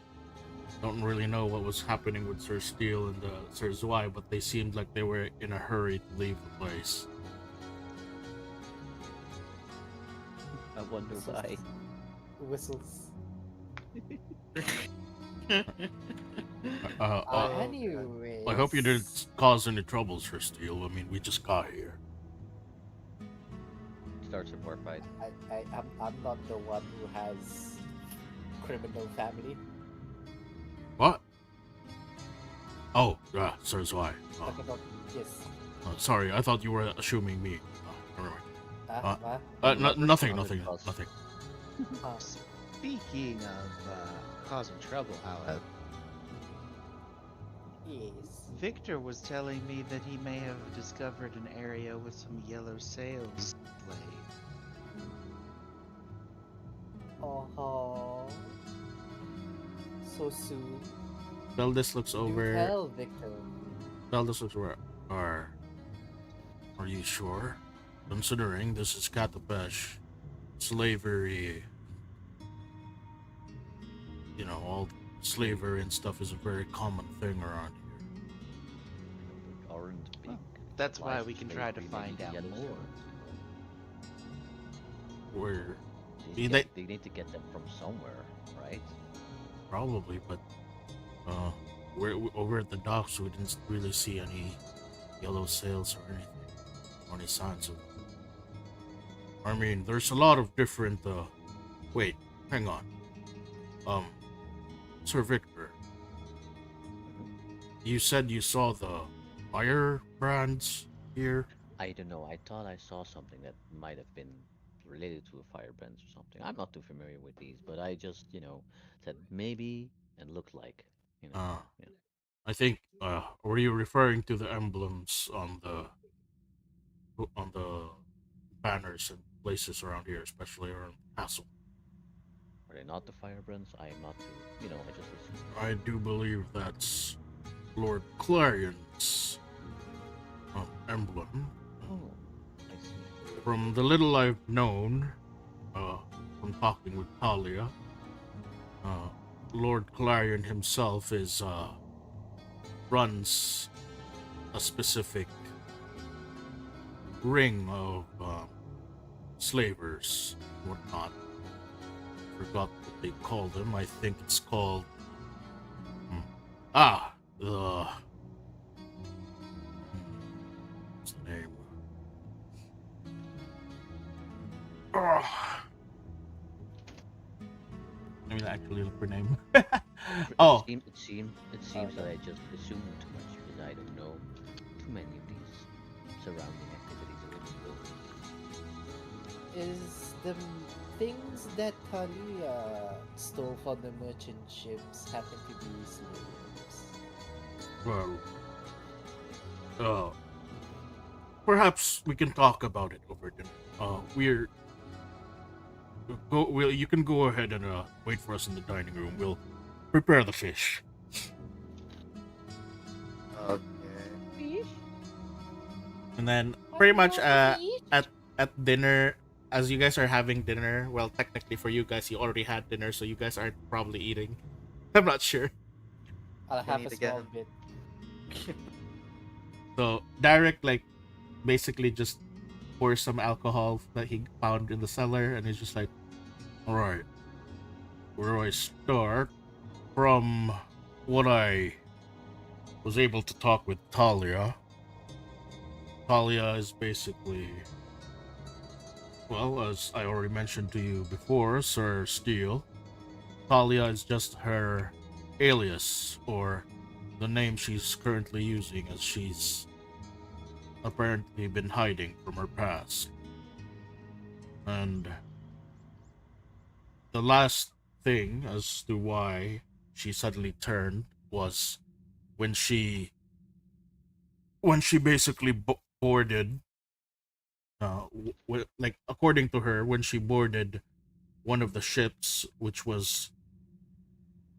Don't really know what was happening with Sir Steele and Sir Zwei, but they seemed like they were in a hurry to leave the place. I wonder why. Whistles. Anyway. I hope you didn't cause any trouble, Sir Steele. I mean, we just got here. Starts a war fight. I'm not the one who has criminal family. What? Oh, yeah, Sir Zwei. Talking about yes. Sorry, I thought you were assuming me. Never mind. Nothing. Speaking of causing trouble, however, Yes. Victor was telling me that he may have discovered an area with some yellow sails laid. Oh, so soon. Beldis looks You over. tell Victor. Beldis looks over. Are you sure? Considering this is Katapesh, slavery, all slavery and stuff is a very common thing around here. Aren't big. That's why life we can try to slavery find maybe out yellow more. Where They, They- they need to get them from somewhere, right? probably, but we're over at the docks. We didn't really see any yellow sails or anything, or any signs of. I mean, there's a lot of different. Wait, hang on. Sir Victor, you said you saw the fire brands here. I don't know. I thought I saw something that might have been related to a firebrand or something. I'm not too familiar with these, but I just, said maybe and looked like, Uh, yeah. I think. Were you referring to the emblems on the banners and places around here, especially around the castle? Are they not the firebrands? I am not too, I just assumed. I do believe that's Lord Clarion's emblem. Oh, I see. From the little I've known, from talking with Talia, Lord Clarion himself runs a specific ring of slavers, whatnot. Forgot what they call them. I think it's called the what's the name? Let me actually look for name. Oh, It seems that I just assumed too much because I don't know too many of these surrounding activities of it. Is the things that Talia stole from the merchant ships happen to be slaves? well, perhaps we can talk about it over dinner. You can go ahead and wait for us in the dining room. We'll prepare the fish. Okay. And then pretty much at dinner, as you guys are having dinner, well, technically for you guys, you already had dinner, so you guys aren't probably eating. I'm not sure. I'll have need a to get small him. bit. So Derek basically just pours some alcohol that he found in the cellar, and he's just like, "All right, where do I start?" From what I was able to talk with Talia. Talia is basically, well, as I already mentioned to you before, Sir Steele. Talia is just her alias, or the name she's currently using, as she's apparently been hiding from her past. And the last thing as to why she suddenly turned was when she basically boarded according to her, when she boarded one of the ships which was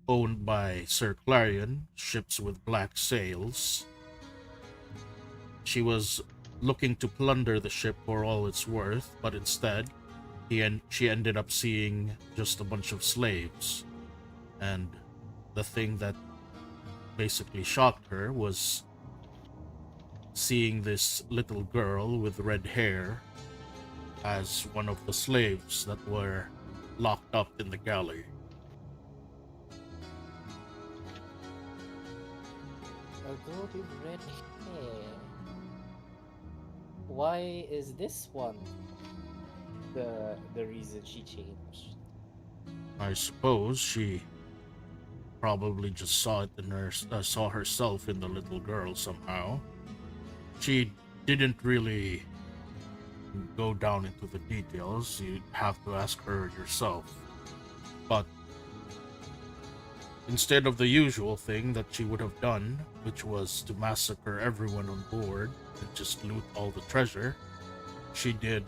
owned by Sir Clarion, ships with black sails. She was looking to plunder the ship for all it's worth, but instead, she ended up seeing just a bunch of slaves. And the thing that basically shocked her was seeing this little girl with red hair as one of the slaves that were locked up in the galley. A girl with red hair. Why is this one the reason she changed? I suppose she probably just saw it in saw herself in the little girl somehow. She didn't really go down into the details. You'd have to ask her yourself. But instead of the usual thing that she would have done, which was to massacre everyone on board and just loot all the treasure, she did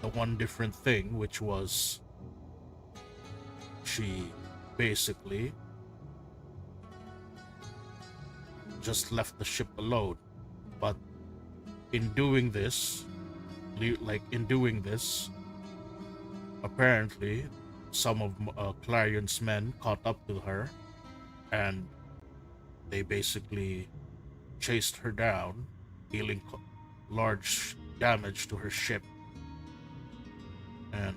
the one different thing, which was she basically just left the ship alone. But in doing this, apparently some of Clarion's men caught up to her, and they basically chased her down, dealing large damage to her ship, and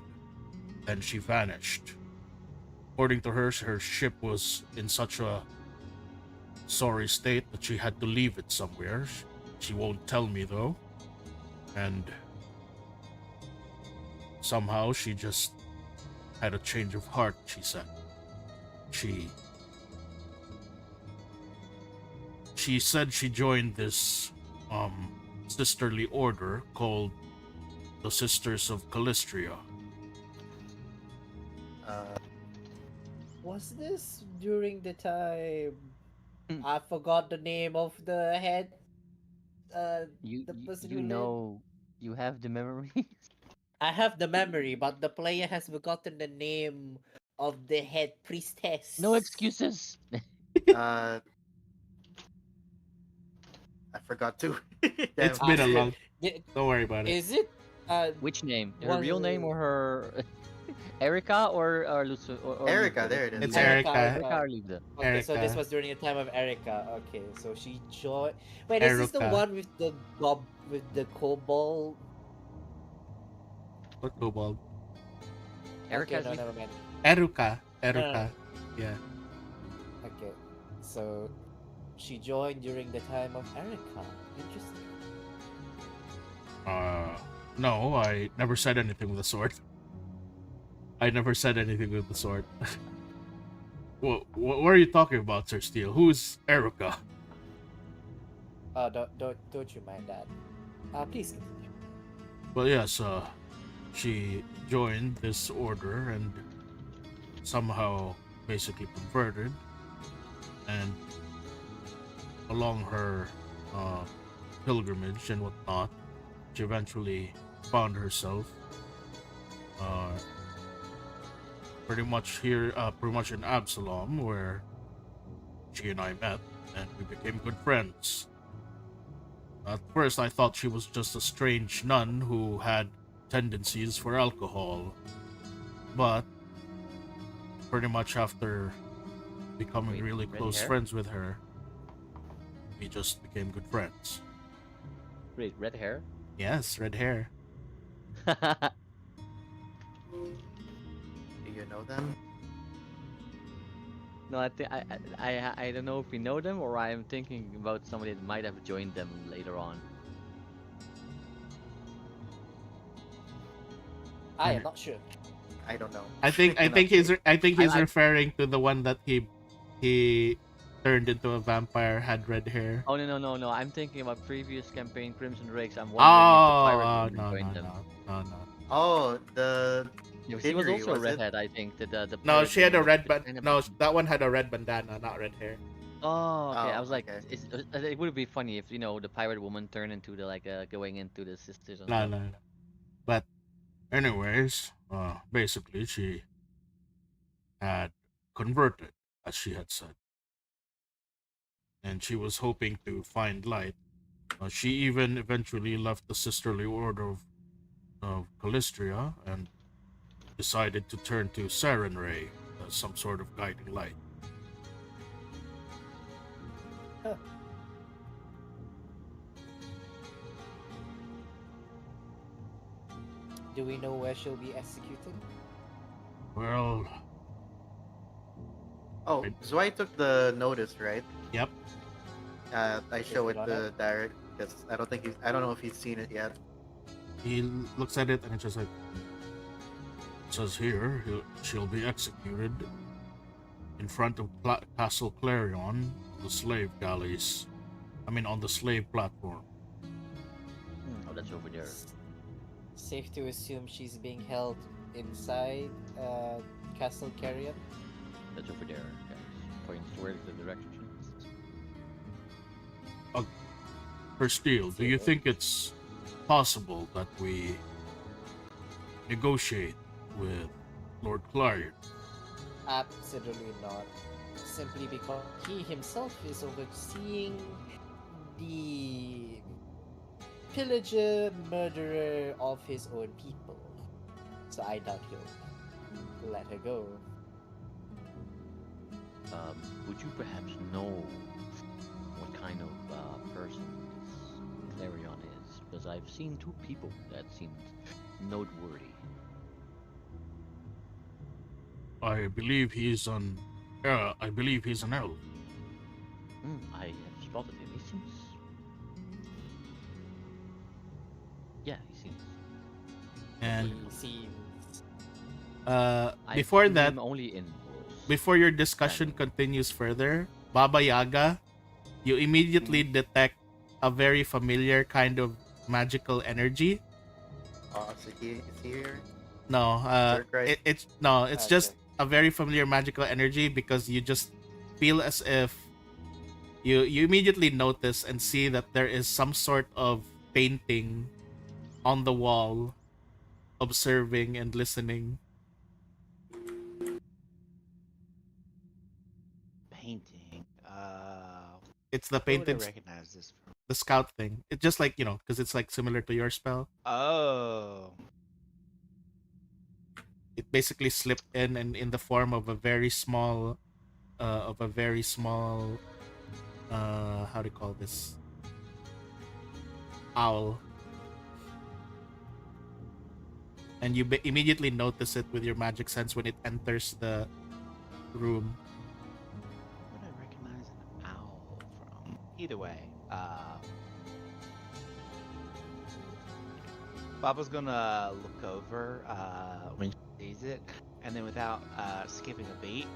then she vanished. According to her ship was in such a sorry state that she had to leave it somewhere. She won't tell me though. And somehow she just had a change of heart, she said. She said she joined this sisterly order called the Sisters of Calistria. Was this during the time Hmm. I forgot the name of the head? You, The you person you who led. know you have the memory. I have the memory, but the player has forgotten the name of the head priestess. No excuses. Uh, I forgot to. It's Damn. been a long. Y- Don't worry about it. Is it Which name? Her was real name or her Erica or Lucio or Erica, Lucio? there it is. It's Erica? Erica. Erica or Lucio? Okay, so this Erica. was during the time of Erica. Okay, so she joined. Wait, is this the Eruka. one with the kobold? What kobold? Erica Okay, is no, with- never mind. Eruka. No. Eruka. Yeah. Okay, so she joined during the time of Erica. Interesting. No, I never said anything with the sword. I never said anything with the sword. What are you talking about, Sir Steele? Who's Eruka? Don't you mind that? Please continue. Well, yes, she joined this order and somehow basically converted, and along her pilgrimage and whatnot, she eventually found herself pretty much in Absalom, where she and I met, and we became good friends. At first, I thought she was just a strange nun who had tendencies for alcohol, but pretty much after becoming Wait, really red close hair? friends with her, we just became good friends. Wait, red hair? Yes, red hair. Do you know them? No, I think I don't know if we know them or I'm thinking about somebody that might have joined them later on. I am not sure. I don't know. I think cannot he's say. he's I- referring to the one that he turned into a vampire, had red hair. Oh no! I'm thinking about previous campaign Crimson Rakes. I'm wondering if the pirate Oh, woman no, joined no, them. no. Oh, the Yeah, she was Henry, also a was it? redhead, I think. The No, pirate she had a woman red was band. kind of- No, that one had a red bandana, not red hair. Oh, okay. I Oh, was like, okay. it would be funny if the pirate woman turned into the like going into the sisters and No, stuff. no, no. But anyways, basically she had converted, as she had said, and she was hoping to find light. She even eventually left the sisterly order of Calistria and decided to turn to Sarenrae, as some sort of guiding light. Do we know where she'll be executed? Well, Oh, Right. Zwei took the notice, right? yep. I show it it on to Derek because I don't know if he's seen it yet. He looks at it and it's just like, it says here, she'll be executed in front of Castle Clarion, the slave galleys. I mean, on the slave platform. Oh, that's over there. Safe to assume she's being held inside Castle Carrion. That's over there, guys. Points towards the directions. Steel, do you think it's possible that we negotiate with Lord Clarion? Absolutely not. Simply because he himself is overseeing the pillager, murderer of his own people. So I doubt he'll let her go. Would you perhaps know what kind of person this Clarion is? Because I've seen two people that seemed noteworthy. I believe he's an elf. I have spotted him. He seems. Yeah, he seems. And He seems I've before seen that, him only in wars. before your discussion continues further, Baba Yaga, you immediately detect a very familiar kind of magical energy. Oh, so is he here? No, Third right? it's Okay. just a very familiar magical energy because you just feel as if you immediately notice and see that there is some sort of painting on the wall, observing and listening. Painting. It's the Where would I painted recognize this from? the scout thing. It's just like, because it's like similar to your spell. Oh. It basically slipped in and in the form of a very small how do you call this, owl, and you immediately notice it with your magic sense when it enters the room. Where would I recognize an owl from? Either way, Baba's gonna look over when she sees it, and then without skipping a beat,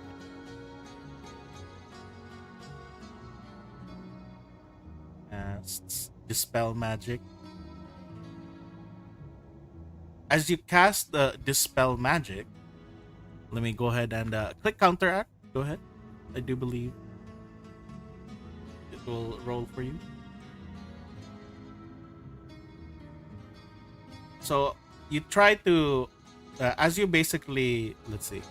Dispel magic. As you cast the dispel magic, let me go ahead and click counteract. Go ahead. I do believe it will roll for you. So you try to, as you basically, let's see.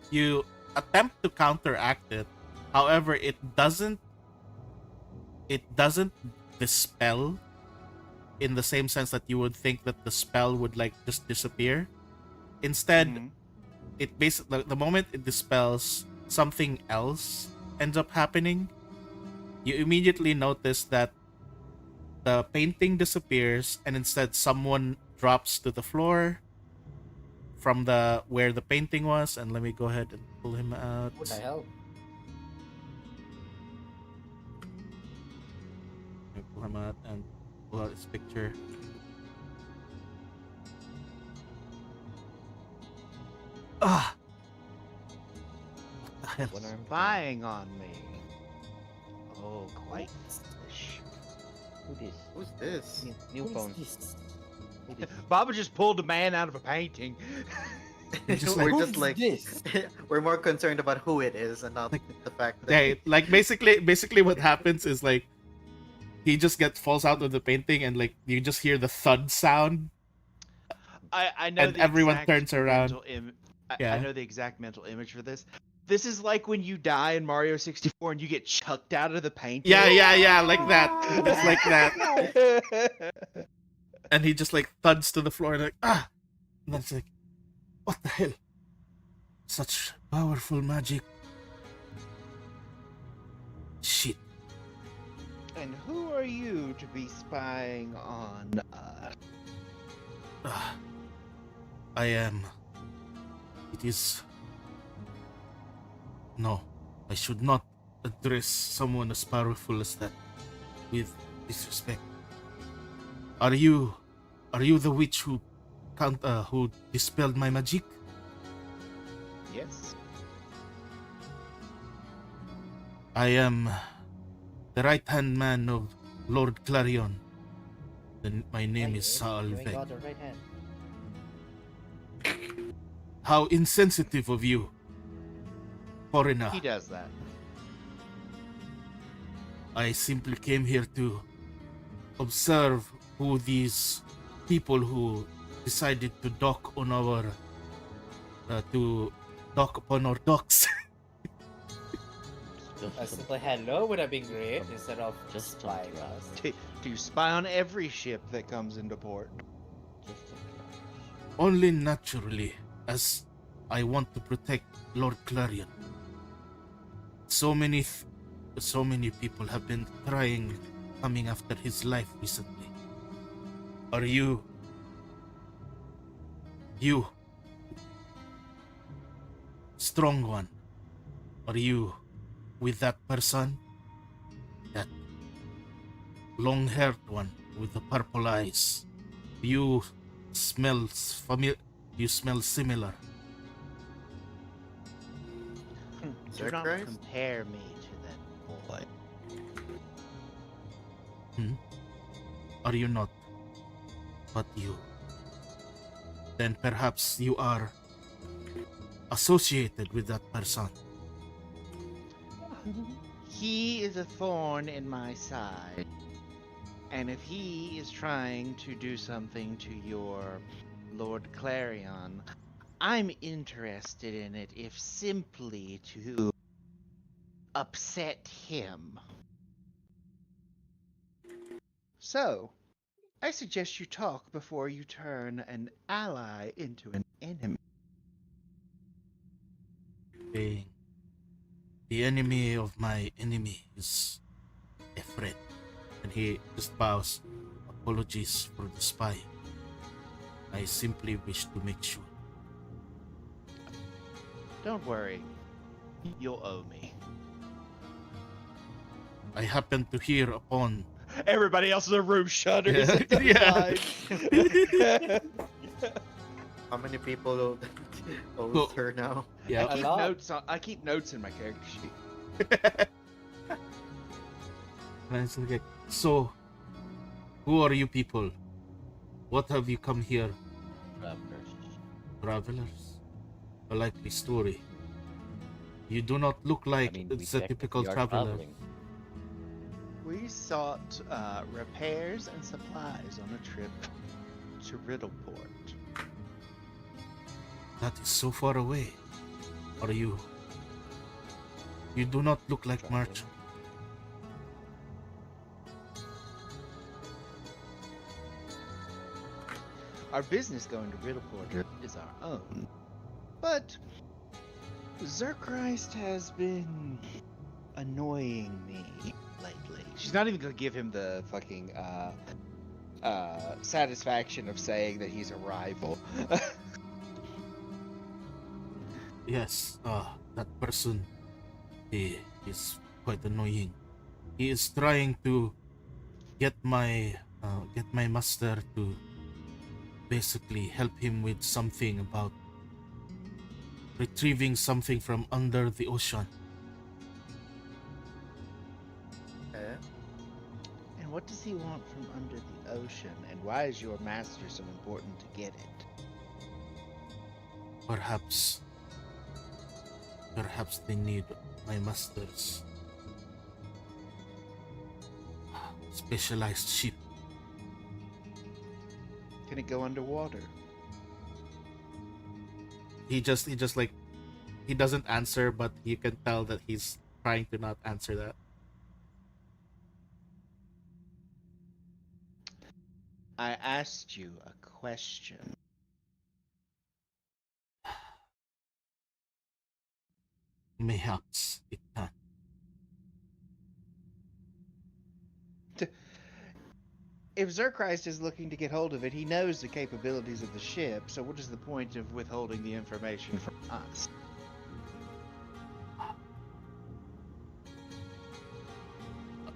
You attempt to counteract it. However, it doesn't dispel in the same sense that you would think that the spell would like just disappear. Instead, it basically, the moment it dispels, something else ends up happening. You immediately notice that the painting disappears and instead someone drops to the floor from the where the painting was, and let me go ahead and pull him out. what the hell? Let me pull him out and pull out his picture. Ah! What the hell? One arm. spying on me. Oh, quite foolish. Who this? Who's this? New What is phone. this? Who this? Baba just pulled a man out of a painting. Just We're like- just like this? we're more concerned about who it is and not Like- the fact that Yeah, like basically what happens is like he just falls out of the painting and like you just hear the thud sound. I know. And the everyone exact turns around. mental I Yeah. know the exact mental image for this. This is like when you die in Mario 64 and you get chucked out of the painting. Yeah, like that. It's like that. And he just like thuds to the floor and like ah, and then it's like, what the hell? Such powerful magic. Shit. And who are you to be spying on us? Ah, I am. It is. No, I should not address someone as powerful as that with disrespect. Are you the witch who who dispelled my magic? Yes. I am the right-hand man of Lord Clarion. My name is You ain't Saalveg. got the right hand. How insensitive of you, foreigner. He does that. I simply came here to observe who these people who decided to dock on our to dock upon our docks. A simple hello would have been great instead of Just spying don't us. To spy on every ship that comes into port. Only naturally, as I want to protect Lord Clarion. So many people have been coming after his life recently. Are you strong one? Are you with that person? That long-haired one with the purple eyes. You smell familiar. You smell similar. Do not Zerkrais? compare me to that boy. Are you not? But you. Then perhaps you are associated with that person. He is a thorn in my side. And if he is trying to do something to your Lord Clarion, I'm interested in it if simply to upset him. So, I suggest you talk before you turn an ally into an enemy. Saying, the enemy of my enemy is a friend. And he just bows. Apologies for the spy. I simply wish to make sure. Don't worry, you'll owe me. I happen to hear upon Everybody else in the room shudders. Yeah. Yeah. How many people owes Well, her now? yeah. A lot. I keep notes in my character sheet. And it's like, so, who are you people? What have you come here? Travelers? A likely story. You do not look like it's a typical traveler. We sought repairs and supplies on a trip to Riddleport. That is so far away. Are you? You do not look like merchant. Our business going to Riddleport is our own. But Zerkrais has been annoying me lately. She's not even gonna give him the fucking satisfaction of saying that he's a rival. Yes, that person, he is quite annoying. He is trying to get my master to basically help him with something about retrieving something from under the ocean. Eh? And what does he want from under the ocean? And why is your master so important to get it? Perhaps they need my master's specialized ship. Can it go underwater? He just like, he doesn't answer, but you can tell that he's trying to not answer that. I asked you a question. Mayhaps it can. If Zerchrist is looking to get hold of it, he knows the capabilities of the ship, so what is the point of withholding the information from us?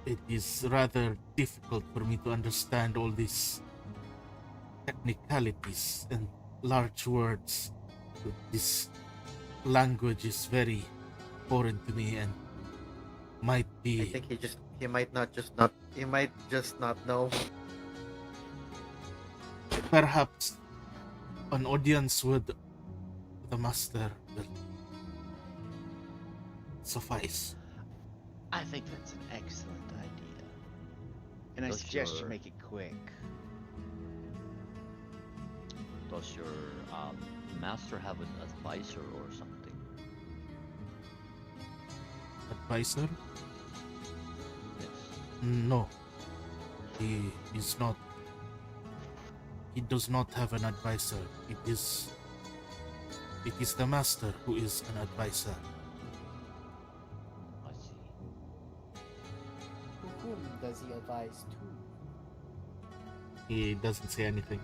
It is rather difficult for me to understand all these technicalities and large words. This language is very foreign to me and might I be think he might just not know. perhaps an audience with the master will suffice. I think that's an excellent idea. And I Does suggest you your- make it quick. Does your master have an advisor or something? Advisor? Yes. No. He is not. He does not have an advisor. It is the master who is an advisor. I see. To whom does he advise to? He doesn't say anything.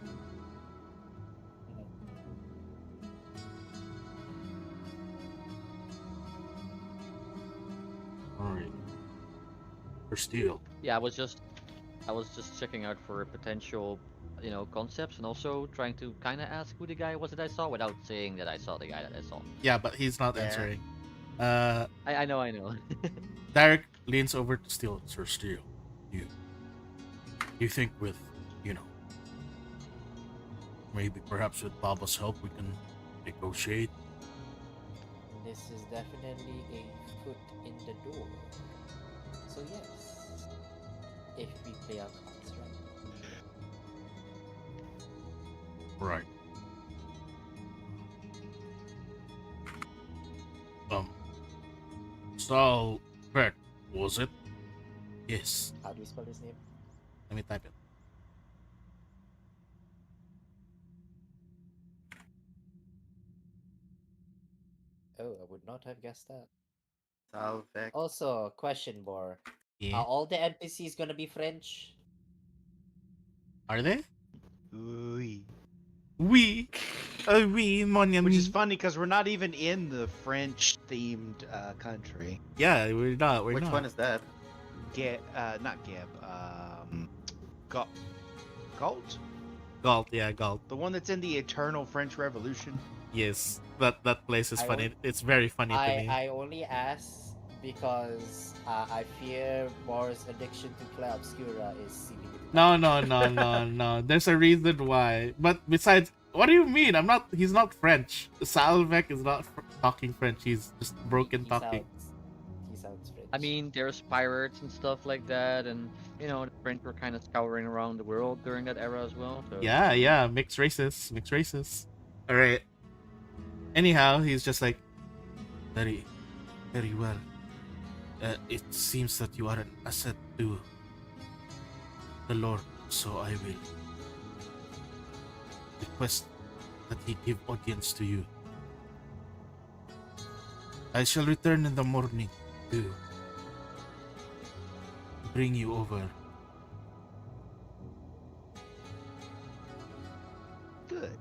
Alright. For steel. Yeah, I was just checking out for potential, concepts, and also trying to kind of ask who the guy was that I saw without saying that I saw the guy that I saw. Yeah, but he's not Yeah. answering. I know. Derek leans over to Steel. Sir Steel, you think with, maybe perhaps with Baba's help we can negotiate? This is definitely a foot in the door. So yes, if we play our cards right. Right. Sal Beck, was it? Yes. How do you spell his name? Let me type it. Oh, I would not have guessed that. Salvek. Also, question, Bor. Yeah. Are all the NPCs gonna be French? Are they? Oui. Oui. Oui, mon ami. Which is funny because we're not even in the French-themed country. Yeah, we're not. We're Which not. one is that? Not Geb. Galt? Galt? Yeah, Galt. The one that's in the Eternal French Revolution. Yes, that place is I funny. won't- It's very funny to me. I only ask because I fear Bor's addiction to Claire Obscura is seeping into No. There's a reason why. But besides, what do you mean? He's not French. Salvek is not talking French. He's just broken talking. He sounds French. I mean, there's pirates and stuff like that, and the French were kind of scouring around the world during that era as well. So Yeah. Mixed races. All right. Anyhow, he's just like, very, very well. It seems that you are an asset to the Lord, so I will request that he give audience to you. I shall return in the morning to bring you over. Good.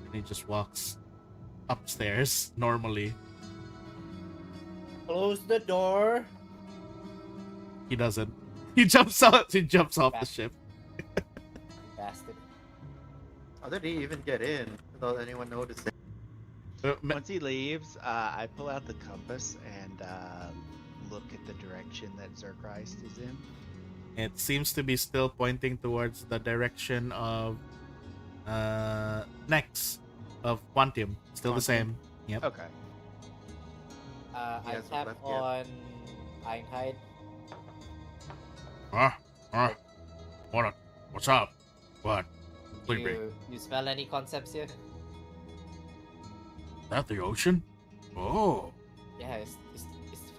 And he just walks upstairs normally. Close the door. He doesn't. He jumps out. He jumps off the Back. ship. Bastard. How did he even get in without anyone noticing? Once he leaves, I pull out the compass and look at the direction that Zerchrist is in. It seems to be still pointing towards the direction of next of Quantum. Still the same. Yep. Okay. I hasn't tap left yet. on Einhide. What's up? What? Do you smell any concepts here? That the ocean? Oh, Yeah, it's the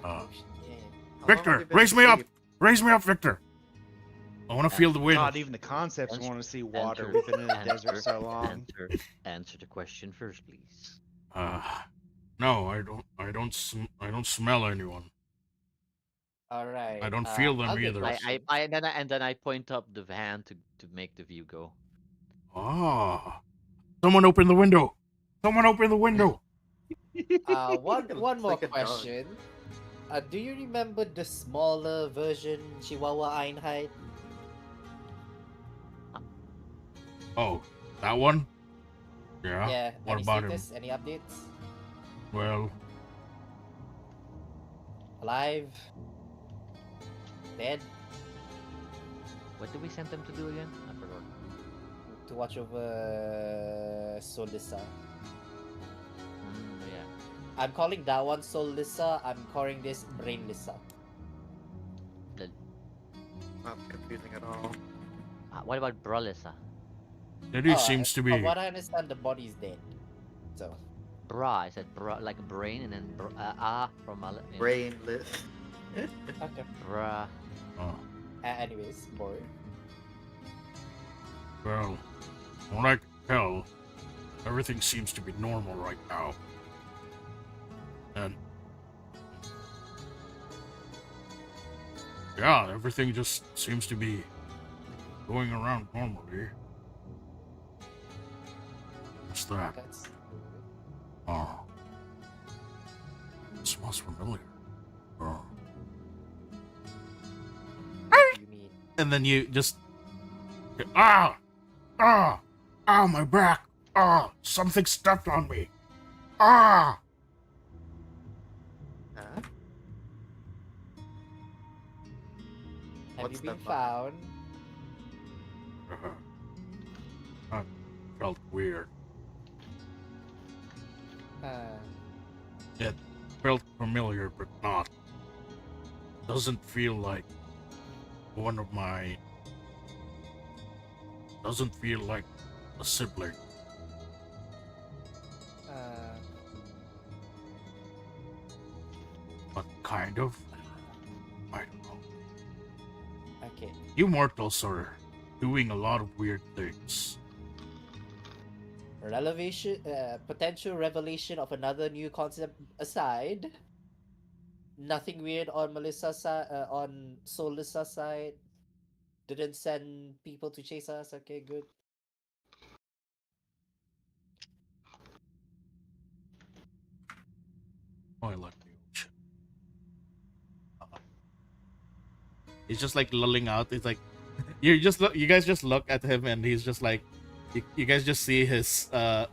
fucking ocean. Yeah. How long have Victor, you been raise me up! asleep? Raise me up, Victor. I want to feel the wind. God, even the concepts Answer- want to see water. answer- We've been in the answer- desert so long. Answer the question first, please. No, I don't smell anyone. All right. I don't feel them other either. question. And then I point up the van to make the view go. Ah, someone open the window. Someone open the window. One more Like a dog. question. Do you remember the smaller version Chihuahua Einheit? Oh, that one? Yeah. Yeah. What Any about him? status? Any updates? Well, Alive? Dead? What did we send them to do again? I forgot. To watch over Solissa. Yeah. I'm calling that one Solissa. I'm calling this Brainlissa. Not confusing at all. What about Bralissa? it seems to From be. what I understand, the body's dead. So. Bra. I said bra, like brain, and then from Brainless. Okay. Bra. Oh, Anyways, boring. well, from what I can tell, everything seems to be normal right now. And yeah, everything just seems to be going around normally. What's that? That's Oh. It smells familiar. Oh. what you mean. And then you just ah, my back. Something stepped on me. Ah. Huh? Have What's you been that found? That felt weird. It felt familiar, but not. Doesn't feel like one of my. Doesn't feel like a sibling. But kind of. I don't know. Okay. You mortals are doing a lot of weird things. Potential revelation of another new concept aside. Nothing weird on Melissa's side, on Solissa's side. Didn't send people to chase us. Okay, good. Oh, I like the ocean. He's just like lulling out. It's like you guys just look at him, and he's just like, you guys just see his what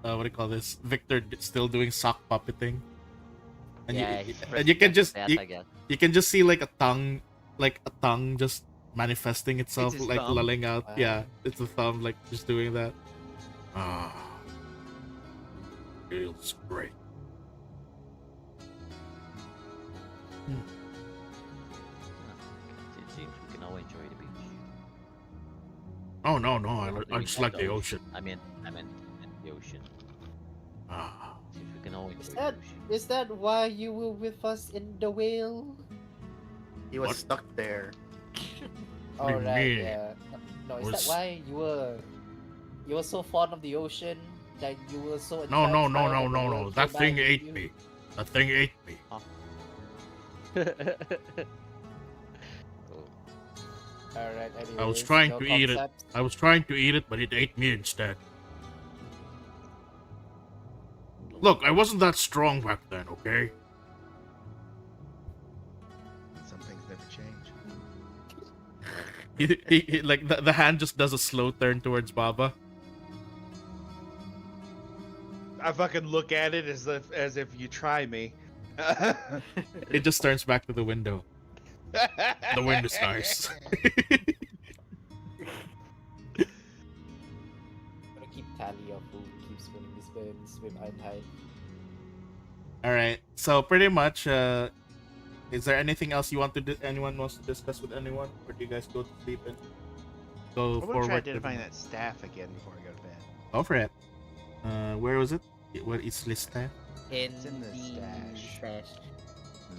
do you call this? Victor still doing sock puppeting. And Yeah, and you can just I guess. you can just see like a tongue just manifesting itself, It's his like thumb? lulling out. Wow. Yeah, it's a thumb, like just doing that. Feels great. It seems we can all enjoy the beach. Oh no, I We just can like the ocean. I mean the ocean. Seems we can all enjoy Is the that ocean. is that why you were with us in the whale? He was What? stuck there. What do you Alright, mean? yeah. No, is Was- that why you were so fond of the ocean that you were so No, entranced no, by no, it no, that the no, no. world That came by thing and ate you? me. That thing ate me. Alright, I was anyways, trying no to eat it. concept. I was trying to eat it, but it ate me instead. Look, I wasn't that strong back then, okay? Some things never change. Like the hand just does a slow turn towards Baba. I fucking look at it as if you try me. It just turns back to the window. The wind is nice. I'm gonna keep tally of who keeps winning this swim Einheit. All right. So pretty much, is there anything else you want to anyone wants to discuss with anyone, or do you guys go to sleep and go I want to try forward? identifying that staff again before I go to bed. Go for it. Where was it? What is listed? It's in the stash.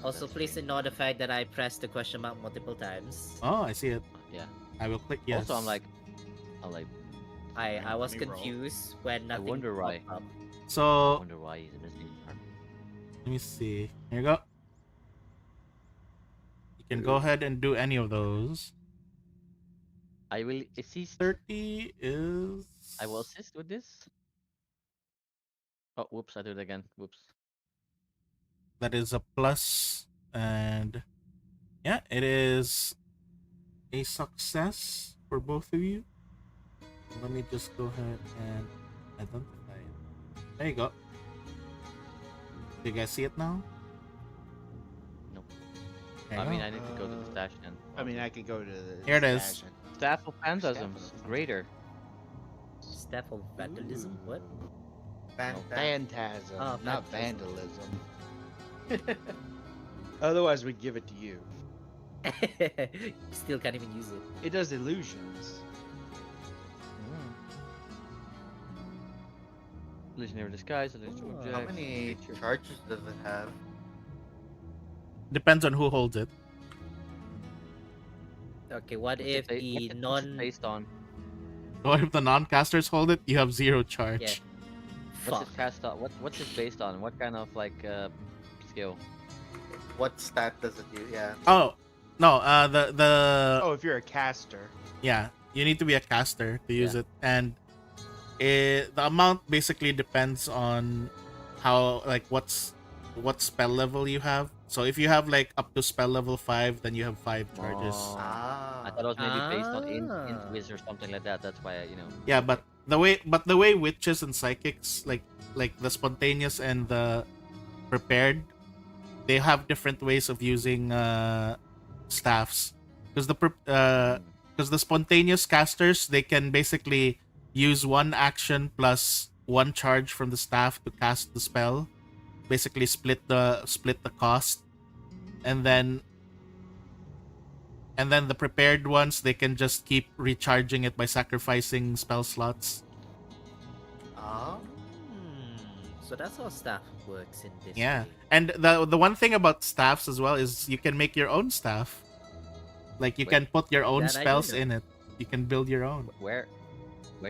Also, please ignore the fact that I pressed the question mark multiple times. Oh, I see it. Yeah. I will click yes. Also, I'm like, I was Let me roll. confused when I nothing wonder why. popped up. I So wonder why he's missing. let me see. Here you go. You can go ahead and do any of those. I will assist. 30 is. I will assist with this. Oh, whoops! I did it again. Whoops. That is a plus, and yeah, it is a success for both of you. Let me just go ahead and identify it. There you go. Do you guys see it now? Nope. There you I mean, go. I need to go to the stash then. I mean, I could go to the Here it is. stash and- Staff of Phantasm, Staff of- greater. Staff of vandalism? What? Fantastic. Phantasm, Oh, not phantasm. vandalism. Otherwise, we'd give it to you. Still can't even use it. It does illusions. Illusionary disguise, illusionary Oh. object. How many creature. charges does it have? Depends on who holds it. Okay, what What's if it ba- the what's it non... based on? What if the non-casters hold it? You have 0 charge. Yeah. What's Fuck. it cast on? What's it based on? What kind of like skill? What stat does it do? Yeah. Oh, no. The Oh, if you're a caster. yeah, you need to be a caster to use Yeah. it, and the amount basically depends on how what spell level you have. So if you have like up to spell level 5, then you have 5 charges. Oh. Ah. I thought it was maybe based on Ah. int whiz or something like that. That's why I. Yeah, but the way witches and psychics like the spontaneous and the prepared, they have different ways of using staffs. Because the spontaneous casters, they can basically use one action plus one charge from the staff to cast the spell. Basically split the cost. And then the prepared ones, they can just keep recharging it by sacrificing spell slots. Ah. So that's how staff works in this Yeah. game. And the one thing about staffs as well is you can make your own staff. Like you Wait, can put your own that I do spells know. in it. You can build your own. Where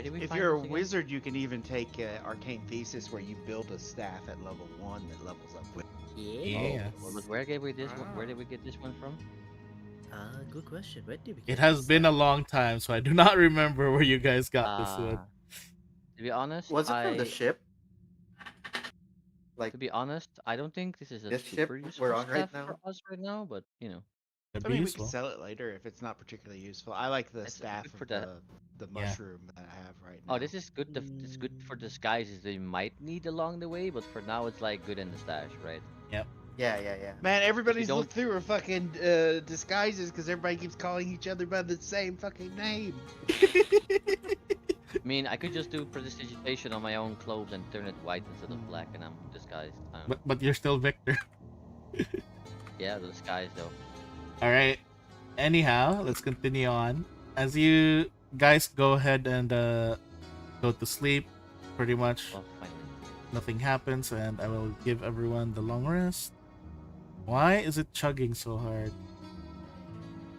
did we If find you're a this again? wizard, you can even take Arcane Thesis, where you build a staff at level 1 that levels up with. Yeah. Yeah. But where did we this one? Where did we get this one from? Good question. Where did we It get has this been a stuff? long time, so I do not remember where you guys got this one. To be honest, Was it from the ship? Like To be honest, I don't think this is a this ship super useful we're on right staff now? for us right now. But It'd I be mean, we useful. can sell it later if it's not particularly useful. I like the It's staff good of for the- the Yeah. mushroom that I have right now. oh, this is good. It's good for disguises that you might need along the way. But for now, it's like good in the stash, right? yeah. Man, everybody's don't- looked through our fucking disguises because everybody keeps calling each other by the same fucking name. I mean, I could just do prestidigitation on my own clothes and turn it white instead of black, and I'm disguised. I don't know. But you're still Victor. Yeah, the disguise though. All right. Anyhow, let's continue on. As you guys go ahead and go to sleep, pretty much Well, finally. nothing happens, and I will give everyone the long rest. Why is it chugging so hard?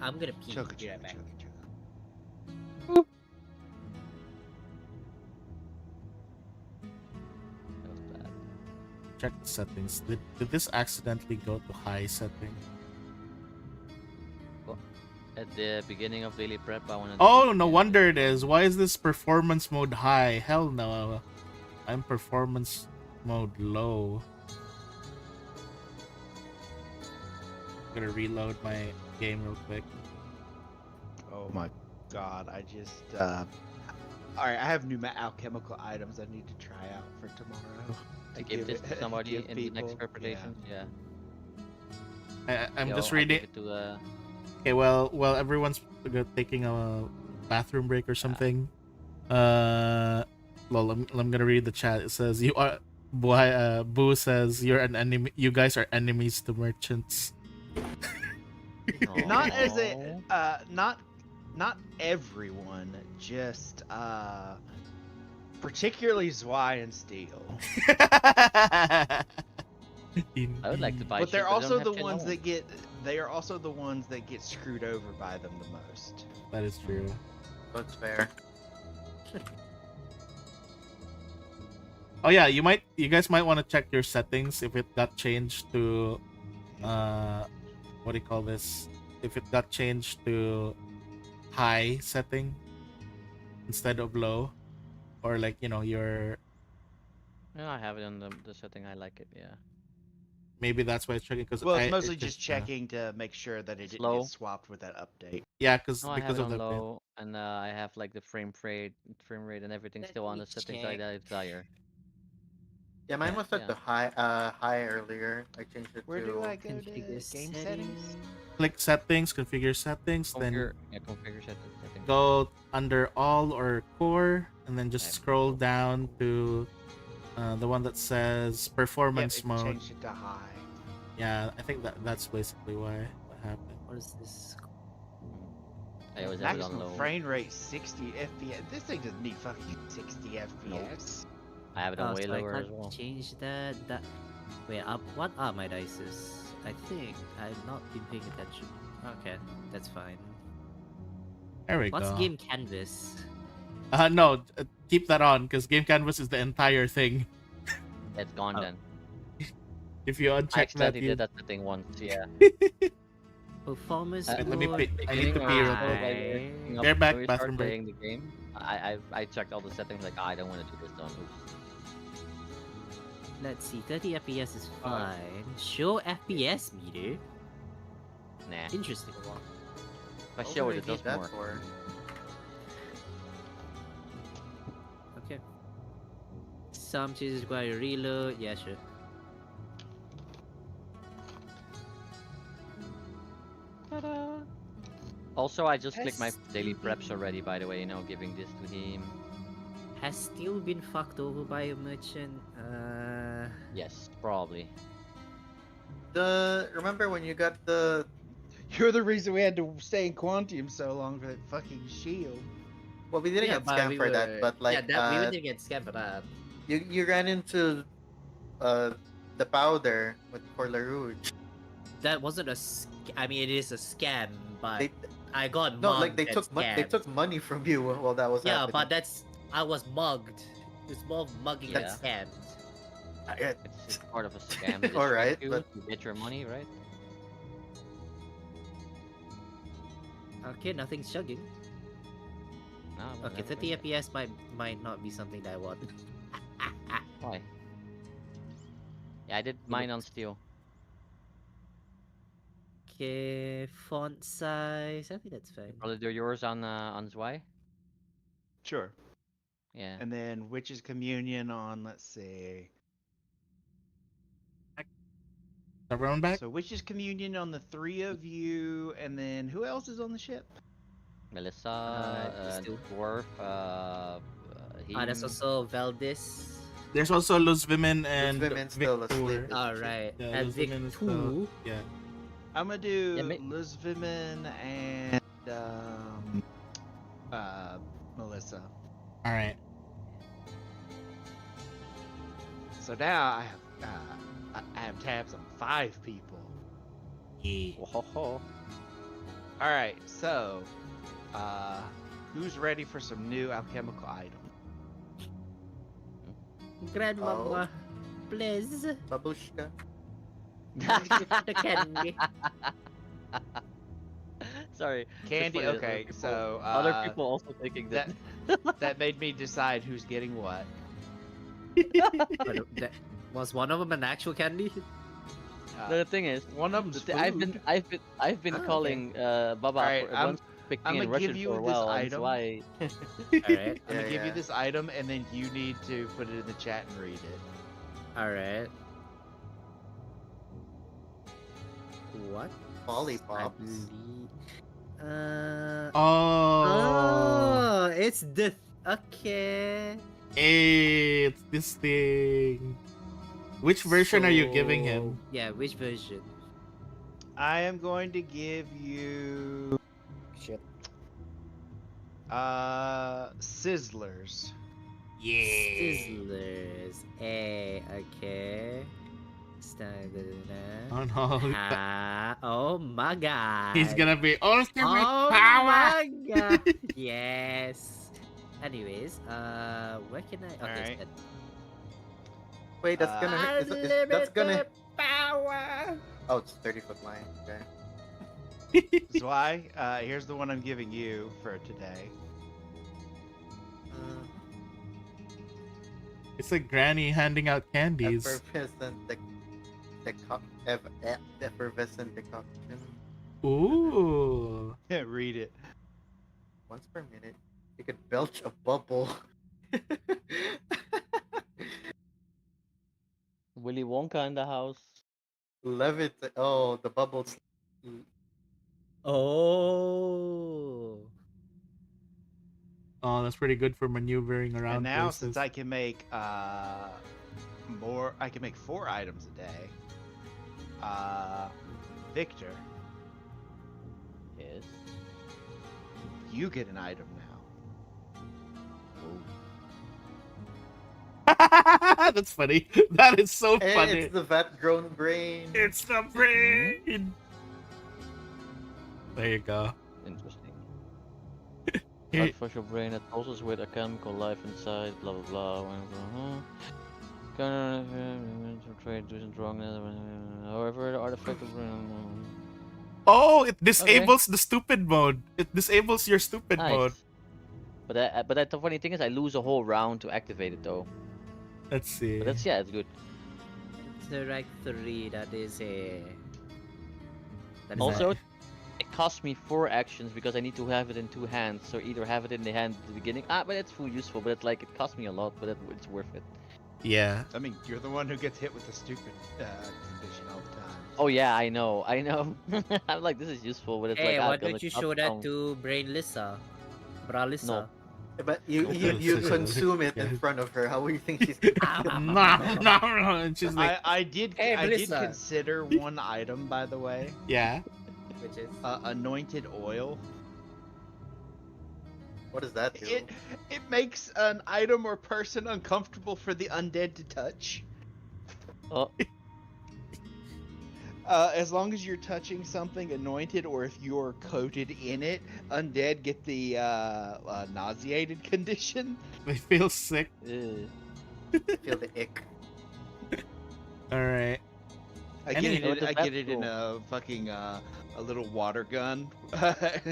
I'm gonna pee. Chugga, Be right chugga, back. chugga, chugga. That was bad. Check the settings. Did this accidentally go to high setting? At the beginning of daily prep, I wanted. Oh, no wonder it is. Why is this performance mode high? Hell no. I'm performance mode low. I'm gonna reload my game real quick. Oh my god, I just Alright, I have new alchemical items I need to try out for tomorrow. I give this to somebody give in the next people. preparation. Yeah. I'm Yo, just I'll give reading. it to, Okay, well, everyone's taking a bathroom break or something. Lol, I'm gonna read the chat. It says you are. Boo says you're an enemy. You guys are enemies to merchants. Not as Aw. a not everyone, just particularly Zwei and Steel. I would like to buy. But they're shit, I don't also have the shit ones on. that get they are also the ones that get screwed over by them the most. That is true. That's fair. Oh yeah, you guys might want to check your settings if it got changed to what do you call this? If it got changed to high setting instead of low, or like your Yeah, I have it on the setting. I like it. Yeah. maybe that's why it's checking because Well, it's I mostly it just checking to make sure that it It's didn't get low. swapped with that update. yeah because No, I have because it of on the bit. low, and I have like the frame rate, and everything Let still on me the settings check. I desire. Yeah, mine was set Yeah. to high earlier. I changed it Where do to I go to Configure game settings. settings? Click settings, configure settings, then Configure settings. go under all or core, and then just I have scroll control. down to the one that says Yep, performance it mode. changed it to high. Yeah, I think that's basically why what happened. What is this? I always have it on Maximum low. frame rate 60 FPS. This thing doesn't need fucking 60 FPS. I have it on Oh, way so I lower as can't well. change that. Wait, what are my dices? I think I've not been paying attention. Okay, that's fine. There we What's go. game canvas? No, keep that on because game canvas is the entire thing. It's gone Oh. then. If you I uncheck that, accidentally you did that setting once. Yeah. Performance Let me mode. pay- I need to pee real quick. Get back, Before you bathroom start break. playing the game, I checked all the settings. Like, I don't want to do this. Don't. Oops. Let's see, 30 FPS is Oh. fine. Show FPS meter. Nah. Interesting. If I What show would it, I it does need that more. for? Okay. Some changes require reload. Yeah, sure. Also, I just clicked my Has daily still preps already. By the way, giving this to him. Has still been fucked over by a merchant. Yes, probably. Remember when you got the You're the reason we had to stay in Quantium so long for that fucking shield. well, we didn't get scammed for that, but like we didn't get scammed for that. you ran into the powder for LaRouge. That wasn't I mean, it is a scam, but They I got no, mugged. like they and took they scammed. took money from you while that was Yeah, happening. but I was mugged. It's more mugging than Yeah. scammed. It's part of a scam. They trick Alright, you but- to get your money, right? Okay, nothing's chugging. No. Okay, 30 FPS might not be something that I want. Why? Yeah, I did mine on steel. Okay, font size. I think that's fine. Probably do yours on Zwei. Sure. Yeah. And then Witch's Communion on, let's see. Everyone back? So Witch's Communion on the three of you, and then who else is on the ship? Melissa, Still. Dwarf, There's him. also Valdis. There's also Luz Women and Women's still Victor. asleep. Alright. Yeah, And Luz Vic Women is 2. still- yeah. I'm gonna do Yeah, Lizvimin and Melissa. All right. So now I have tabs on 5 people. Yeah. Whoa. All right, so who's ready for some new alchemical item? Grandmama, please. Babushka. The candy. Sorry. Candy. It's funny that Okay, so other people also thinking that. that made me decide who's getting what. Was one of them an actual candy? The thing is, One of them's I've been okay. calling Baba Alright, for I'm- once picking I'ma in give Russian you for a this while. item. That's why. Alright. I'm gonna give you Yeah. this item, and then you need to put it in the chat and read it. Alright. What? I Lollipops. believe. Oh, Oh, it's the. Okay. it's this thing. Which version are you giving him? So- Yeah, which version? I am going to give you Shit. Sizzlers. Sizzlers. Okay. Oh no. Oh my god. He's gonna be ultimate Oh power. my god. Yes. Anyways, where can I? Okay, Alright. spend. Wait, that's gonna hurt. That's gonna. Unlimited power. Oh, it's 30-foot line. Okay. That's why. Here's the one I'm giving you for today. It's like Granny handing out candies. Effervescent decoction. Ooh. Read it. Once per minute, you could belch a bubble. Willy Wonka in the house. Levitate. Oh, the bubbles. Oh. Oh, that's pretty good for maneuvering around And now, places. since I can make more, I can make 4 items a day. Victor, Yes. you get an item now. That's funny. That is so Hey, funny. it's the vat-grown brain. It's the brain. There you go. Interesting. Here- Blood for your brain that pulses with a chemical life inside, blah blah blah. Kind of trade isn't wrong. However, the artifact of Oh, it disables the stupid mode. It disables your stupid mode. nice. But the funny thing is, I lose a whole round to activate it though. Let's see. But that's it's good. Interact 3. That is a. Also, it costs me 4 actions because I need to have it in 2 hands. So either have it in the hand at the beginning. But it's full useful. But it's like it costs me a lot, but it's worth it. Yeah. I mean, you're the one who gets hit with the stupid condition all the time. Oh yeah, I know. I'm like, this is useful, but it's Hey, like. why don't you show that to Brain Lisa? Bra Lisa. No. But you consume it in front of her. How do you think she's? No. And she's like, I did Hey, I did Melissa. consider one item, by the way. yeah. Which is. Anointed oil. What does that do? It makes an item or person uncomfortable for the undead to touch. Oh, As long as you're touching something anointed, or if you're coated in it, undead get the nauseated condition. They feel sick. I feel the ick. All right. I Anyway, get it in a fucking a little water gun.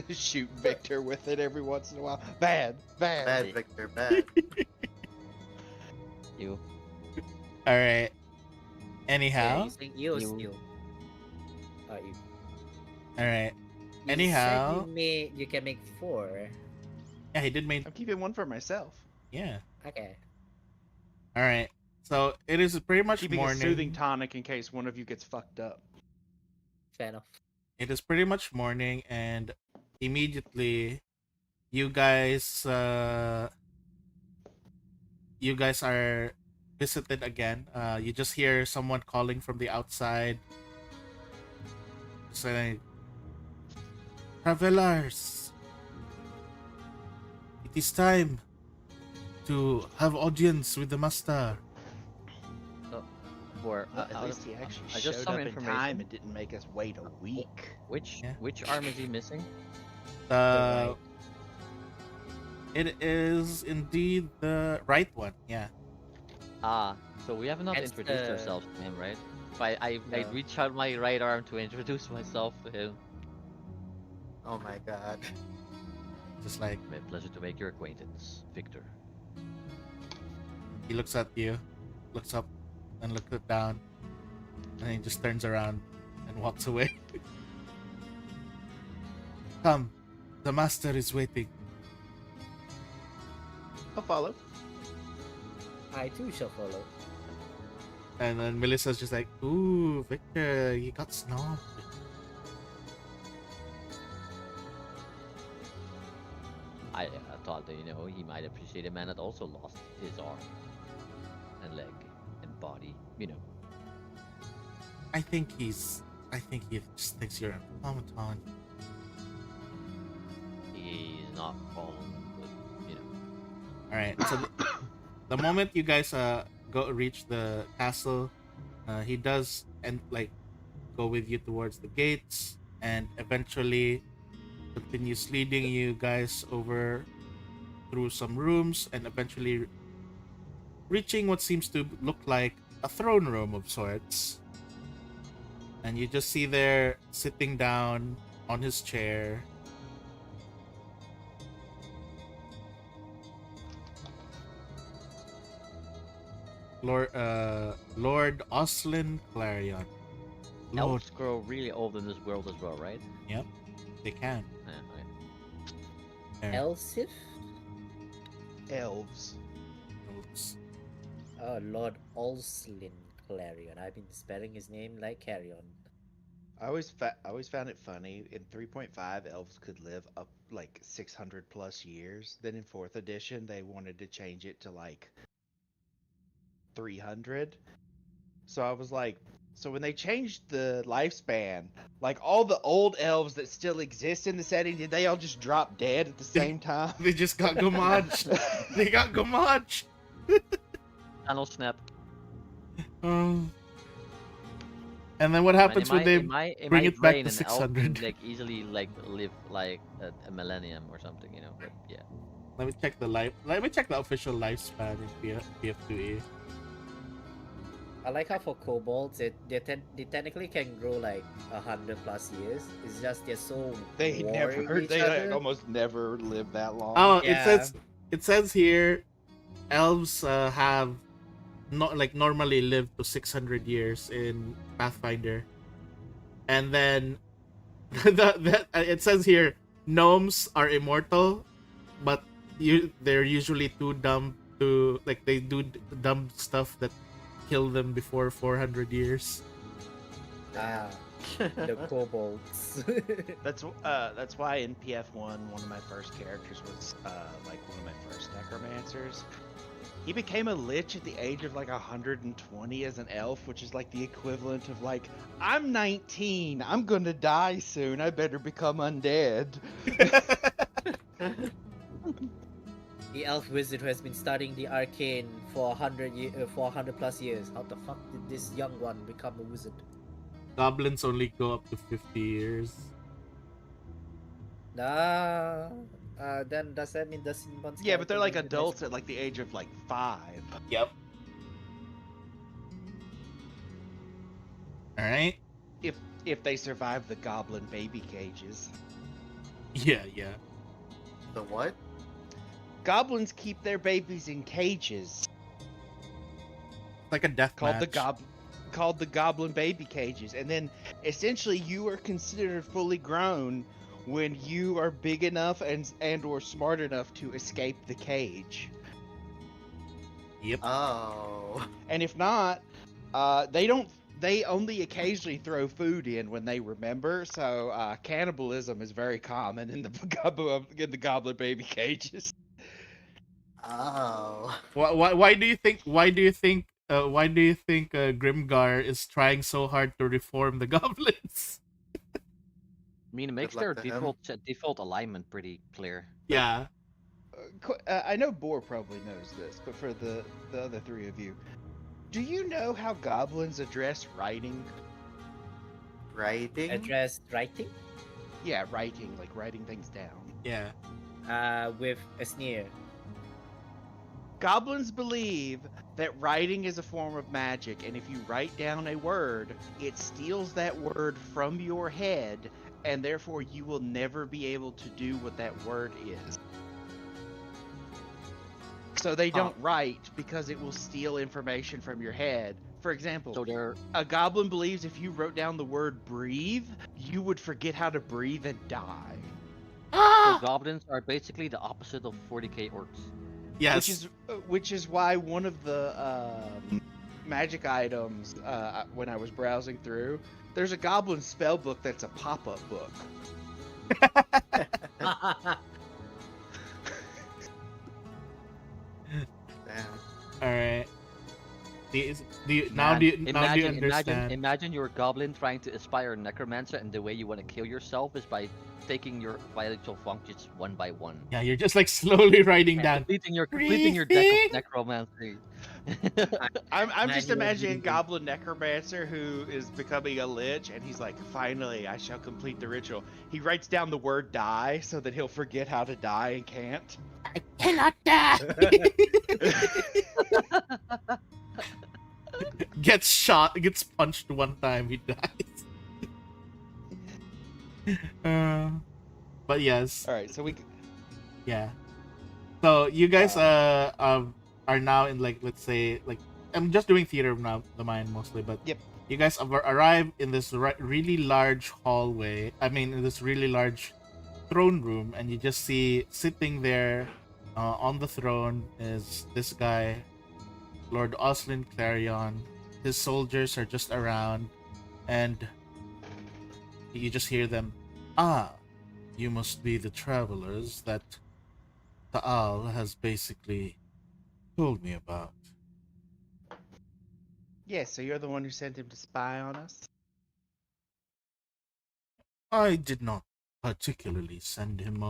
Shoot Victor with it every once in a while. Bad. Bad, Victor, bad. you. All right. Yeah, Anyhow. you think you. You. You. All right. You Anyhow. said you can make 4. Yeah, he did make. I'm keeping one for myself. Yeah. Okay. All right. So it is pretty much Keeping morning. a soothing tonic in case one of you gets fucked up. Fair enough. It is pretty much morning, and immediately, you guys are visited again. You just hear someone calling from the outside, saying, "Travelers, it is time to have audience with the master." For At least he actually I just showed some up in information. time and didn't make us wait a week. which Yeah. which arm is he missing? Uh, it is indeed the right one. Yeah. So we have not That's introduced the- ourselves to him, right? So I No. reach out my right arm to introduce myself to him. Oh my god. Just like My pleasure to make your acquaintance, Victor. he looks at you, looks up, and looks down, and he just turns around and walks away. Come, the master is waiting. I'll follow. I too shall follow. And then Melissa's just like, "Ooh, Victor, you got snobbed." I thought that he might appreciate a man that also lost his arm and leg and body. I think he just thinks you're an automaton. He's not fallen, but All right. So the moment you guys reach the castle, He does and like go with you towards the gates, and eventually continues leading you guys over through some rooms, and eventually reaching what seems to look like a throne room of sorts. And you just see there sitting down on his chair, Lord Oslin Clarion. Lord, Elves grow really old in this world as well, right? yep, they can. Yeah, okay. There, Elsif? Elves. notes. Oh, Lord Olslin Clarion. I've been spelling his name like Carrion. I always found it funny. In 3.5, elves could live up like 600 plus years. Then in 4th edition, they wanted to change it to like 300. So I was like, so when they changed the lifespan, like all the old elves that still exist in the setting, did they all just drop dead at the same time? They just got gomaged. They got gomaged. Tunnel snap. Um, and then what happens when they bring it back to an elf can 600? like easily like live like a millennium or something, you know. But yeah, Let me check the life. Let me check the official lifespan in PF2E. I like how for kobolds, they technically can grow like 100+ years. It's just they're so They warring never, each they other. like, almost never live that long. Oh, Yeah. it says here, elves have not like normally live to 600 years in Pathfinder, and then it says here gnomes are immortal, but they're usually too dumb to like they do dumb stuff that kill them before 400 years. Ah, the kobolds. That's why in PF1 one of my first characters was like one of my first necromancers. He became a lich at the age of like 120 as an elf, which is like the equivalent of like, I'm 19, I'm gonna die soon, I better become undead. The elf wizard who has been studying the arcane for 100+ years. How the fuck did this young one become a wizard? Goblins only go up to 50 years. Then does that mean the Sinbon's Yeah, but they're like character adults at like the age of like 5. Yep. All right. If they survive the goblin baby cages. Yeah. The what? Goblins keep their babies in cages Like a death called match. the goblin baby cages, and then essentially you are considered fully grown when you are big enough and or smart enough to escape the cage. Yep. Oh. And if not, they only occasionally throw food in when they remember. So cannibalism is very common in the goblin baby cages. Oh. Why do you think? Why do you think? Why do you think Grimgar is trying so hard to reform the goblins? I mean, it makes luck their to him. default alignment pretty clear. Yeah. I know Boar probably knows this, but for the other three of you, do you know how goblins address writing? Writing? addressed writing? Yeah, writing, like writing things down. Yeah. With a sneer. Goblins believe that writing is a form of magic, and if you write down a word, it steals that word from your head, and therefore you will never be able to do what that word is. So they don't write because it will steal information from your head. For example, So a goblin believes if you wrote down the word breathe, you would forget how to breathe and die. so goblins are basically the opposite of 40k orcs. Yes. Which is why one of the magic items when I was browsing through, there's a goblin spell book that's a pop-up book. Damn. All right. Now Man, do you imagine, understand? imagine you're a goblin trying to aspire a necromancer, and the way you want to kill yourself is by taking your vital functions one by one. Yeah, you're just like slowly writing And down. completing your deck of Breathing. necromancy. I'm just Manual imagining breathing. Goblin Necromancer who is becoming a lich, and he's like, finally, I shall complete the ritual. He writes down the word die so that he'll forget how to die and can't. I cannot die. Gets shot, gets punched one time, he dies. But yes, All right, so we. yeah. So you guys are now in, like, let's say, like, I'm just doing theater of now the mind mostly, but Yep. you guys arrive in this really large hallway. I mean, in this really large throne room, and you just see sitting there on the throne is this guy, Lord Oslin Clarion. His soldiers are just around, and you just hear them. Ah, you must be the travelers that Taal has basically told me about. Yeah, so you're the one who sent him to spy on us? I did not particularly send him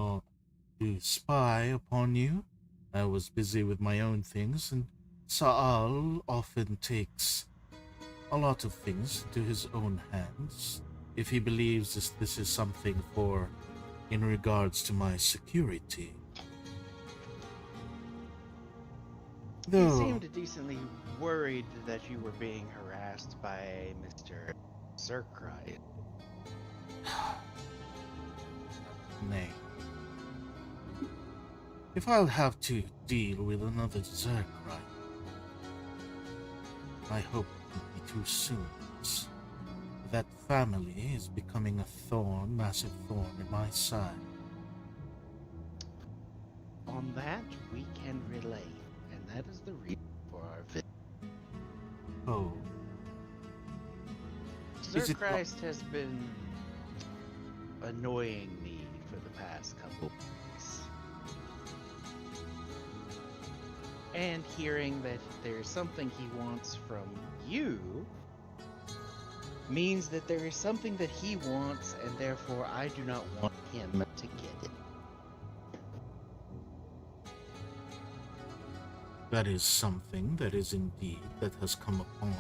to spy upon you. I was busy with my own things, and Saal often takes a lot of things into his own hands if he believes this is something for in regards to my security. You Though, seemed decently worried that you were being harassed by Mr. Zerkrai. nay. If I'll have to deal with another Zerkrai, I hope it won't be too soon. That family is becoming a thorn, massive thorn in my side. On that, we can relate, and that is the reason for our visit. Oh, Is it not- Zerkreist has been annoying me for the past couple weeks. And hearing that there's something he wants from you means that there is something that he wants, and therefore I do not want him to get it. that is something that is indeed that has come upon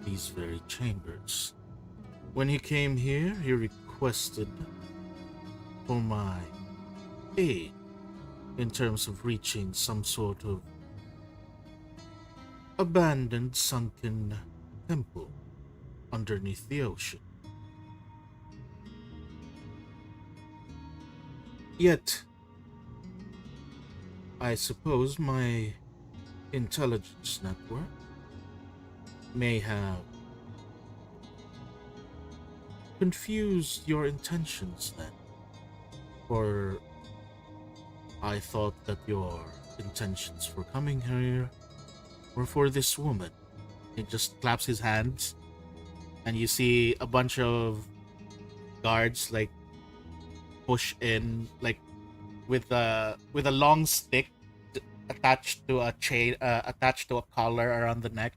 these very chambers. When he came here, he requested for my aid in terms of reaching some sort of abandoned, sunken temple underneath the ocean. Yet, I suppose my intelligence network may have confused your intentions then. For I thought that your intentions for coming here were for this woman. He just claps his hands, and you see a bunch of guards like push in, like with a long stick attached to a chain, attached to a collar around the neck.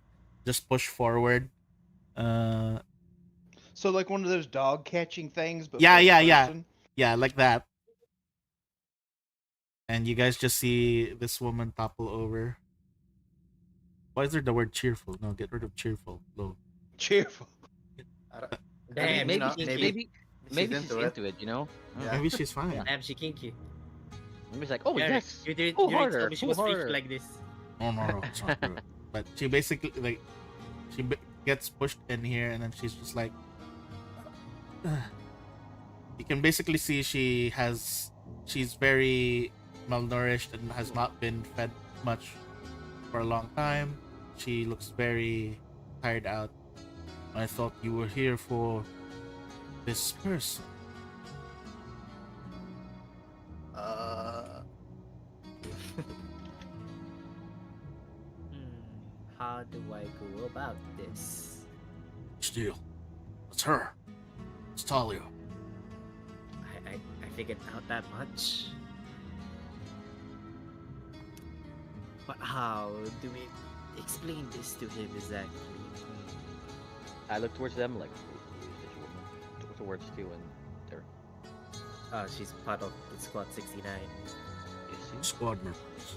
Just push forward. Uh, So like one of those dog catching things, but yeah, for a yeah, yeah, person? yeah, like that. And you guys just see this woman topple over. Why is there the word cheerful? No, get rid of cheerful. Low. Cheerful. I don't- Damn, maybe, maybe, not, she's, maybe maybe she's she's into it. into it, you know? Yeah. Maybe she's fine. Yeah. Damn, she kinky. Maybe it's like, oh, Yeah, yes! You didn't, Pull you didn't tell harder, me she pull was harder. freaked like this. No, it's not true. But she basically like gets pushed in here, and then she's just like. You can basically see she's very malnourished and has not been fed much for a long time. She looks very tired out. I thought you were here for this person. How do I go about this? Still, it's her. It's Talia. I figured out that much. But how do we explain this to him exactly? I look towards them like, who is this woman? Towards you and there. She's part of the Squad 69. Is she? Squad members.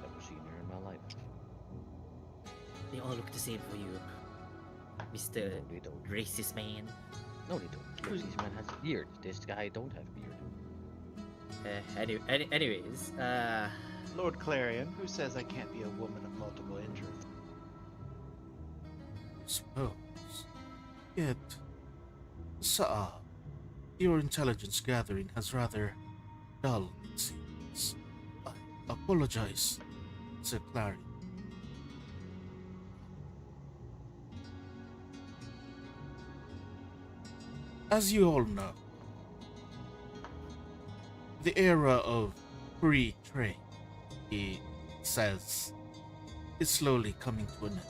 Never seen her in my life. They all look the same for you, Mr. No, they don't. Racist man. No, they don't. This man has a beard. This guy don't have beard. Anyways, Lord Clarion, who says I can't be a woman of multiple interests? Suppose. Yet, Sa'a, your intelligence gathering has rather dull, it seems. I apologize, Sir Clarion. As you all know, the era of free trade, he says, is slowly coming to an end.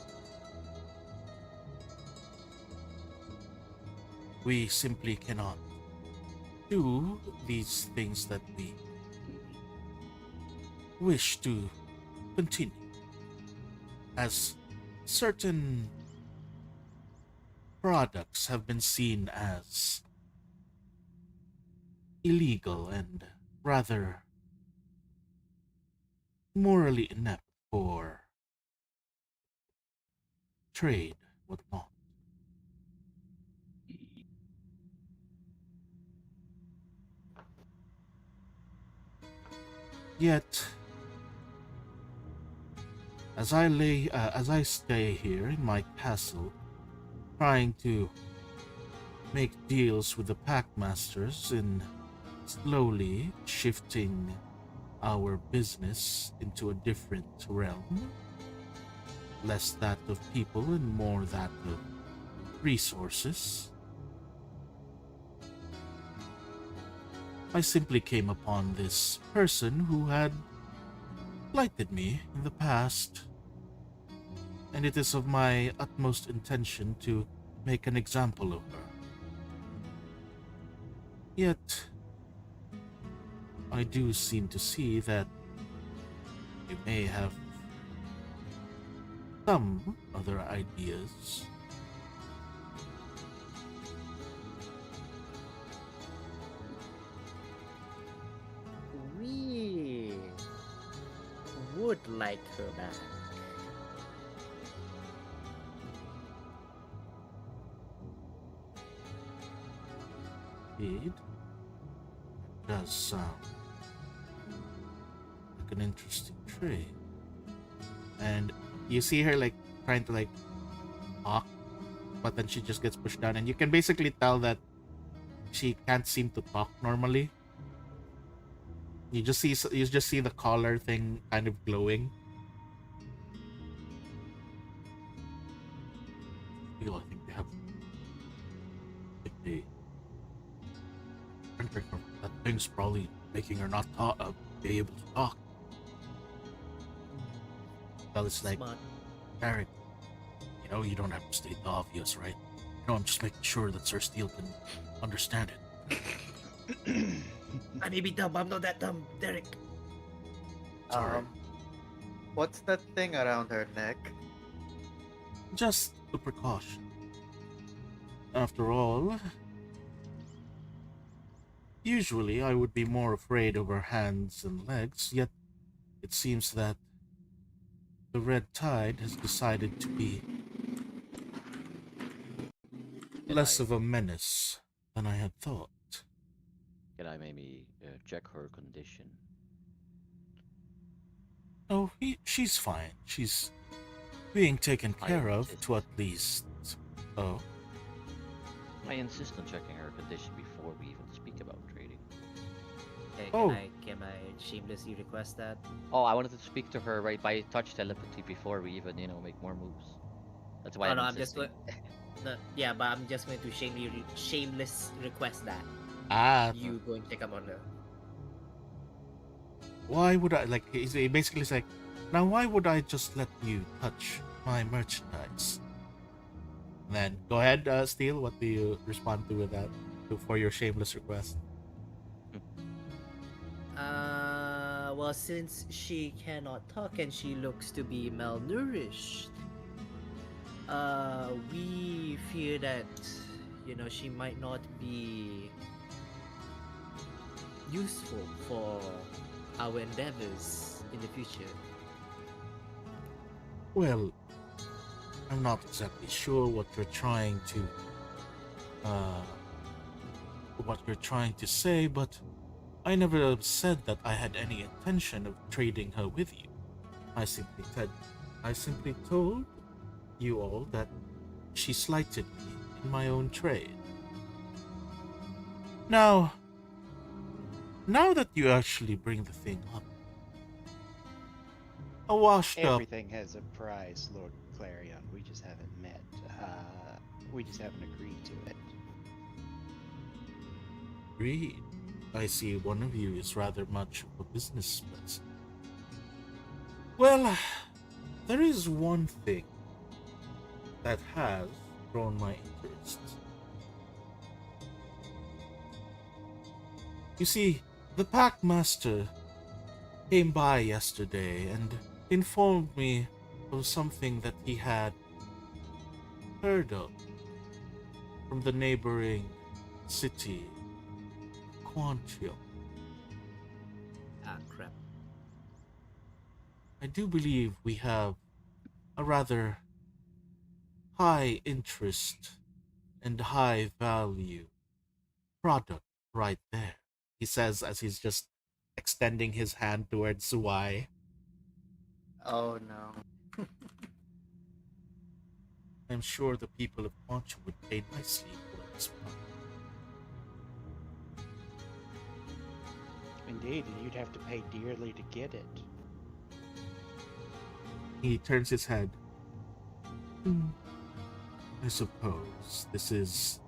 We simply cannot do these things that we wish to continue, as certain products have been seen as illegal and rather morally inept for trade, whatnot. Yet, as I stay here in my castle, trying to make deals with the Packmasters in slowly shifting our business into a different realm, less that of people and more that of resources, I simply came upon this person who had blighted me in the past, and it is of my utmost intention to make an example of her. Yet, I do seem to see that you may have some other ideas. we would like her back. Indeed, does sound like an interesting trade. And you see her like trying to like talk, but then she just gets pushed down, and you can basically tell that she can't seem to talk normally. You just see the collar thing kind of glowing. I think they have they that thing's probably making her not be able to talk. Well, it's like, Smart. Eric, you don't have to state the obvious, right? I'm just making sure that Sir Steele can understand it. I may be dumb, but I'm not that dumb, Derek. Sorry. What's that thing around her neck? Just a precaution. After all, usually I would be more afraid of her hands and legs, yet it seems that the red tide has decided to be less of a menace than I had thought. Can I maybe check her condition? Oh, she's fine. She's being taken I care of insist. to at least... Oh, I insist on checking her condition before we even speak about trading. Okay, Oh. can I shamelessly request that? Oh, I wanted to speak to her right by touch telepathy before we even, make more moves. That's why Oh, I'm no, I'm just insisting. yeah, but I'm just going to shameless request that you go and check up on her. why would I, like, he basically is like, now why would I just let you touch my merchandise? And then, go ahead, Steele, what do you respond to with that, for your shameless request? well, since she cannot talk and she looks to be malnourished, we fear that, she might not be useful for our endeavors in the future. Well, I'm not exactly sure uh, what you're trying to say, but I never said that I had any intention of trading her with you. I simply told you all that she slighted me in my own trade. Now, now that you actually bring the thing up, a washed up. Everything has a price, Lord Clarion. We just haven't met. We just haven't agreed to it. Agreed. I see one of you is rather much of a business person. Well, there is one thing that has drawn my interest. You see, the Packmaster came by yesterday and informed me of something that he had heard of from the neighboring city of Quantio. Ah, crap. I do believe we have a rather high interest and high value product right there, he says as he's just extending his hand towards Suai. Oh no. I'm sure the people of Quantio would pay nicely for this product. Indeed, and you'd have to pay dearly to get it. He turns his head. I suppose this is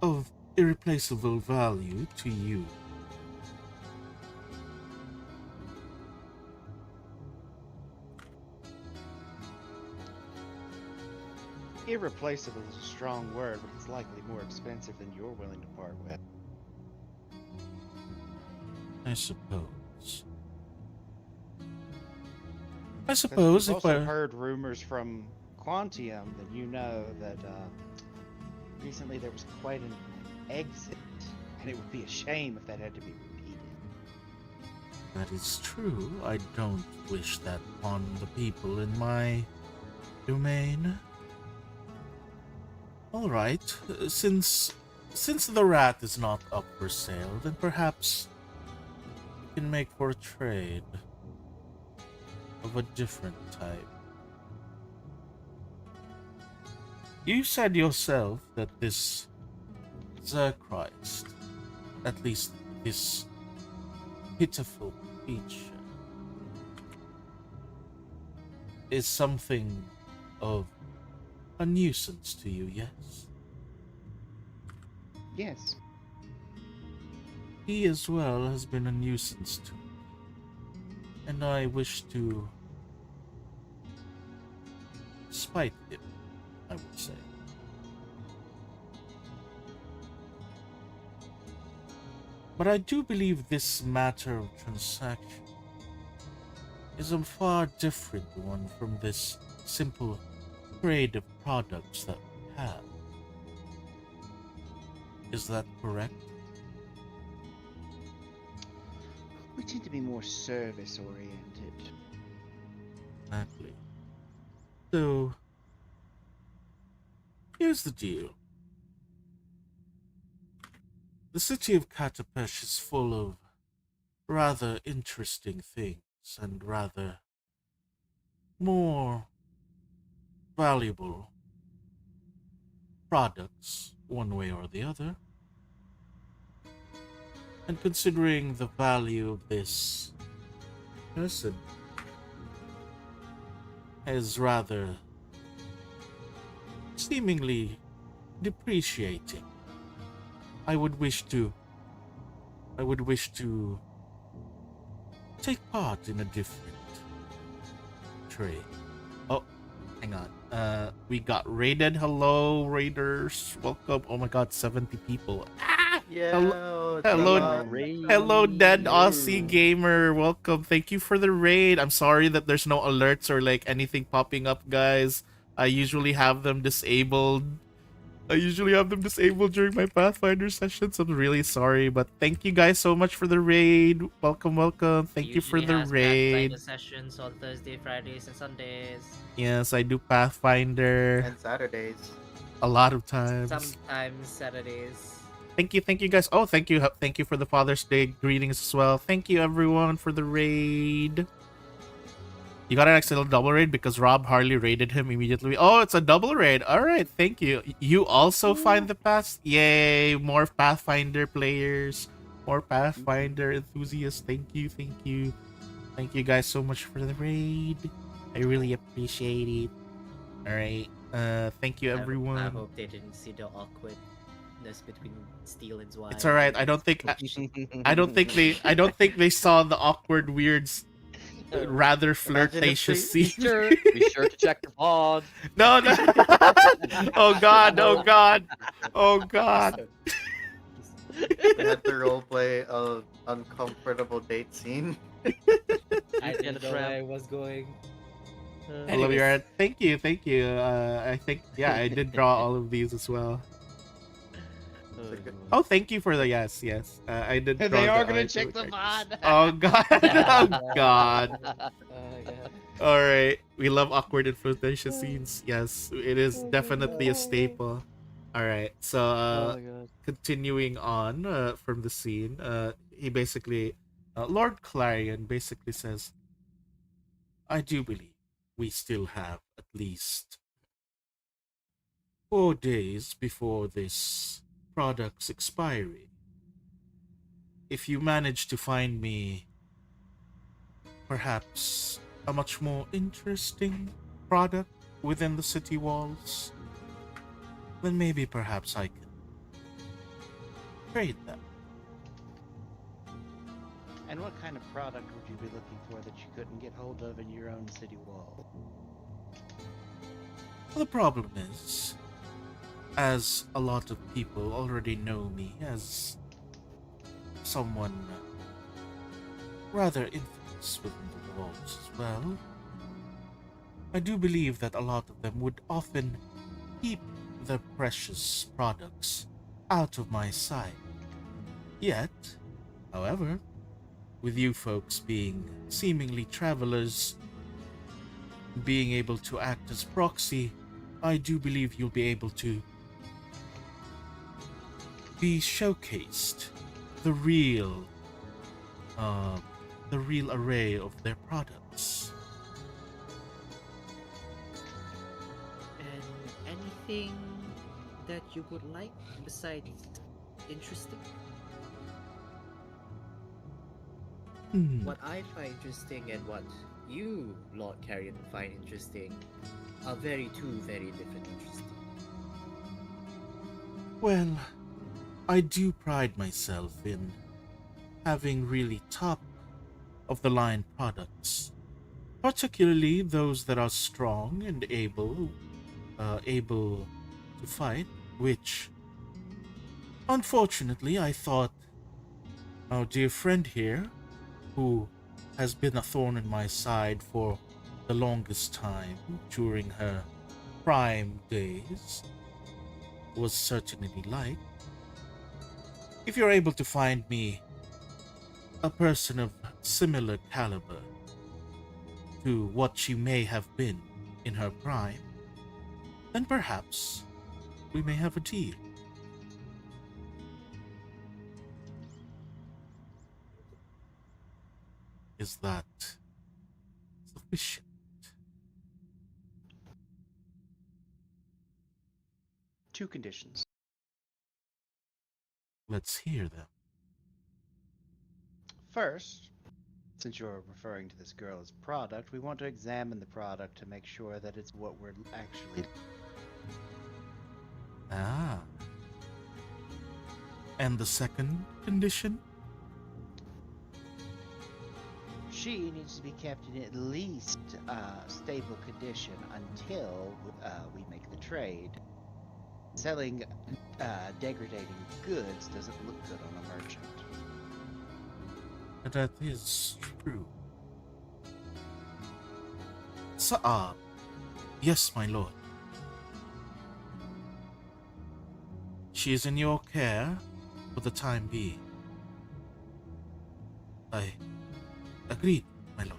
of irreplaceable value to you. Irreplaceable is a strong word, but it's likely more expensive than you're willing to part with. I suppose. You've If also I heard rumors from Quantium that you know that recently there was quite an exit, and it would be a shame if that had to be repeated. That is true. I don't wish that upon the people in my domain. All right, since the rat is not up for sale, then perhaps we can make for a trade of a different type. You said yourself that this Zerchrist, at least this pitiful creature, is something of a nuisance to you, yes? Yes. He as well has been a nuisance to me, and I wish to spite him, I would say. But I do believe this matter of transaction is a far different one from this simple trade of products that we have. Is that correct? We tend to be more service oriented. Exactly. So, here's the deal. The city of Katapesh is full of rather interesting things and rather more valuable products, one way or the other. And considering the value of this person is rather seemingly depreciating, I would wish to take part in a different trade. Oh, hang on. We got raided. Hello, raiders. Welcome. Oh my god, 70 people. Ah! Yo, Hello, Talon. hello, dead Aussie Yo. gamer. Welcome. Thank you for the raid. I'm sorry that there's no alerts or like anything popping up, guys. I usually have them disabled. During my Pathfinder sessions. I'm really sorry, but thank you guys so much for the raid. Welcome, welcome. He Thank you for usually the has Pathfinder raid. sessions on Thursday, Fridays, and Sundays. Yes, I do Pathfinder And Saturdays. a lot of times. Sometimes Saturdays. Thank you guys. Oh, thank you for the Father's Day greetings as well. Thank you everyone for the raid. You got an accidental double raid because Rob Harley raided him immediately. Oh, it's a double raid. All right, thank you. You also find the paths. Yay! More Pathfinder players, more Pathfinder enthusiasts. Thank you, thank you guys so much for the raid. I really appreciate it. All right. Thank you I everyone. hope they didn't see the awkwardness between Steel and Zwei. It's all right. I don't think they saw the awkward, weird, rather flirtatious scene. Be sure to check the pod. No. Oh god. Oh god. We had to roleplay a uncomfortable date scene. I didn't know where I was going. I love your art. Thank you. I think I did draw all of these as well. Oh, thank you for the yes. I did. Draw They are the gonna art check really the quick. mod. Oh god. Oh god. Yeah. All right. We love awkward and flirtatious scenes. Yes, it is definitely a staple. All right. So Oh my god. continuing on from the scene, he basically Lord Clarion basically says, I do believe we still have at least 4 days before this product's expiry. If you manage to find me perhaps a much more interesting product within the city walls, then maybe perhaps I can trade them. And what kind of product would you be looking for that you couldn't get hold of in your own city wall? The problem is, as a lot of people already know me as someone rather infamous within the walls as well, I do believe that a lot of them would often keep their precious products out of my sight. Yet, however, with you folks being seemingly travelers, being able to act as proxy, I do believe you'll be able to be showcased the real array of their products. And anything that you would like besides interesting? What I find interesting and what you, Lord Carrion, find interesting are two very different interesting. Well, I do pride myself in having really top of the line products, particularly those that are strong and able to fight, which unfortunately I thought our dear friend here, who has been a thorn in my side for the longest time during her prime days, was certainly like. If you're able to find me a person of similar caliber to what she may have been in her prime, then perhaps we may have a deal. Is that sufficient? Two conditions. Let's hear them. First, since you're referring to this girl as product, we want to examine the product to make sure that it's what we're actually. Ah. And the second condition? She needs to be kept in at least stable condition until we make the trade. Selling degrading goods doesn't look good on a merchant. That is true. Saab. Yes, my lord. She is in your care for the time being. I agreed, my lord.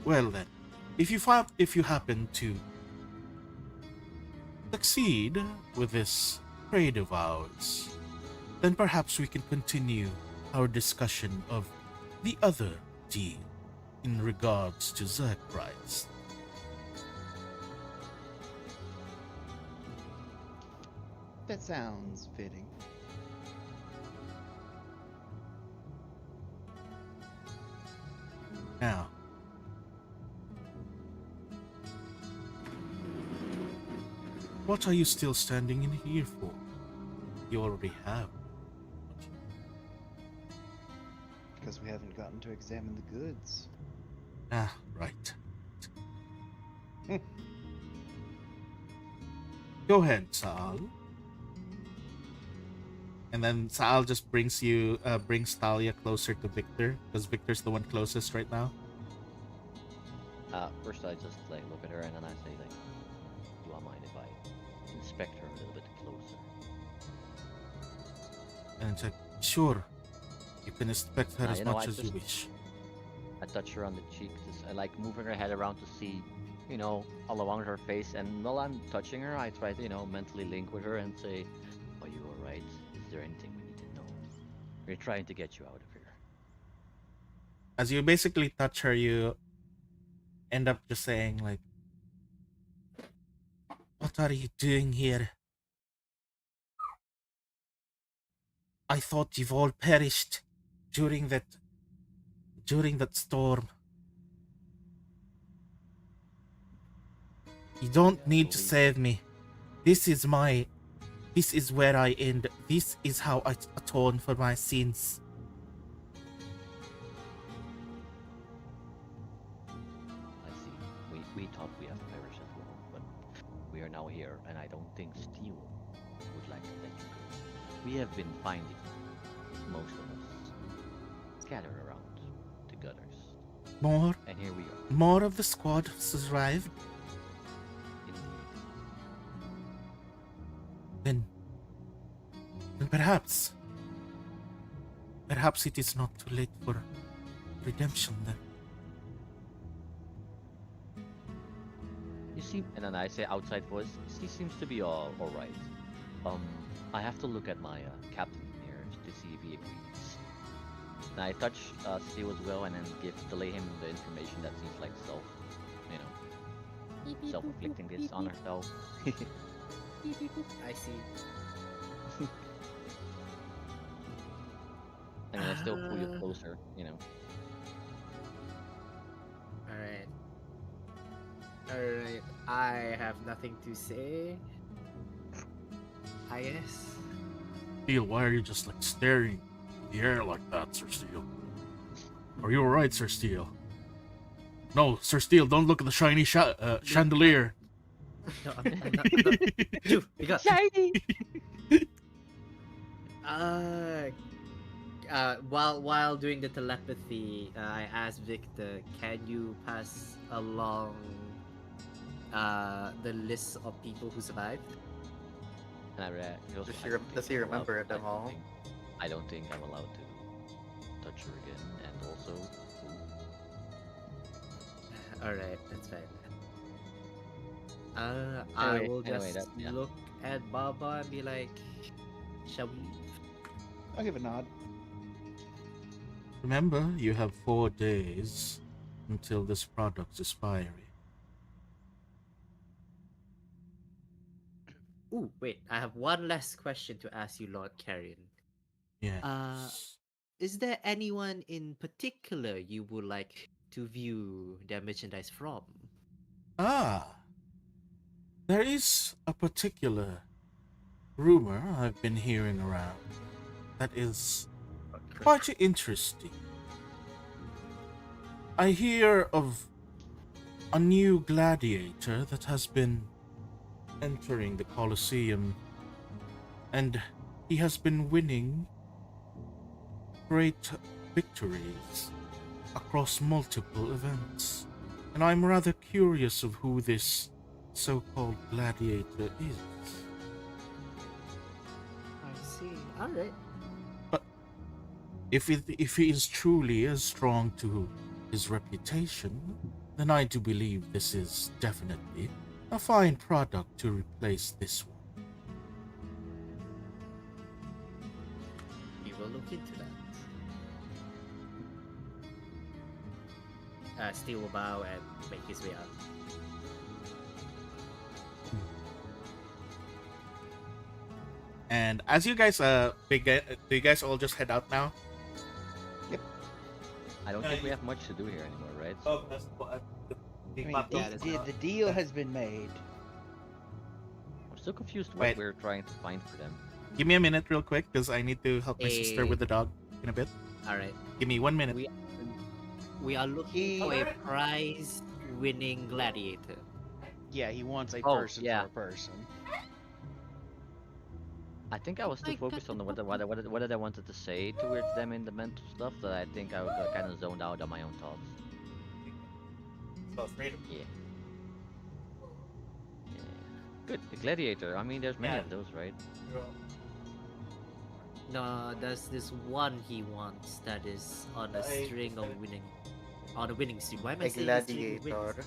Well then, if you happen to succeed with this trade of ours, then perhaps we can continue our discussion of the other deal in regards to Zerkreis. That sounds fitting. Now, what are you still standing in here for? You already have. Because we haven't gotten to examine the goods. Ah, right. Go ahead, Saal. And then Saal just brings Talia closer to Victor, because Victor's the one closest right now. First I just like look at her and then I say like, do I mind if I inspect her a little bit closer? And it's like, sure, you can inspect her as you know, much I as you just- wish. I touch her on the cheek, just I like moving her head around to see, you know, all along her face. And while I'm touching her, I try to, you know, mentally link with her and say, "Are you all right? Is there anything we need to know? We're trying to get you out of here." As you basically touch her, you end up just saying like, "What are you doing here? I thought you've all perished during that storm. You don't need to Believe- save me. This is where I end. This is how I atone for my sins." I see. We thought we have perished as well, but we are now here, and I don't think Steel would like to let you go. We have been finding most of us scattered around the gutters, More and here we are. more of the squad has arrived. Indeed. Then perhaps it is not too late for redemption then. You seem, and then I say outside voice, he seems to be all right. I have to look at my captain here to see if he agrees. And I touch Steel as well, and then delay him the information that seems like self-inflicting this on herself. I see. And I still pull you closer, you know. Alright. Alright. I have nothing to say. I guess. Steel, why are you just like staring in the air like that, Sir Steel? Are you alright, Sir Steel? No, Sir Steel, don't look at the shiny chandelier. No, I'm not. Phew, we got. Shiny! While doing the telepathy, I asked Victor, can you pass along the list of people who survived? And he goes, Does "I he don't does think he I'm allowed- remember them all? I don't think I'm allowed to touch her again, and also, Alright, that's fine. I Anyway- will anyway, just yeah. look at Baba and be like, shall we leave? I'll give a nod. Remember, you have 4 days until this product's expiry. Ooh, wait, I have one last question to ask you, Lord Carrion. Yes. Is there anyone in particular you would like to view their merchandise from? There is a particular rumor I've been hearing around that is quite interesting. I hear of a new gladiator that has been entering the Colosseum, and he has been winning great victories across multiple events. And I'm rather curious of who this so-called gladiator is. I see. Alright. But if he is truly as strong to his reputation, then I do believe this is definitely a fine product to replace this one. We will look into that. Steel will bow and make his way out. And as you guys, do you guys all just head out now? I don't think we have much to do here anymore, right? Oh, that's what. I mean, Yeah, that's the deal has been made. I'm still confused what Wait. we're trying to find for them. Give me a minute, real quick, because I need to help my sister with the dog in a bit. Alright. Give me 1 minute. We are looking for a prize-winning gladiator. Yeah, he wants a Oh, person yeah. for a person. I think I was too focused on what I wanted to say towards them in the mental stuff that I think I got kind of zoned out on my own thoughts. Yeah. Yeah. Good. The gladiator. I mean, there's many of those, right? No, there's this one he wants that is on a string of winning. On a winning streak. Why am I A saying a string of gladiator. wins?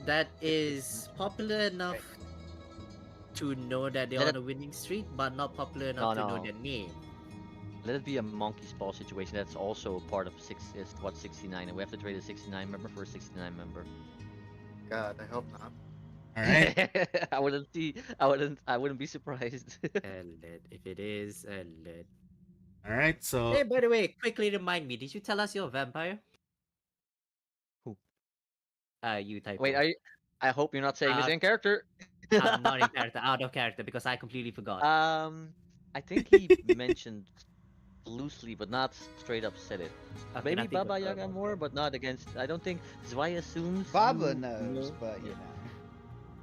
That is popular enough to know that they're Let on a winning streak, but not popular enough to know No. their name. Let it be a monkey's paw situation. That's also part of 69, and we have to trade a 69 member for a 69 member. God, I hope not. All right. I wouldn't be surprised. Let if it is, let. All right. So Hey, by the way, quickly remind me, did you tell us you're a vampire? Who? You type. Wait, I hope you're not saying the Uh, same character. not in character, out of character, because I completely forgot. I think he mentioned loosely, but not straight up said it. Okay, Maybe nothing Baba but- Yaga more, but not against. I don't think Zwei assumes. Baba you knows, know- but you know.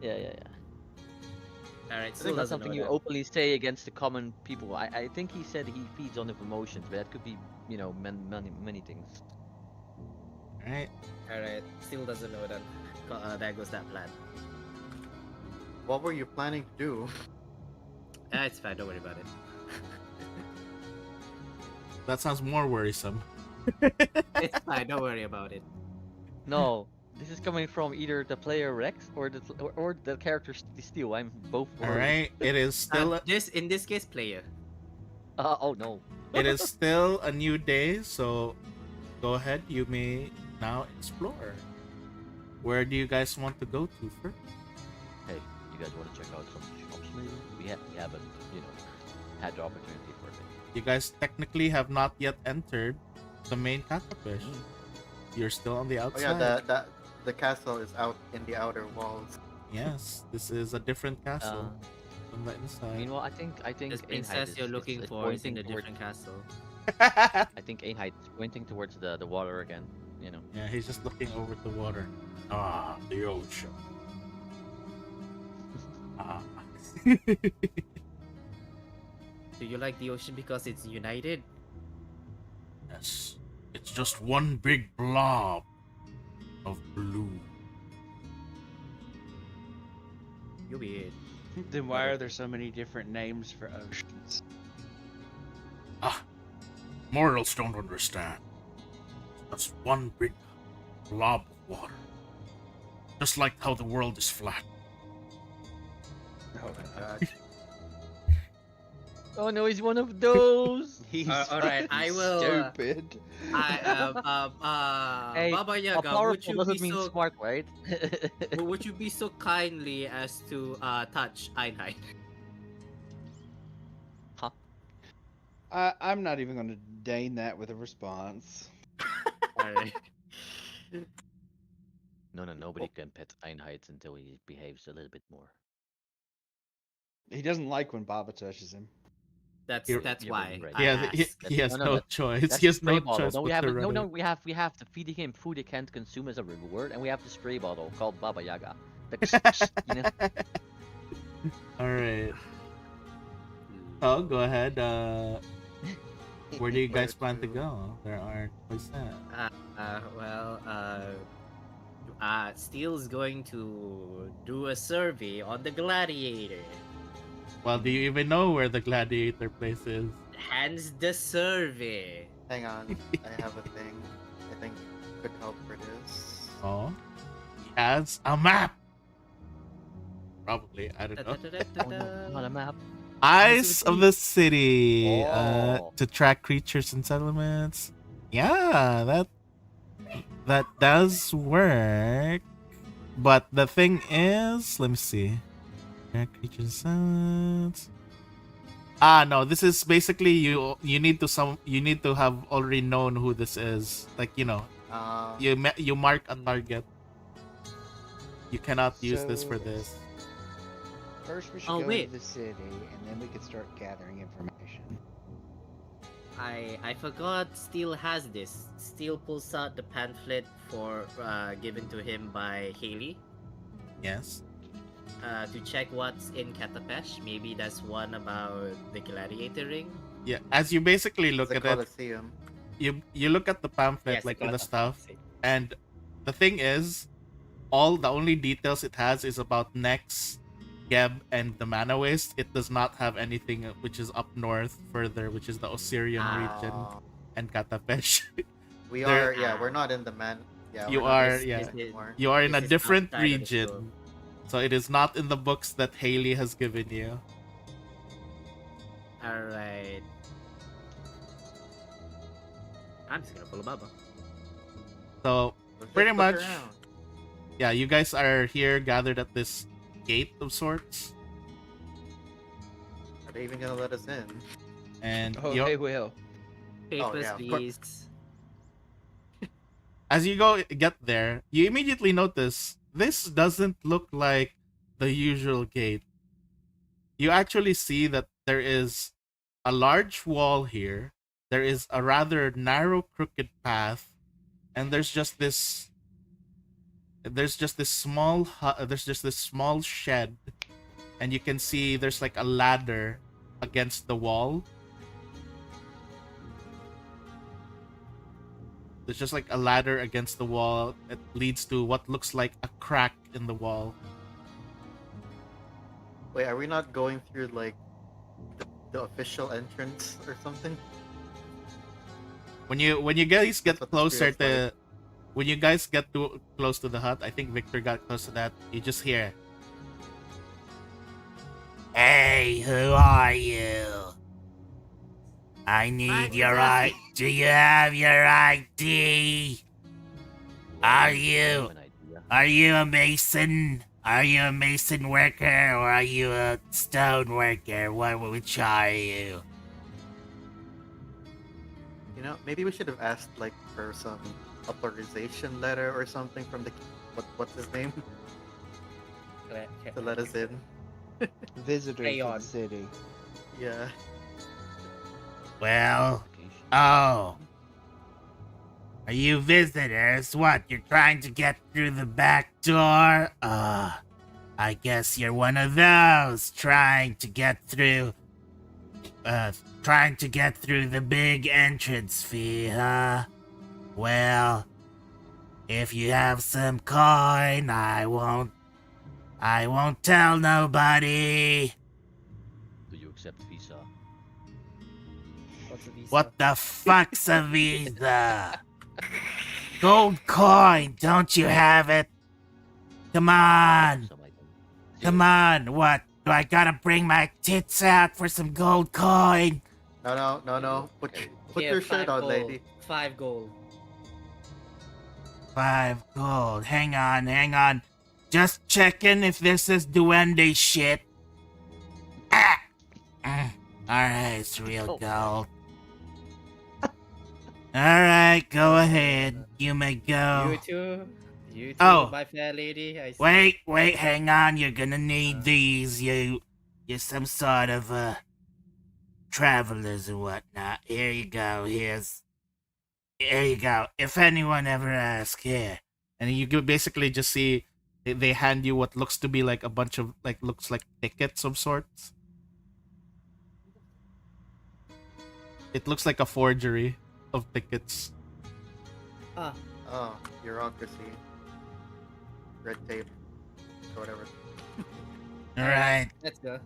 Yeah. Alright, It's still not doesn't know something you that. openly say against the common people. I think he said he feeds on emotions, but that could be, many things. all right. Alright, still doesn't know that. There goes that plan. What were you planning to do? It's fine, don't worry about it. That sounds more worrisome. It's fine, don't worry about it. No, this is coming from either the player Rex or the character Steel. I'm both All worried. right. It is still In this case, player. Oh no. it is still a new day. So go ahead. You may now explore. Where do you guys want to go to first? Hey, you guys want to check out some shops maybe? We haven't, had the opportunity for it. You guys technically have not yet entered the main Katapesh. You're still on the Oh outside. yeah, the castle is out in the outer walls. Yes, this is a different castle from the inside. Meanwhile, I think This Einheit princess you're looking is for is in pointing a towards- different castle. I think Einheit is pointing towards the water again. Yeah, he's just looking over the water. Ah, the ocean. Ah. Do you like the ocean because it's united? Yes, it's just one big blob of blue. You're weird. Then why are there so many different names for oceans? Ah, mortals don't understand. It's just one big blob of water. Just like how the world is flat. Oh my god. Oh no, he's one of those. He's alright, I will, stupid. Hey, Baba Yaga, would powerful you doesn't be mean so smart, right? would you be so kindly as to touch Einheit? I'm not even going to deign that with a response. Alright. No, nobody can pet Einheit until he behaves a little bit more. He doesn't like when Baba touches him. That's You're- that's you're why right. He has, I he, asked. he has No, no no, choice. That's He has spray no bottle. choice No, we but have to no, run no. away. We have to feed him food he can't consume as a reward, and we have the spray bottle called Baba Yaga. You know, All right. Oh, go ahead. Where do you guys plan to go? There are choices. Steel's going to do a survey on the gladiator. Well, do you even know where the gladiator place is? Hence the survey. Hang on, I have a thing. I think could help for this. Oh, he has a map. Probably, I don't know. oh no, not a map. Eyes of the city. Oh. To track creatures and settlements. Yeah, that does work. But the thing is, let me see. Track creatures and settlements. No, this is basically you need to have already known who this is. Like, you mark a target. You cannot use this for So- this. First, we should Oh, go wait. to the city, and then we could start gathering information. I forgot Steel has this. Steel pulls out the pamphlet for given to him by Haley Yes. to check what's in Katapesh. Maybe that's one about the gladiator ring. Yeah, as you basically look The at it, Colosseum. you look at the pamphlet, Yes, like the with the Colosseum. stuff, and the thing is, the only details it has is about Nex, Geb, and the Mana Waste. It does not have anything which is up north further, which is the Osirian region Ah, and Katapesh. we There- are, yeah, we're not in the man. Yeah, You we're not are, in yeah. this anymore. You are in a This is different outside of the region, scope. so it is not in the books that Haley has given you. Alright. I'm just gonna follow Baba. So Let's pretty just look much- around. yeah, you guys are here gathered at this gate of sorts, Are they even gonna let us in? and Oh, you they will. Papers, yeah, of course. please. as you get there, you immediately notice this doesn't look like the usual gate. You actually see that there is a large wall here. There is a rather narrow, crooked path, and there's just this small there's just this small shed, and you can see there's like a ladder against the wall. There's just like a ladder against the wall. It leads to what looks like a crack in the wall. Wait, are we not going through like the official entrance or something? When you guys get That's what this closer feels to like. when you guys get too close to the hut, I think Victor got close to that. You just hear, "Hey, who are you? I need your ID. Do you have your ID? Are I you have an idea. Are you a mason? Are you a mason worker or are you a stone worker? Which are you?" You know, maybe we should have asked like for some authorization letter or something from the what's his name to let us in. Visitors to Aeon. the city. Yeah. Well, Application. oh. Are you visitors? What, you're trying to get through the back door? I guess you're one of those trying to get through the big entrance fee, huh? Well, if you have some coin, I won't tell nobody. Do you accept Visa? What's the visa? What the fuck's a visa? Gold coin, don't you have it? Come on, Some item. come on, what? Do I gotta bring my tits out for some gold coin? No. Put Okay. your shirt 5 on, gold. lady. 5 gold. 5 gold, hang on. Just checking if this is duende shit. Alright, it's real Oh. gold. Alright, go ahead. You may go. You too, Oh. my fair lady. I see. Wait, hang on. You're gonna need these. You're some sort of travelers and whatnot. Here you go. Here you go. If anyone ever asks, here. And you could basically just see they hand you what looks to be like a bunch of looks like tickets of sorts. It looks like a forgery of tickets. Ah, Oh, bureaucracy. Red tape. Or whatever. All right. let's go.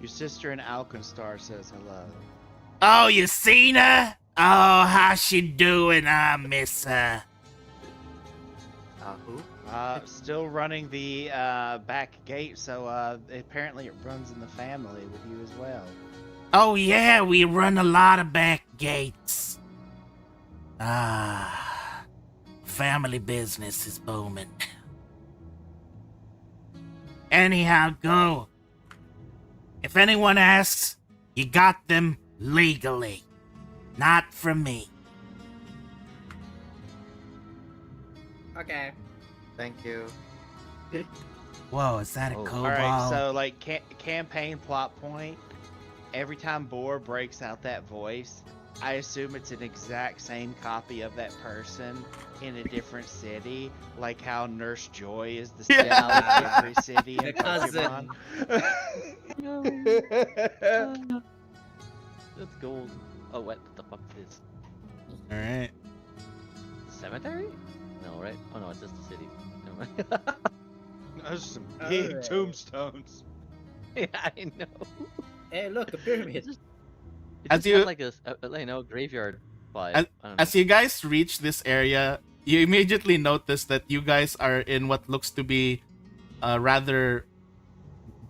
Your sister in Alkenstar says hello. Oh, you seen her? Oh, how's she doing? I miss her. Who? Still running the back gate, so apparently it runs in the family with you as well. Oh, yeah, we run a lot of back gates. Ah, family business is booming. Anyhow, go. If anyone asks, you got them legally. Not from me. Okay. Thank you. Whoa, is that a Oh. kobold? All right, so like campaign plot point. Every time Boar breaks out that voice, I assume it's an exact same copy of that person in a different city, like how Nurse Joy is the city of every city in The cousin. Pokemon. That's gold. Oh, what the fuck is All right. cemetery? No, right? Oh no, it's just the city. Never mind. Those are some big Alright. tombstones. Yeah, I know. Hey, look, a It pyramid. just, it As just you- had like a graveyard vibe. I don't know. As you guys reach this area, you immediately notice that you guys are in what looks to be a rather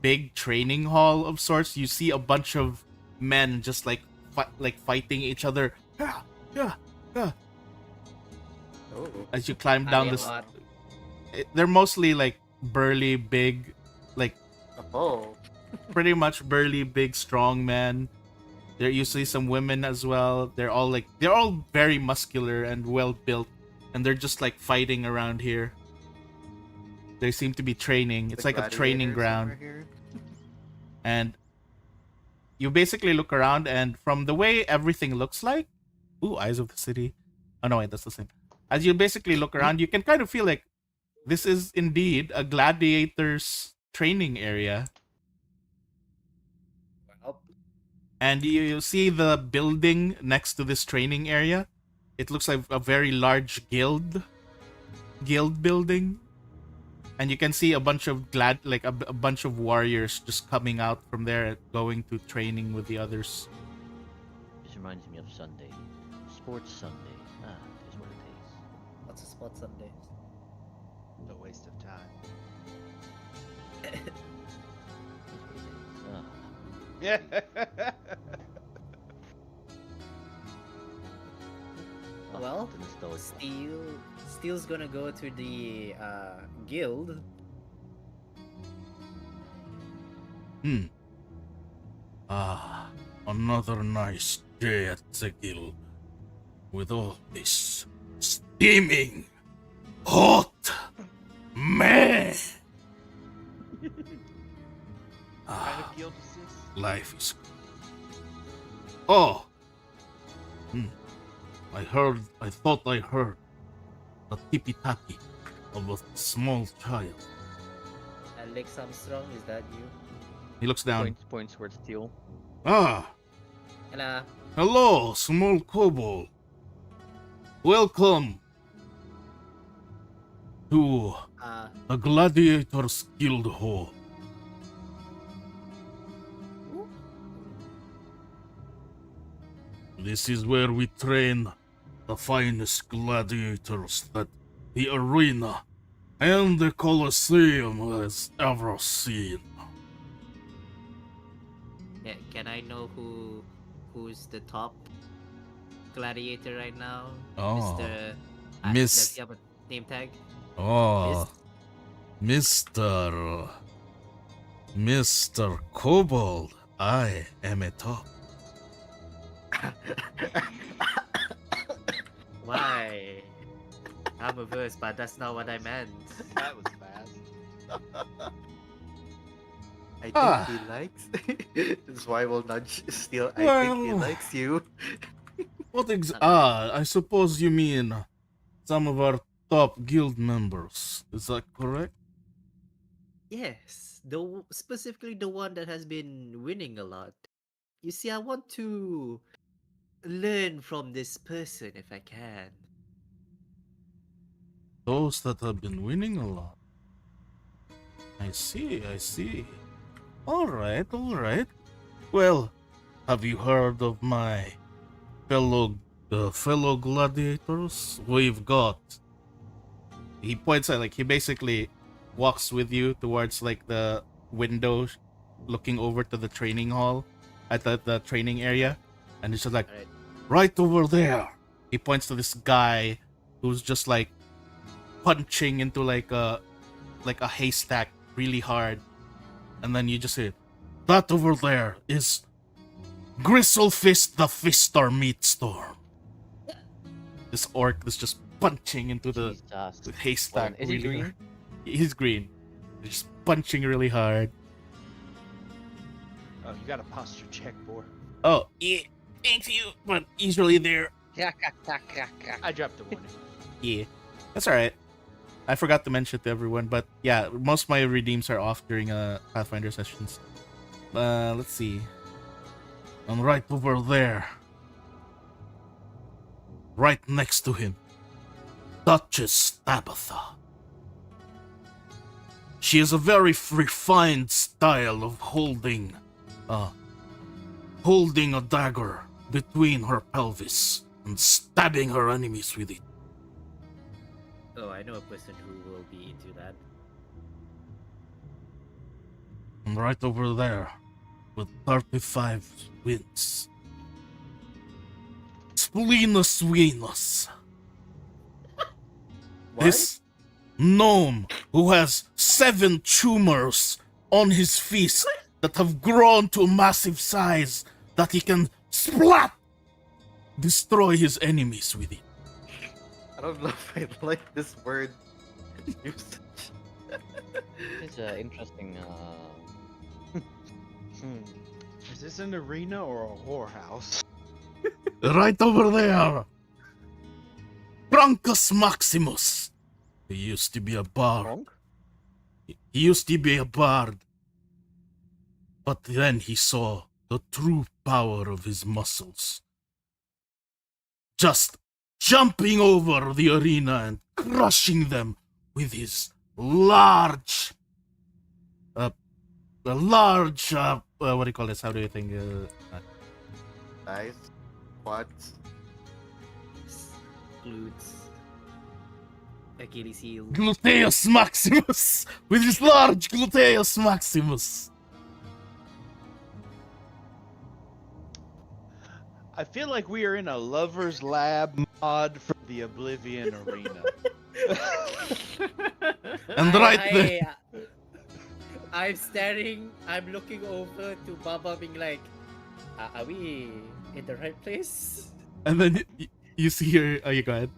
big training hall of sorts. You see a bunch of men just like fighting each other. Yeah, yeah, yeah. Oh. As you climb I down am this, not. they're mostly like burly, big, like Oh. pretty much burly, big, strong men. There you see some women as well. They're all very muscular and well built, and they're just like fighting around here. They seem to be training. It's The like a training gladiators ground. over here. And you basically look around, and from the way everything looks like, ooh, Eyes of the City. Oh no, wait, that's the same. As you basically look around, you can kind of feel like this is indeed a gladiator's training area. Well, And you see the building next to this training area. It looks like a very large guild building. And you can see a bunch of a bunch of warriors just coming out from there, going to training with the others. This reminds me of Sunday. Sports Sunday. Ah, is what it is. what's a spot Sunday? A waste of time. Is what it is. Ah. Yeah. Ah, Well, the nostalgia. Steel's gonna go to the guild. Ah, another nice day at the guild. With all this steaming, hot, man. Kind of guild is this? Life is. Oh! I thought I heard the tippy-tappy of a small child. Alex Armstrong, is that you? He looks down. Points towards steel. Ah, Hello. hello, small kobold. Welcome to the Gladiators Guild Hall. This is where we train the finest gladiators that the arena and the Colosseum has ever seen. Yeah, can I know who's the top gladiator right now? Oh, Mr. Miss- Does he have a name tag? Oh, Mr. Kobold, I am a top. Why? I'm a verse, but that's not what I meant. That was fast. I think Ah. he likes. This why will nudge still. I think he Well- likes you. I suppose you mean some of our top guild members. Is that correct? Yes, specifically the one that has been winning a lot. You see, I want to learn from this person if I can. Those that have been winning a lot. I see, I see. Alright, alright. Well, have you heard of my fellow gladiators? We've got. He points at like he basically walks with you towards like the window looking over to the training hall at the training area, and he's just like Alright. right over there. He points to this guy who's just like punching into like a haystack really hard, and then you just hear That over there is Gristlefist the Fistar Meatstorm. this orc that's just punching into the Jesus. haystack. Is he really green? hard. He's green. He's just punching really hard. Oh, you got a posture check, boy. Oh, yeah, thank you, but he's really there. I dropped the warning. Yeah, that's all right. I forgot to mention it to everyone, but yeah, most of my redeems are off during Pathfinder sessions. Let's see. And right over there, right next to him, Duchess Tabitha. She has a very refined style of holding a dagger between her pelvis and stabbing her enemies with it. Oh, I know a person who will be into that. And right over there, with 35 wins, Splenus Venus. This gnome who has 7 tumors on his fist that have grown to a massive size that he can splat destroy his enemies with it. I don't know if I like this word usage. It's interesting. Is this an arena or a whorehouse? Right over there, Brancus Maximus. He used to be a bard. He used to be a bard. But then he saw the true power of his muscles. Just jumping over the arena and crushing them with his large, what do you call this? How do you think? Nice. Quads. Glutes. Achilles heel. Gluteus Maximus! With his large Gluteus Maximus! I feel like we are in a lover's lab mod for the Oblivion Arena. And right there, I'm staring, I'm looking over to Baba being like, are we in the right place? And then you see her. Oh, you go ahead.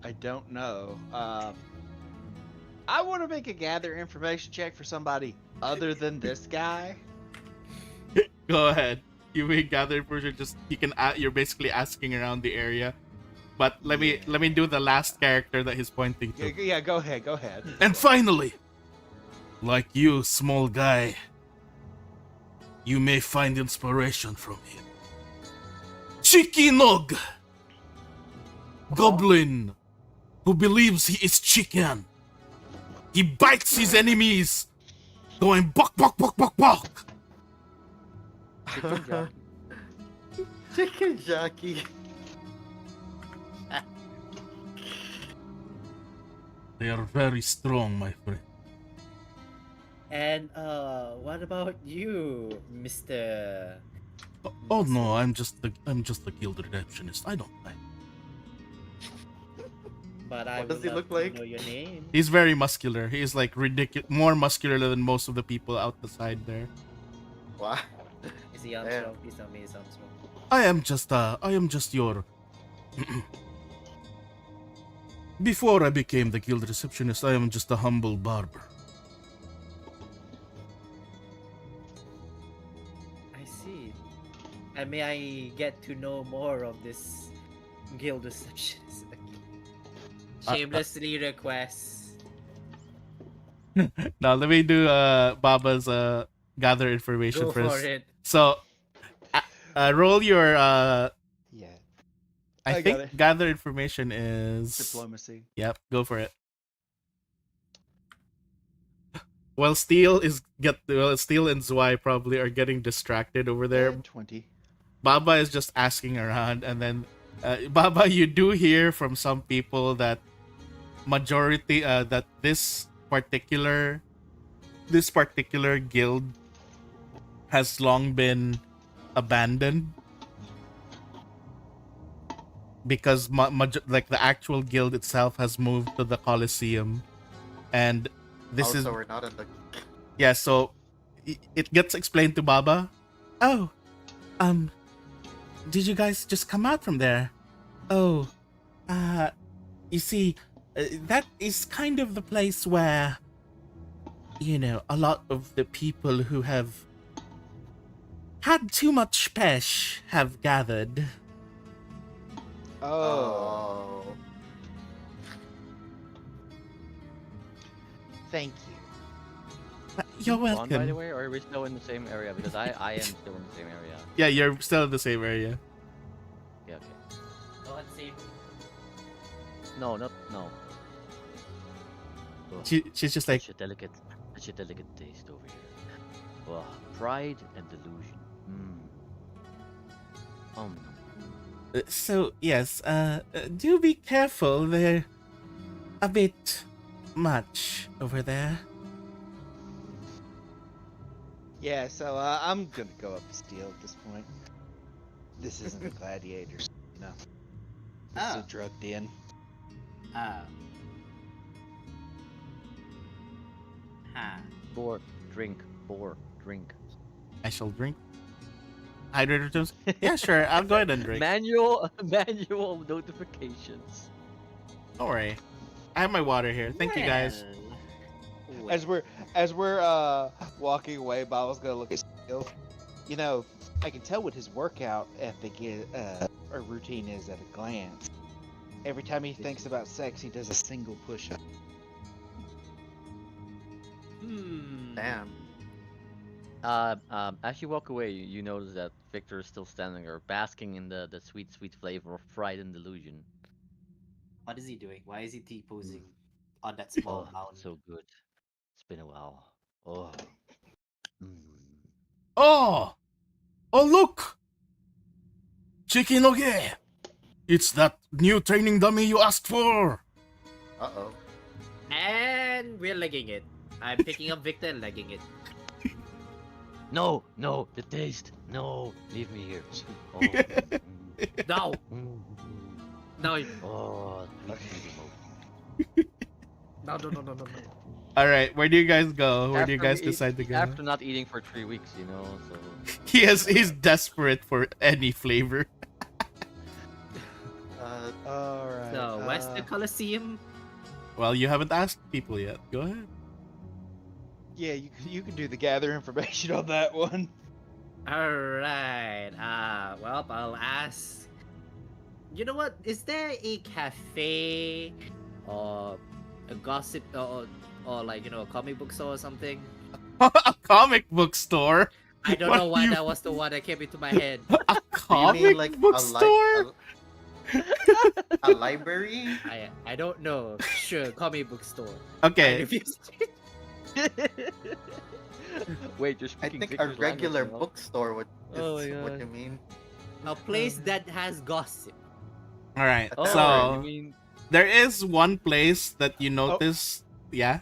I don't know. I want to make a gather information check for somebody other than this guy. Go ahead. You may gather information. Just you can. You're basically asking around the area. But let me do the last character that he's pointing to. Yeah, go ahead, go ahead. and finally, like you, small guy, you may find inspiration from him. Chikinog! Goblin who believes he is chicken. He bites his enemies, going buck, buck, buck, buck, buck. Chicken jockey. They are very strong, my friend. And what about you, Mr. Oh no, I'm just a guild redemptionist. I don't mind. But I What does would he love look to like? know your name. He's very muscular. He is like more muscular than most of the people out the side there. Wow. Is he Armstrong? Please tell me he's Armstrong. I am just your. Before I became the guild receptionist, I am just a humble barber. And may I get to know more of this guild receptionist? Shamelessly request. Now let me do Baba's gather information Go for first. it. So roll your Yeah. I I got think it. gather information is Diplomacy. Yep, go for it. Well, Steel and Zwei probably are getting distracted over there. 20. Baba is just asking around, and then Baba, you do hear from some people that majority that this particular guild has long been abandoned because like the actual guild itself has moved to the Colosseum, and this also, is we're not in the. yeah. So it gets explained to Baba. Oh, did you guys just come out from there? Oh, you see, that is kind of the place where, you know, a lot of the people who have had too much pesh have gathered. Oh. Thank you. You're Gone, welcome. by the way, or are we still in the same area? Because I am still in the same area. Yeah, you're still in the same area. Yeah, okay. Don't say No. Oh, She's just like, such a delicate taste over here. Oh, pride and delusion. so yes, do be careful. They're a bit much over there. Yeah, so I'm gonna go up to Steel at this point. This isn't the gladiators, you know. This is Oh. a drugged in. Huh. Boar, drink. I shall drink. Hydrator toast? Yeah, sure. I'll go ahead and drink. Manual notifications. Don't worry. I have my water here. Thank you guys. Well, As we're walking away, Bob's gonna look at Steel. You know, I can tell what his workout ethic is, or routine is at a glance. Every time he thinks about sex, he does a single push-up. Damn. As you walk away, you notice that Victor is still standing there, basking in the sweet flavor of pride and delusion. What is he doing? Why is he T-posing on that small Oh, mound? so good. It's been a while. Oh. Oh! Oh, look! Chikinoge! It's that new training dummy you asked for! Uh-oh. And we're legging it. I'm picking up Victor and legging it. No, the taste. No, leave me here. Oh. mm, No! mm, No! Oh, leave me the most. No. All right, where do you guys go? Where do you After guys we- decide to go? After not eating for 3 weeks, you know, so... He's desperate for any flavor. Alright. So, where's the Colosseum? Well, you haven't asked people yet. Go ahead. Yeah, you can do the gather information on that one. Alright, well, I'll ask. You know what? Is there a cafe or a gossip or like, you know, a comic book store or something? A comic book store? I don't What know why you- that was the one that came into my head. A comic book store? A library? I don't know. Sure, comic book store. Okay. I refuse. Wait, you're I speaking think a Victor's regular language now? bookstore would is Oh my what God. you mean. A place that has gossip. All right. Oh, So you mean... there is one place that you notice. Yeah.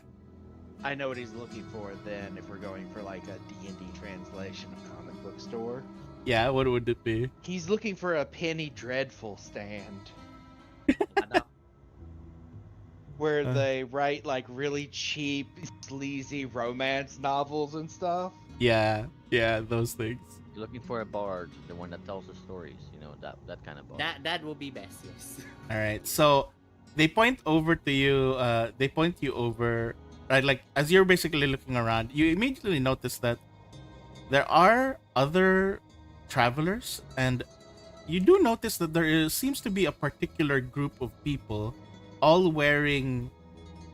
I know what he's looking for then if we're going for like a D&D translation of comic book store. Yeah. What would it be? He's looking for a Penny Dreadful stand where they write like really cheap, sleazy romance novels and stuff. Yeah. Yeah. Those things. You're looking for a bard, the one that tells the stories, you know, that kind of bard. That will be best, yes. All right. So they point over to you. They point you over. Right. Like as you're basically looking around, you immediately notice that there are other travelers, and you do notice that seems to be a particular group of people, all wearing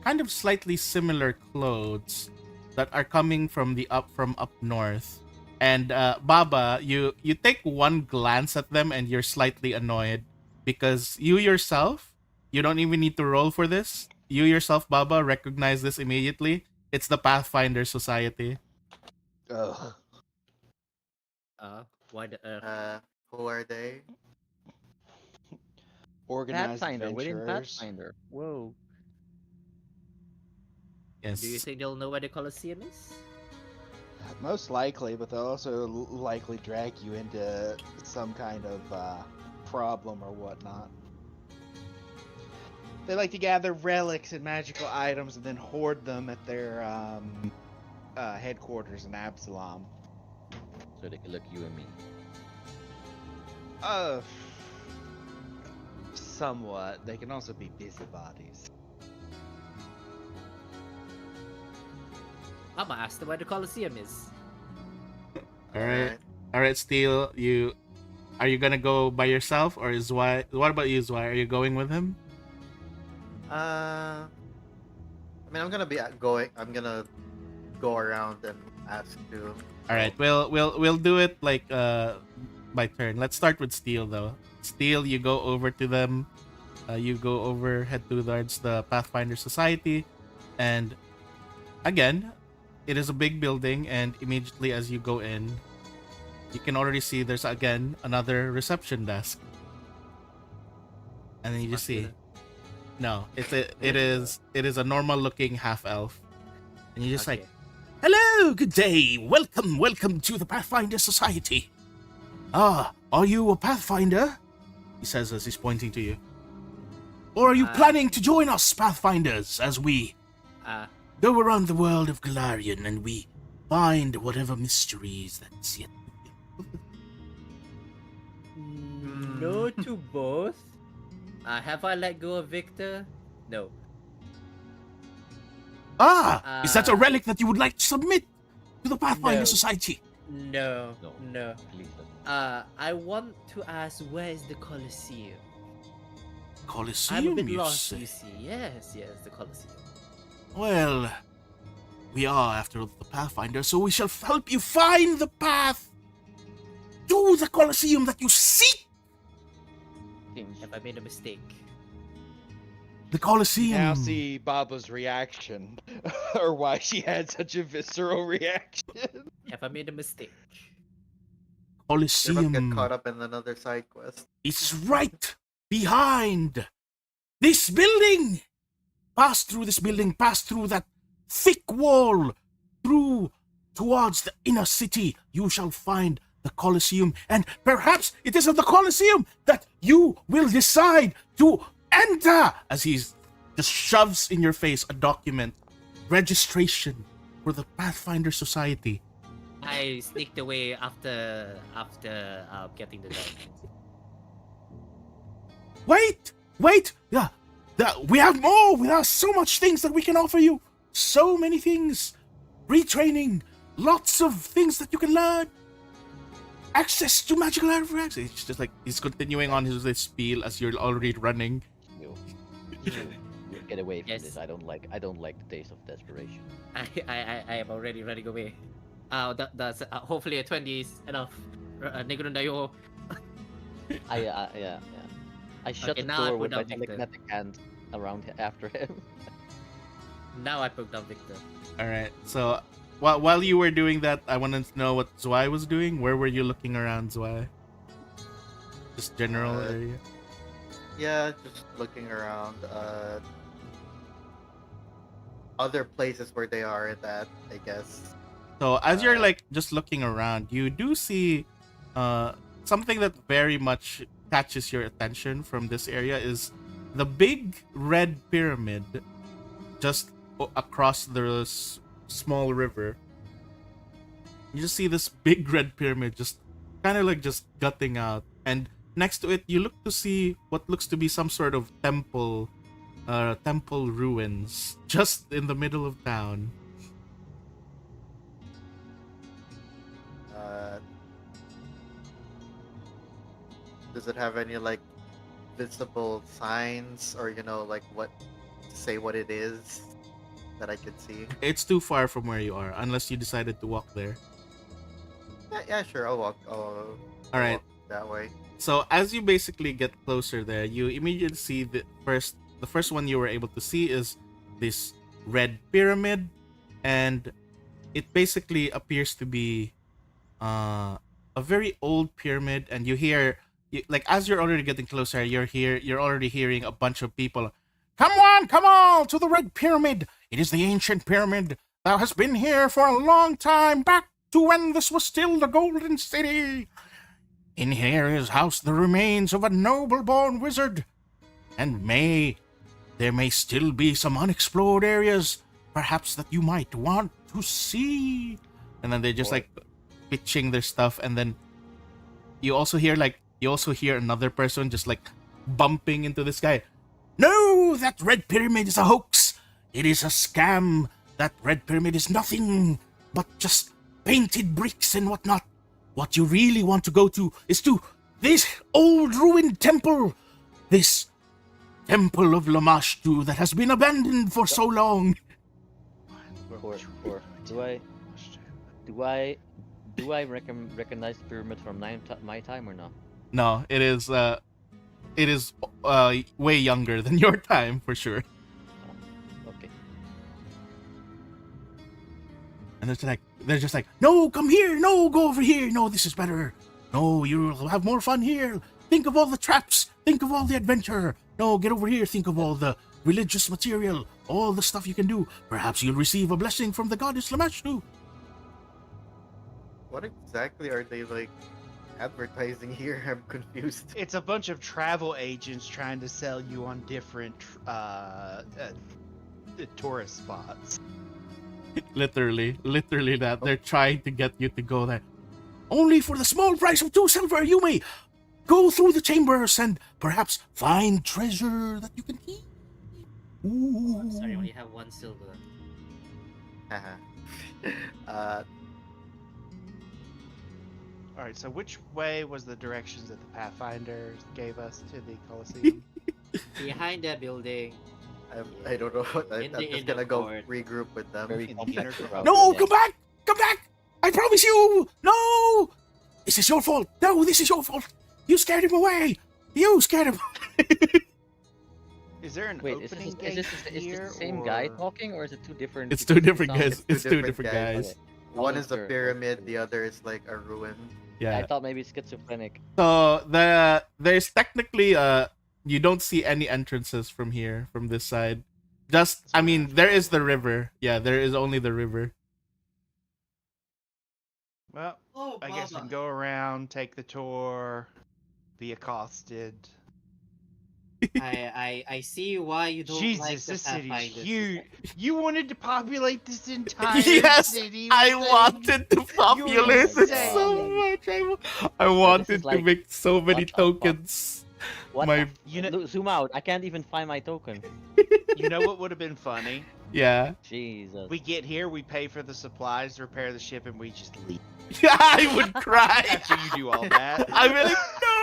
kind of slightly similar clothes that are coming from up north. And Baba, you take one glance at them and you're slightly annoyed because you yourself, you don't even need to roll for this. You yourself, Baba, recognize this immediately. It's the Pathfinder Society. Ugh. Why the Who are they? Organized Pathfinder within adventurers. Pathfinder. Whoa. Yes. Do you think they'll know where the Colosseum is? Most likely, but they'll also likely drag you into some kind of problem or whatnot. They like to gather relics and magical items and then hoard them at their headquarters in Absalom. So they can look you and me. Somewhat. They can also be busybodies. I'm gonna ask them where the Colosseum is. All right, Steel. Are you gonna go by yourself, or is Zwei? What about you, Zwei? Are you going with him? I mean, I'm gonna go around and ask to. All right, we'll do it like by turn. Let's start with Steel though. Steel, you go over to them. Head towards the Pathfinder Society, and again, it is a big building, and immediately as you go in, you can already see there's again another reception desk, and then you just see, no, it is a normal looking half elf, and you just like, hello, good day, welcome to the Pathfinder Society. Ah, are you a Pathfinder? He says as he's pointing to you. Or are you planning to join us, Pathfinders, as we go around the world of Galarian and we find whatever mysteries that's yet. No to both. Have I let go of Victor? No. Is that a relic that you would like to submit to the Pathfinder No. Society? No. Please don't. I want to ask, where is the Colosseum? Colosseum, I'm a bit you lost, say? you see. Yes, the Colosseum. Well, we are, after all, the Pathfinder, so we shall help you find the path to the Colosseum that you seek. Have I made a mistake? The Colosseum. Now see Baba's reaction, or why she had such a visceral reaction. Have I made a mistake? You're about to Colosseum get caught up in another side quest. is right behind this building. Pass through this building, pass through that thick wall, through towards the inner city. You shall find the Colosseum, and perhaps it is at the Colosseum that you will decide to enter. As he just shoves in your face a document, registration for the Pathfinder Society. I sneaked away after getting the document. Wait! Yeah, we have more. We have so much things that we can offer you. So many things. Retraining. Lots of things that you can learn. Access to magical artifacts. It's just like he's continuing on his spiel as you're already running. You get away from Yes. this. I don't like the taste of desperation. I am already running away. That's hopefully a 20 is enough. Negro Dayo. Yeah. I shut Okay, the now I door put with my down Victor. telekinetic hand around after him. Now I poked out Victor. All right. So while you were doing that, I wanted to know what Zwei was doing. Where were you looking around, Zwei? Just general area. Yeah, just looking around. Other places where they are at that, I guess. So as you're like just looking around, you do see something that very much catches your attention from this area is the big red pyramid just across the small river. You just see this big red pyramid just kind of like just gutting out, and next to it you look to see what looks to be some sort of temple ruins just in the middle of town. Does it have any like visible signs or like what say what it is that I could see? It's too far from where you are, unless you decided to walk there. Yeah, sure. I'll walk. I'll All right. walk that way. So as you basically get closer there, you immediately see the first one you were able to see is this red pyramid, and it basically appears to be a very old pyramid. And you hear, like, as you're already getting closer, you're already hearing a bunch of people. Come on, to the red pyramid. It is the ancient pyramid that has been here for a long time, back to when this was still the Golden City. In here is housed the remains of a noble-born wizard, and there may still be some unexplored areas, perhaps that you might want to see. And then they're just like pitching their stuff, and then you also hear another person just like bumping into this guy. No, that red pyramid is a hoax. It is a scam. That red pyramid is nothing but just painted bricks and whatnot. What you really want to go to is to this old ruined temple. This temple of Lamashtu that has been abandoned for so long. Do I recognize the pyramid from my time or not? No, it is way younger than your time for sure. Okay. And they're just like, no, come here, no, go over here, no, this is better. No, you'll have more fun here. Think of all the traps, think of all the adventure. No, get over here, think of all the religious material, all the stuff you can do. Perhaps you'll receive a blessing from the goddess Lamashtu. What exactly are they like advertising here? I'm confused. It's a bunch of travel agents trying to sell you on different tourist spots. Literally that. They're trying to get you to go there. Only for the small price of 2 silver, you may go through the chambers and perhaps find treasure that you can keep. Ooh. I'm sorry, we have 1 silver. All right, so which way was the directions that the Pathfinders gave us to the Colosseum? Behind that building. I don't know. I'm just gonna go court. regroup with them. Very complex route. No, come back! I promise you! No! This is your fault! No, this is your fault! You scared him away! You scared him! Is there an Wait, opening is gate this here, the same guy talking, or is it two different? It's two different sounds? guys. It's two different guys. Okay. One is a Sure. pyramid, the other is like a ruin. Yeah. I thought maybe schizophrenic. So there's technically you don't see any entrances from here, from this side. Just I mean there is the river. Yeah, there is only the river. Well, Oh, I guess we Baba. can go around, take the tour, be accosted. I see why you don't Jesus, like the this city's Pathfinders. huge. You wanted to populate this entire Yes, city. I with wanted to populate it insane. so much. I wanted is to like- make so many what the fuck? tokens. What? My You know, Look, zoom out. I can't even find my token. you know what would have been funny? yeah. Jesus. We get here, we pay for the supplies, repair the ship, and we just leave. I would cry. After you do all that, I'd be like, no.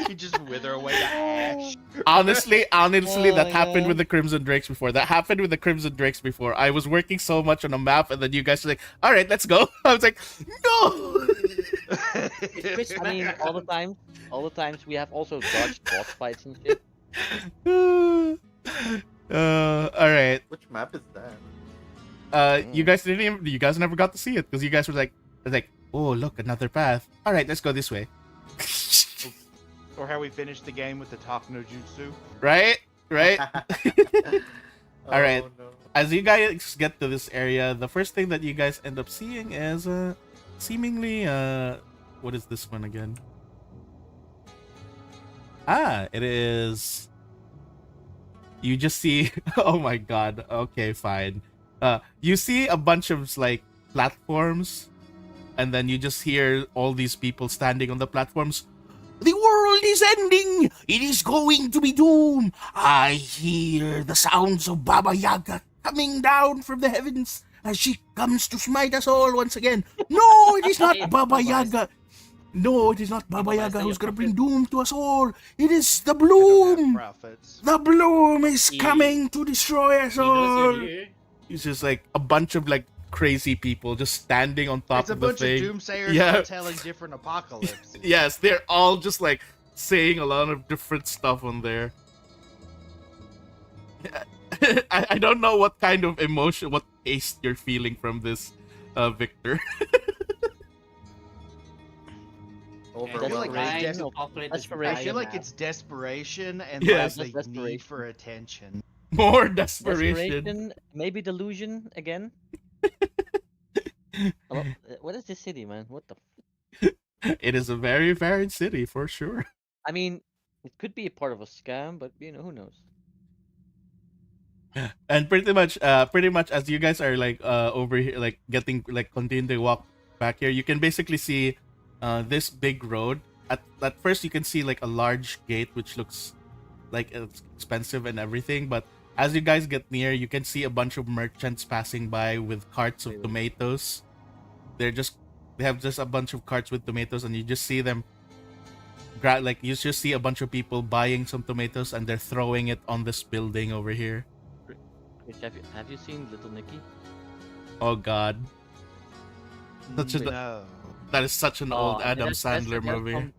you just wither away to ash. Honestly, Oh that my happened God. with the Crimson Drakes before. I was working so much on a map, and then you guys were like, "All right, let's go." I was like, "No." Which I mean, map- all the times we have also dodged boss fights and shit. All right. Which map is that? You guys you guys never got to see it because you guys were like, "Oh, look, another path." All right, let's go this way. Or how we finished the game with the talk no jutsu. Right? Oh, Alright. no. As you guys get to this area, the first thing that you guys end up seeing is seemingly what is this one again? It is you just see oh my god. Okay, fine. You see a bunch of like platforms, and then you just hear all these people standing on the platforms. The world is ending! It is going to be doom! I hear the sounds of Baba Yaga coming down from the heavens as she comes to smite us all once again. No, it is not Hey, Baba Baba. Yaga! No, it is not Baba Baba Yaga Yaga, who's gonna bring your doom to us all. It is the I don't have bloom. profits. The bloom is He- coming to destroy us He knows you're all. here. It's just like a bunch of like crazy people just standing on top It's a of the bunch of thing. doomsayers Yeah. foretelling different apocalypses. Yes, they're all just like saying a lot of different stuff on there. I don't know what kind of emotion, what taste you're feeling from this, Victor. Overwhelming. like Desperation, it's apocalypse is I feel like dying. it's desperation and Yes. like Just the need desperation. for attention. More desperation. Desperation, maybe delusion again. What is this city, man? What the? It is a very varied city for sure. I mean, it could be a part of a scam, but who knows? And pretty much as you guys are like over here, like getting like continuing to walk back here, you can basically see this big road. At first you can see like a large gate which looks like it's expensive and everything, but as you guys get near, you can see a bunch of merchants passing by with carts of tomatoes. They have just a bunch of carts with tomatoes, and you just see them like you just see a bunch of people buying some tomatoes, and they're throwing it on this building over here. Chris, have you seen Little Nicky? Oh god, Such a- No. that is such an old I mean, Adam that's Sandler movie. From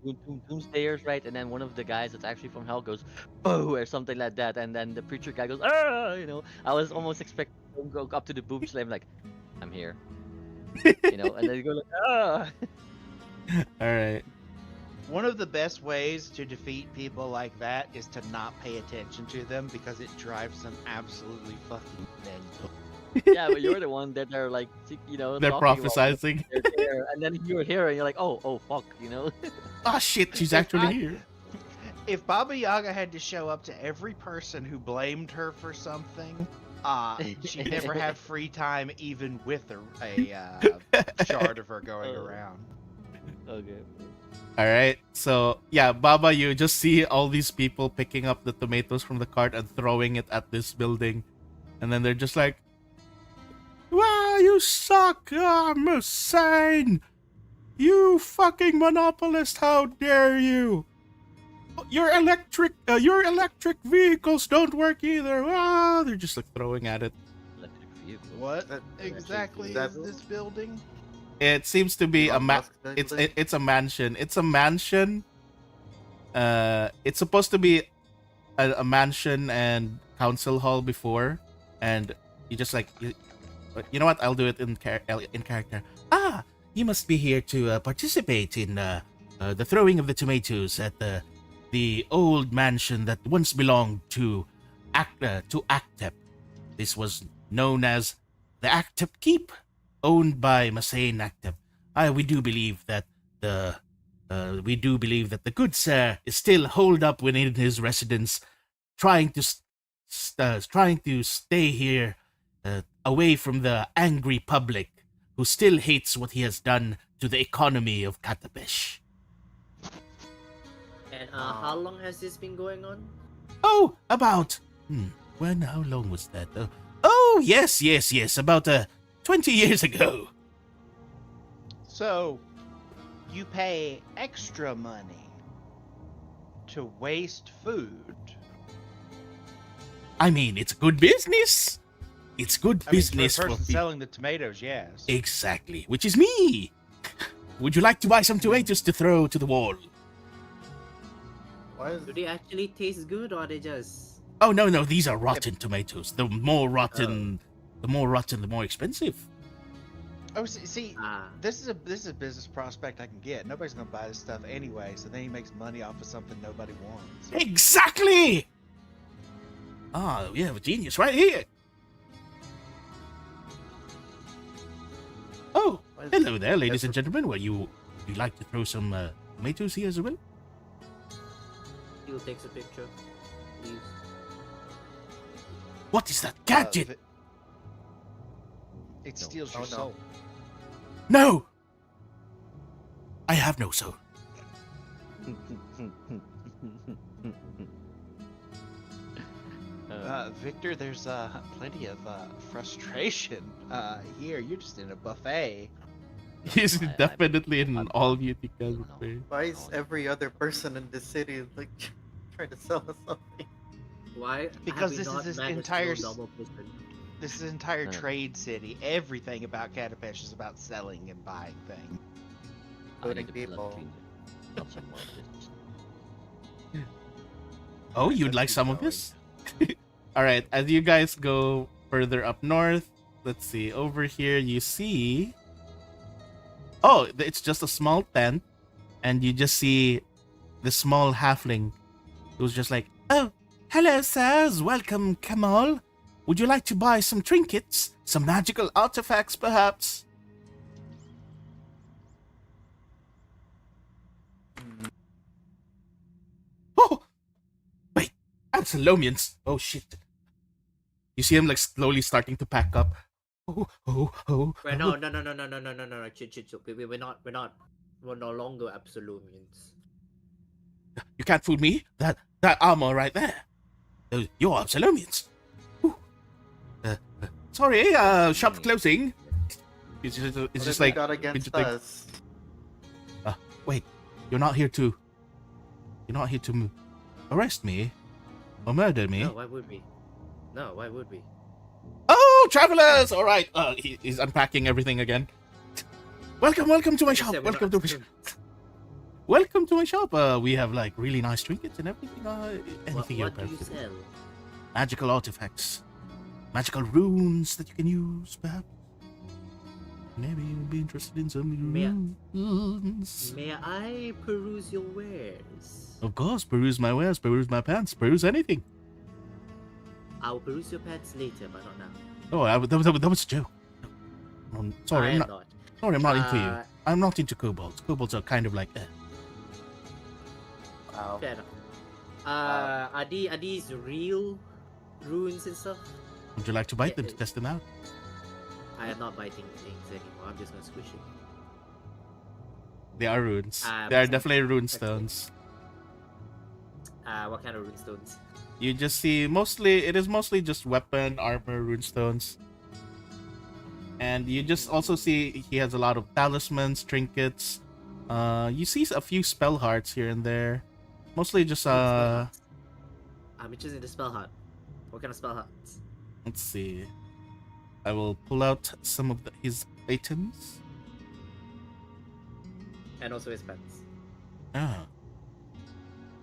Doomsdayers, right? And then one of the guys that's actually from Hell goes, "Boo!" or something like that, and then the preacher guy goes, "Ah!" I was almost expecting him to go up to the boom slam like, "I'm here," and then you go like, "Ah!" All right. One of the best ways to defeat people like that is to not pay attention to them because it drives them absolutely fucking mental. Yeah, but you're the one that are like, They're talking about prophesizing. they're there, and then you're here, and you're like, "Oh, fuck," Ah shit, she's If actually I- here. If Baba Yaga had to show up to every person who blamed her for something, she'd never have free time even with a shard of her going around. Okay. All right. So yeah, Baba, you just see all these people picking up the tomatoes from the cart and throwing it at this building, and then they're just like, "Wow, you suck! I'm insane! You fucking monopolist! How dare you! Your electric vehicles don't work either! Ah!" They're just like throwing at it. Electric vehicle. What That- exactly that- is this building? It seems to be Elon Musk it's building? it's a mansion. It's a mansion. It's supposed to be a mansion and council hall before, and you just like you know what? I'll do it in character. Ah, you must be here to participate in the throwing of the tomatoes at the old mansion that once belonged to Actep. This was known as the Actep Keep, owned by Masane Actep. We do believe that the good sir is still holed up within his residence, trying to stay here, away from the angry public who still hates what he has done to the economy of Katapesh. And how long has this been going on? Oh, about how long was that? Oh, yes, about 20 years ago. So, you pay extra money to waste food. I mean, it's good business. It's good I mean, business for the for person people. selling the tomatoes, yes. Exactly, which is me. Would you like to buy some tomatoes to throw to the wall? Why is Do they actually taste good, or are they just? Oh no, these are rotten tomatoes. The more rotten, the more expensive. Oh, see, Ah, this is a business prospect I can get. Nobody's gonna buy this stuff anyway, so then he makes money off of something nobody wants. Exactly. Ah, we have a genius right here. Oh, why is hello there, ladies That's and gentlemen. Would you like to throw some tomatoes here as well? He'll takes a picture. Please. What is that gadget? It steals your Oh, no. soul. No, I have no soul. Victor, there's plenty of frustration here. You're just in a buffet. He's I definitely an I'm- all beauty no. cosplay. Why is every other person in this city like trying to sell us something? Why Because have we this is not this managed entire to s- double prison? This is an entire No. trade city. Everything about Katapesh is about selling and buying things. I Including need to blood people. clean out some more of this. Oh, Alright, you'd let's like keep some of going. this? All right, as you guys go further up north, let's see. Over here, you see. Oh, it's just a small tent, and you just see the small halfling who's just like, "Oh, hello, sirs. Welcome, Kamal. Would you like to buy some trinkets, some magical artifacts, perhaps?" Oh, wait, Absalomians. Oh shit. You see him like slowly starting to pack up. Oh. Wait, no. Chill. We're no longer Absolumians. You can't fool me. That armor right there. You're Absalomians. Ooh. Sorry, shop closing. It's just What have like they got against it's like- us? Wait, you're not here to arrest me or murder me. No, why would we? Oh, travelers! All right. He's unpacking everything again. Welcome to my Like I shop. said, we're Welcome not to my shop. Welcome to my shop. We have like really nice trinkets and everything. Anything you're What do you perhaps- sell? Magical artifacts, magical runes that you can use, perhaps. Maybe you'd be interested in some May I- runes. May I peruse your wares? Oh. Of course, peruse my wares, peruse my pants, peruse anything. I'll peruse your pants later, but not now. Oh, that was a joke. Sorry, I I'm am not. Sorry, I'm not into you. Uh, I'm not into kobolds. Kobolds are kind of like. Wow. Fair enough. Are these real runes and stuff? Would you like to bite Yeah, them to test them out? I am not biting things anymore. I'm just gonna squish it. They are runes. Ah, They are makes sense. definitely rune Makes stones. What kind of rune stones? You just see it is mostly just weapon, armor, rune stones. And you just also see he has a lot of talismans, trinkets. You see a few spell hearts here and there. Mostly just I'm interested in the spell heart. What kind of spell hearts? let's see. I will pull out some of his items. And also his pants. Ah.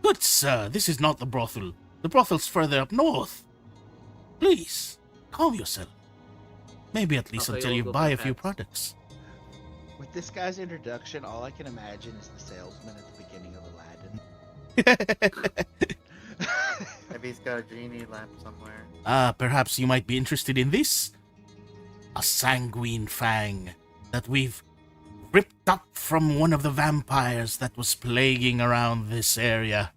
Good sir, this is not the brothel. The brothel's further up north. Please, calm yourself. Maybe at least Okay, until we'll you go buy for a few pets. products. With this guy's introduction, all I can imagine is the salesman at the beginning of Aladdin. Maybe he's got a genie lamp somewhere. Perhaps you might be interested in this? A sanguine fang that we've ripped up from one of the vampires that was plaguing around this area.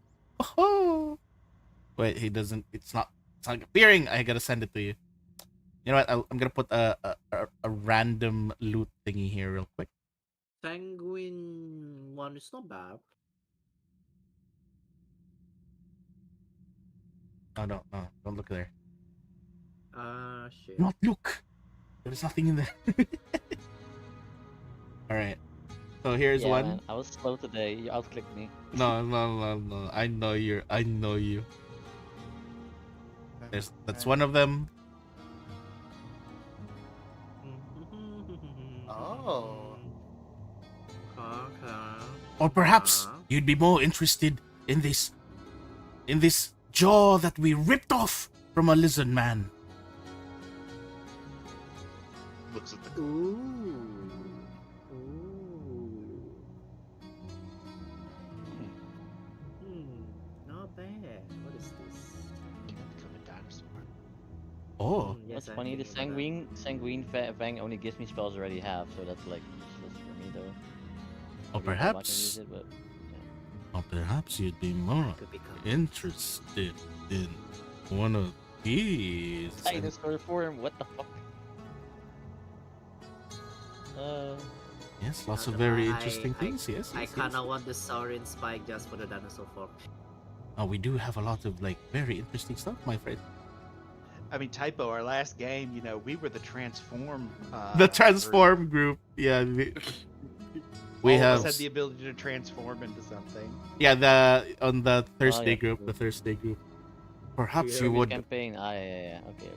Oh. Wait, he doesn't. It's not appearing. I gotta send it to you. You know what? I'm gonna put a random loot thingy here real quick. Sanguine one is not bad. Oh no, don't look there. Shit. Not look. There's nothing in there. All right. So here's Yeah, one. man, I was slow today. You outclicked me. No. I know you. That's one of them. Oh. Okay. Or perhaps you'd be more interested in this jaw that we ripped off from a lizard man. Looks at the Ooh. Not bad. What is this? can become a dinosaur. Oh, Yes, What's I'm funny, the thinking about sanguine fang only gives me spells I already have, so that's like useless for me though. or Maybe if I can perhaps, use it, but Or perhaps you'd be more that. Could become. interested in one of these. dinosaur form. What the fuck? yes, lots I of don't know, very I- interesting I- things. Yes, I yes, kinda yes. want the Sauron spike just for the dinosaur form. Oh, we do have a lot of like very interesting stuff, my friend. I mean, typo. Our last game, we were the transform. The group. transform group. Yeah, We All of have us had the ability to transform into something. yeah on the Thursday yeah, group, true. the Thursday group. Perhaps Yeah. you Previous would. campaign. Ah, yeah. Okay.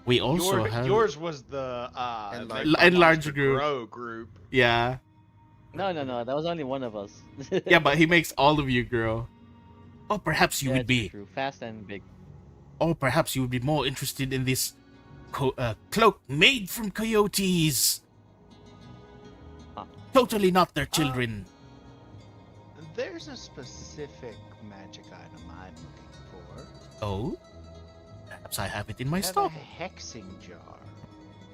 We also have Yours was the Enlarge. make my Enlarge monster group. grow group. Yeah, No. That was only one of us. yeah, but he makes all of you grow. Or perhaps you yeah, would be. true. Fast and big. Or perhaps you would be more interested in this cloak made from coyotes. Huh. Totally not their children. There's a specific magic item I'm looking for. Oh, perhaps I have it in my I have stock. a hexing jar.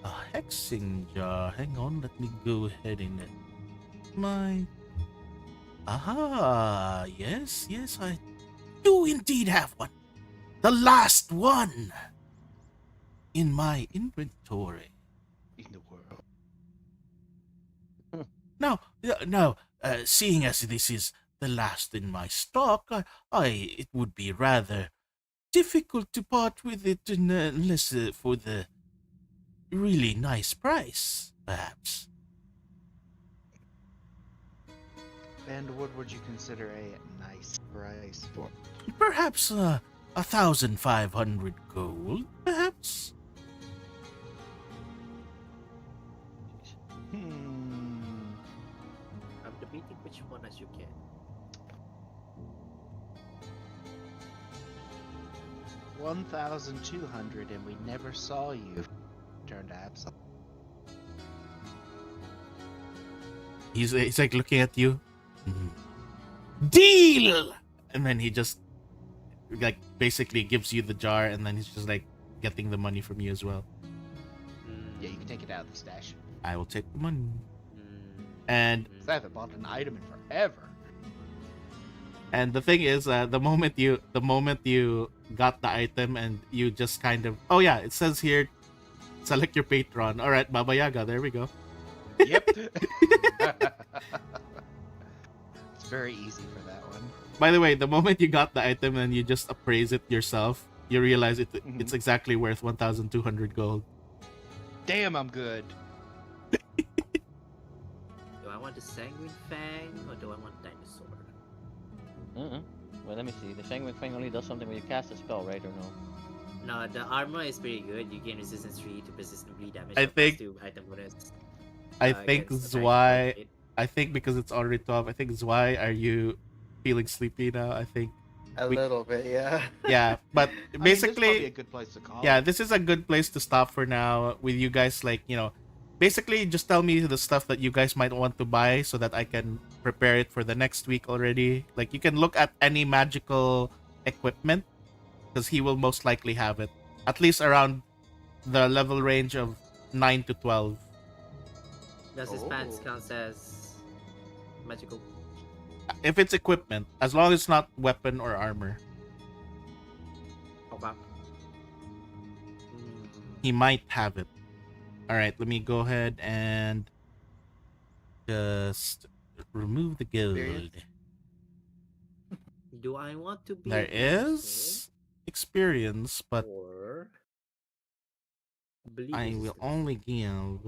A hexing jar. Hang on, let me go ahead and my. Aha! Yes, I do indeed have one. The last one in my inventory. In the world. Now, seeing as this is the last in my stock, it would be rather difficult to part with it unless for the really nice price, perhaps. And what would you consider a nice price for? Perhaps 1,500 gold, perhaps. I'm debating which one as you can. 1,200, and we never saw you. Turned to Absalom. He's like looking at you. Deal! And then he just like basically gives you the jar, and then he's just like getting the money from you as well. Yeah, you can take it out of the stash. I will take the money. And 'Cause I haven't bought an item in forever. the thing is, the moment you got the item and you just kind of it says here, select your patron. All right, Baba Yaga, there we go. Yep. It's very easy for that one. By the way, the moment you got the item and you just appraise it yourself, you realize it's exactly worth 1,200 gold. Damn, I'm good. Do I want the Sanguine Fang or do I want Dinosaur? Well, let me see. The Sanguine Fang only does something when you cast a spell, right, or no? No, the armor is pretty good. You gain resistance 3 to persistent bleed damage. I plus think- 2 item bonus. I think against that's attacking why. target. I think because it's already 12. I think it's why are you feeling sleepy now? I think A little bit, yeah. yeah, but I mean, this is probably basically a good place to call. yeah, it. this is a good place to stop for now with you guys. Like, basically just tell me the stuff that you guys might want to buy so that I can prepare it for the next week already. Like, you can look at any magical equipment because he will most likely have it at least around the level range of 9 to 12. Does his pants Oh. count as magical? If it's equipment, as long as it's not weapon or armor, Okay. he might have it. All right, let me go ahead and just remove the gold. Experience? Do I want to be There a dinosaur is experience, but or bleed I will resistance? only give,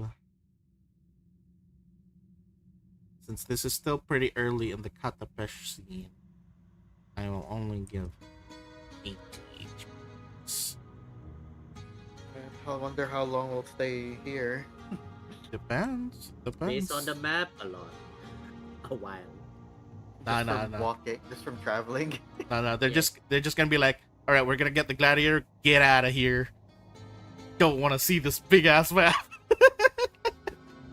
since this is still pretty early in the Katapesh scene, I will only give 80 HP. I wonder how long we'll stay here. Depends. Based on the map, a lot. A while. Nah, Just nah, from nah. walking, just from traveling. No, they're Yeah. they're just gonna be like, all right, we're gonna get the gladiator, get out of here. Don't want to see this big ass map.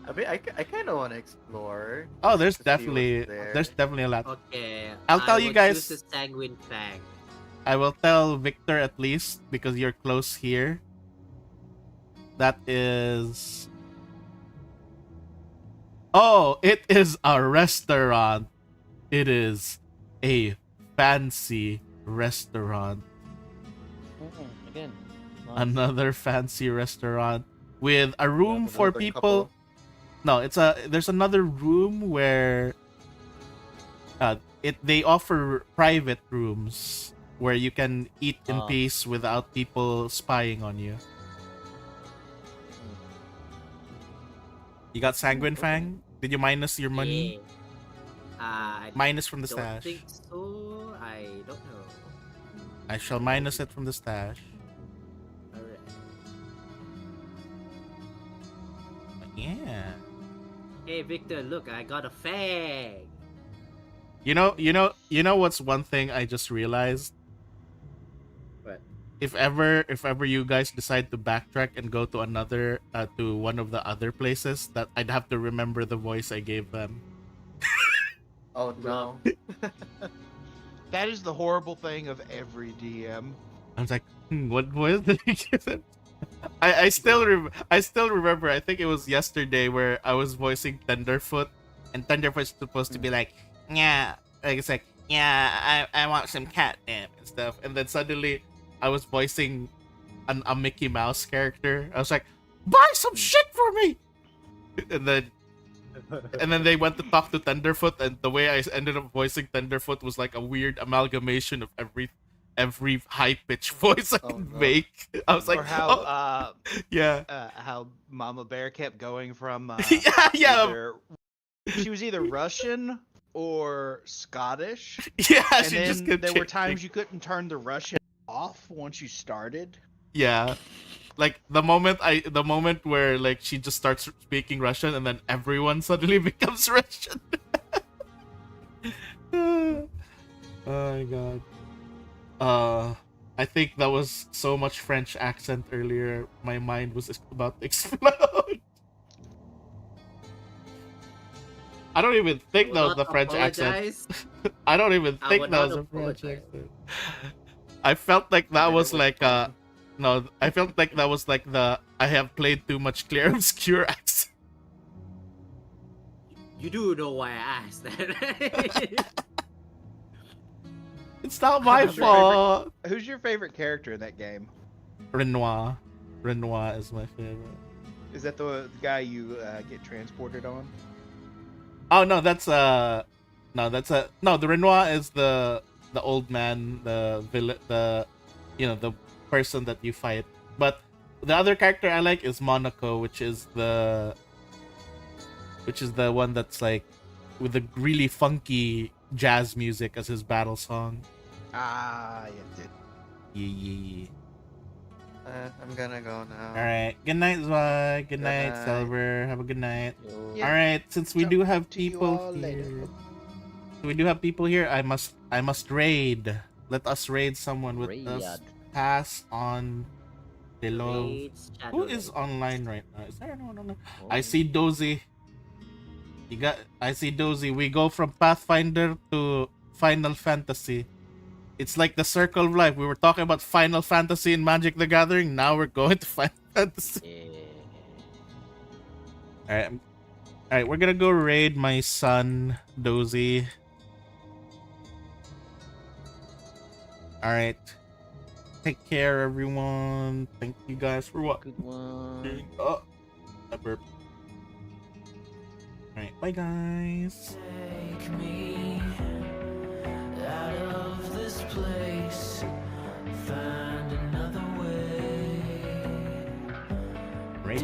I mean, I kind of want to explore. Oh, there's just to see what's definitely there. there's definitely a lot. Okay. I'll tell I you will guys- choose the Sanguine Fang. I will tell Victor at least because you're close here. That is. Oh, it is a restaurant. It is a fancy restaurant. Again. nice. Another fancy restaurant with a room for Another people. couple. No, there's another room where they offer private rooms where you can eat in Ah. peace without people spying on you. You got Sanguine Fang? Did you minus your money? I Minus from the don't stash. think so. I don't know. I shall minus it from the stash. Alright. Yeah. Hey Victor, look, I got a fag. You know what's one thing I just realized? What? If ever you guys decide to backtrack and go to another to one of the other places, that I'd have to remember the voice I gave them. Oh no. That is the horrible thing of every DM. I was like, what voice did he give them? I still remember. I think it was yesterday where I was voicing Tenderfoot, and Tenderfoot's supposed to be like, yeah, like it's like, yeah, I want some catnip and stuff, and then suddenly I was voicing a Mickey Mouse character. I was like, buy some shit for me, and then they went to talk to Tenderfoot, and the way I ended up voicing Tenderfoot was like a weird amalgamation of every high pitched voice I could make. I was like, or how yeah, how Mama Bear kept going from yeah. either, she was either Russian or Scottish. Yeah, And she then just kept there were changing. times you couldn't turn the Russian off once you started. Yeah, like the moment where like she just starts speaking Russian, and then everyone suddenly becomes Russian. Oh my god. I think that was so much French accent earlier. My mind was about to explode. I don't even think that was the French accent. I don't even think that was a French accent. I felt like that was like no, I felt like that was like the I have played too much Clear Obscure accent. You do know why I asked that. It's not my fault. Who's your favorite character in that game? Renoir is my favorite. Is that the guy you get transported on? Oh no, the Renoir is the old man, the villain, the person that you fight. But the other character I like is Monaco, which is the one that's like with the really funky jazz music as his battle song. Ah, yeah, Yeah. I'm gonna go now. All right. Good night, Zwei. Good night, night. Silver. Have a good night. Yeah. All right. Since we do have to you people all later. here, I must raid. Let us raid someone with us. Pass on below. Who is online right now? Is there anyone online? I see Dozy. I see Dozy. We go from Pathfinder to Final Fantasy. It's like the circle of life. We were talking about Final Fantasy and Magic the Gathering. Now we're going to Final Fantasy. Alright. Alright, we're gonna go raid my son, Dozy. Alright. Take care, everyone. Thank you guys for watching. Good one. Oh, I burped. Alright, bye guys. Take me out of this place, find another way. Great.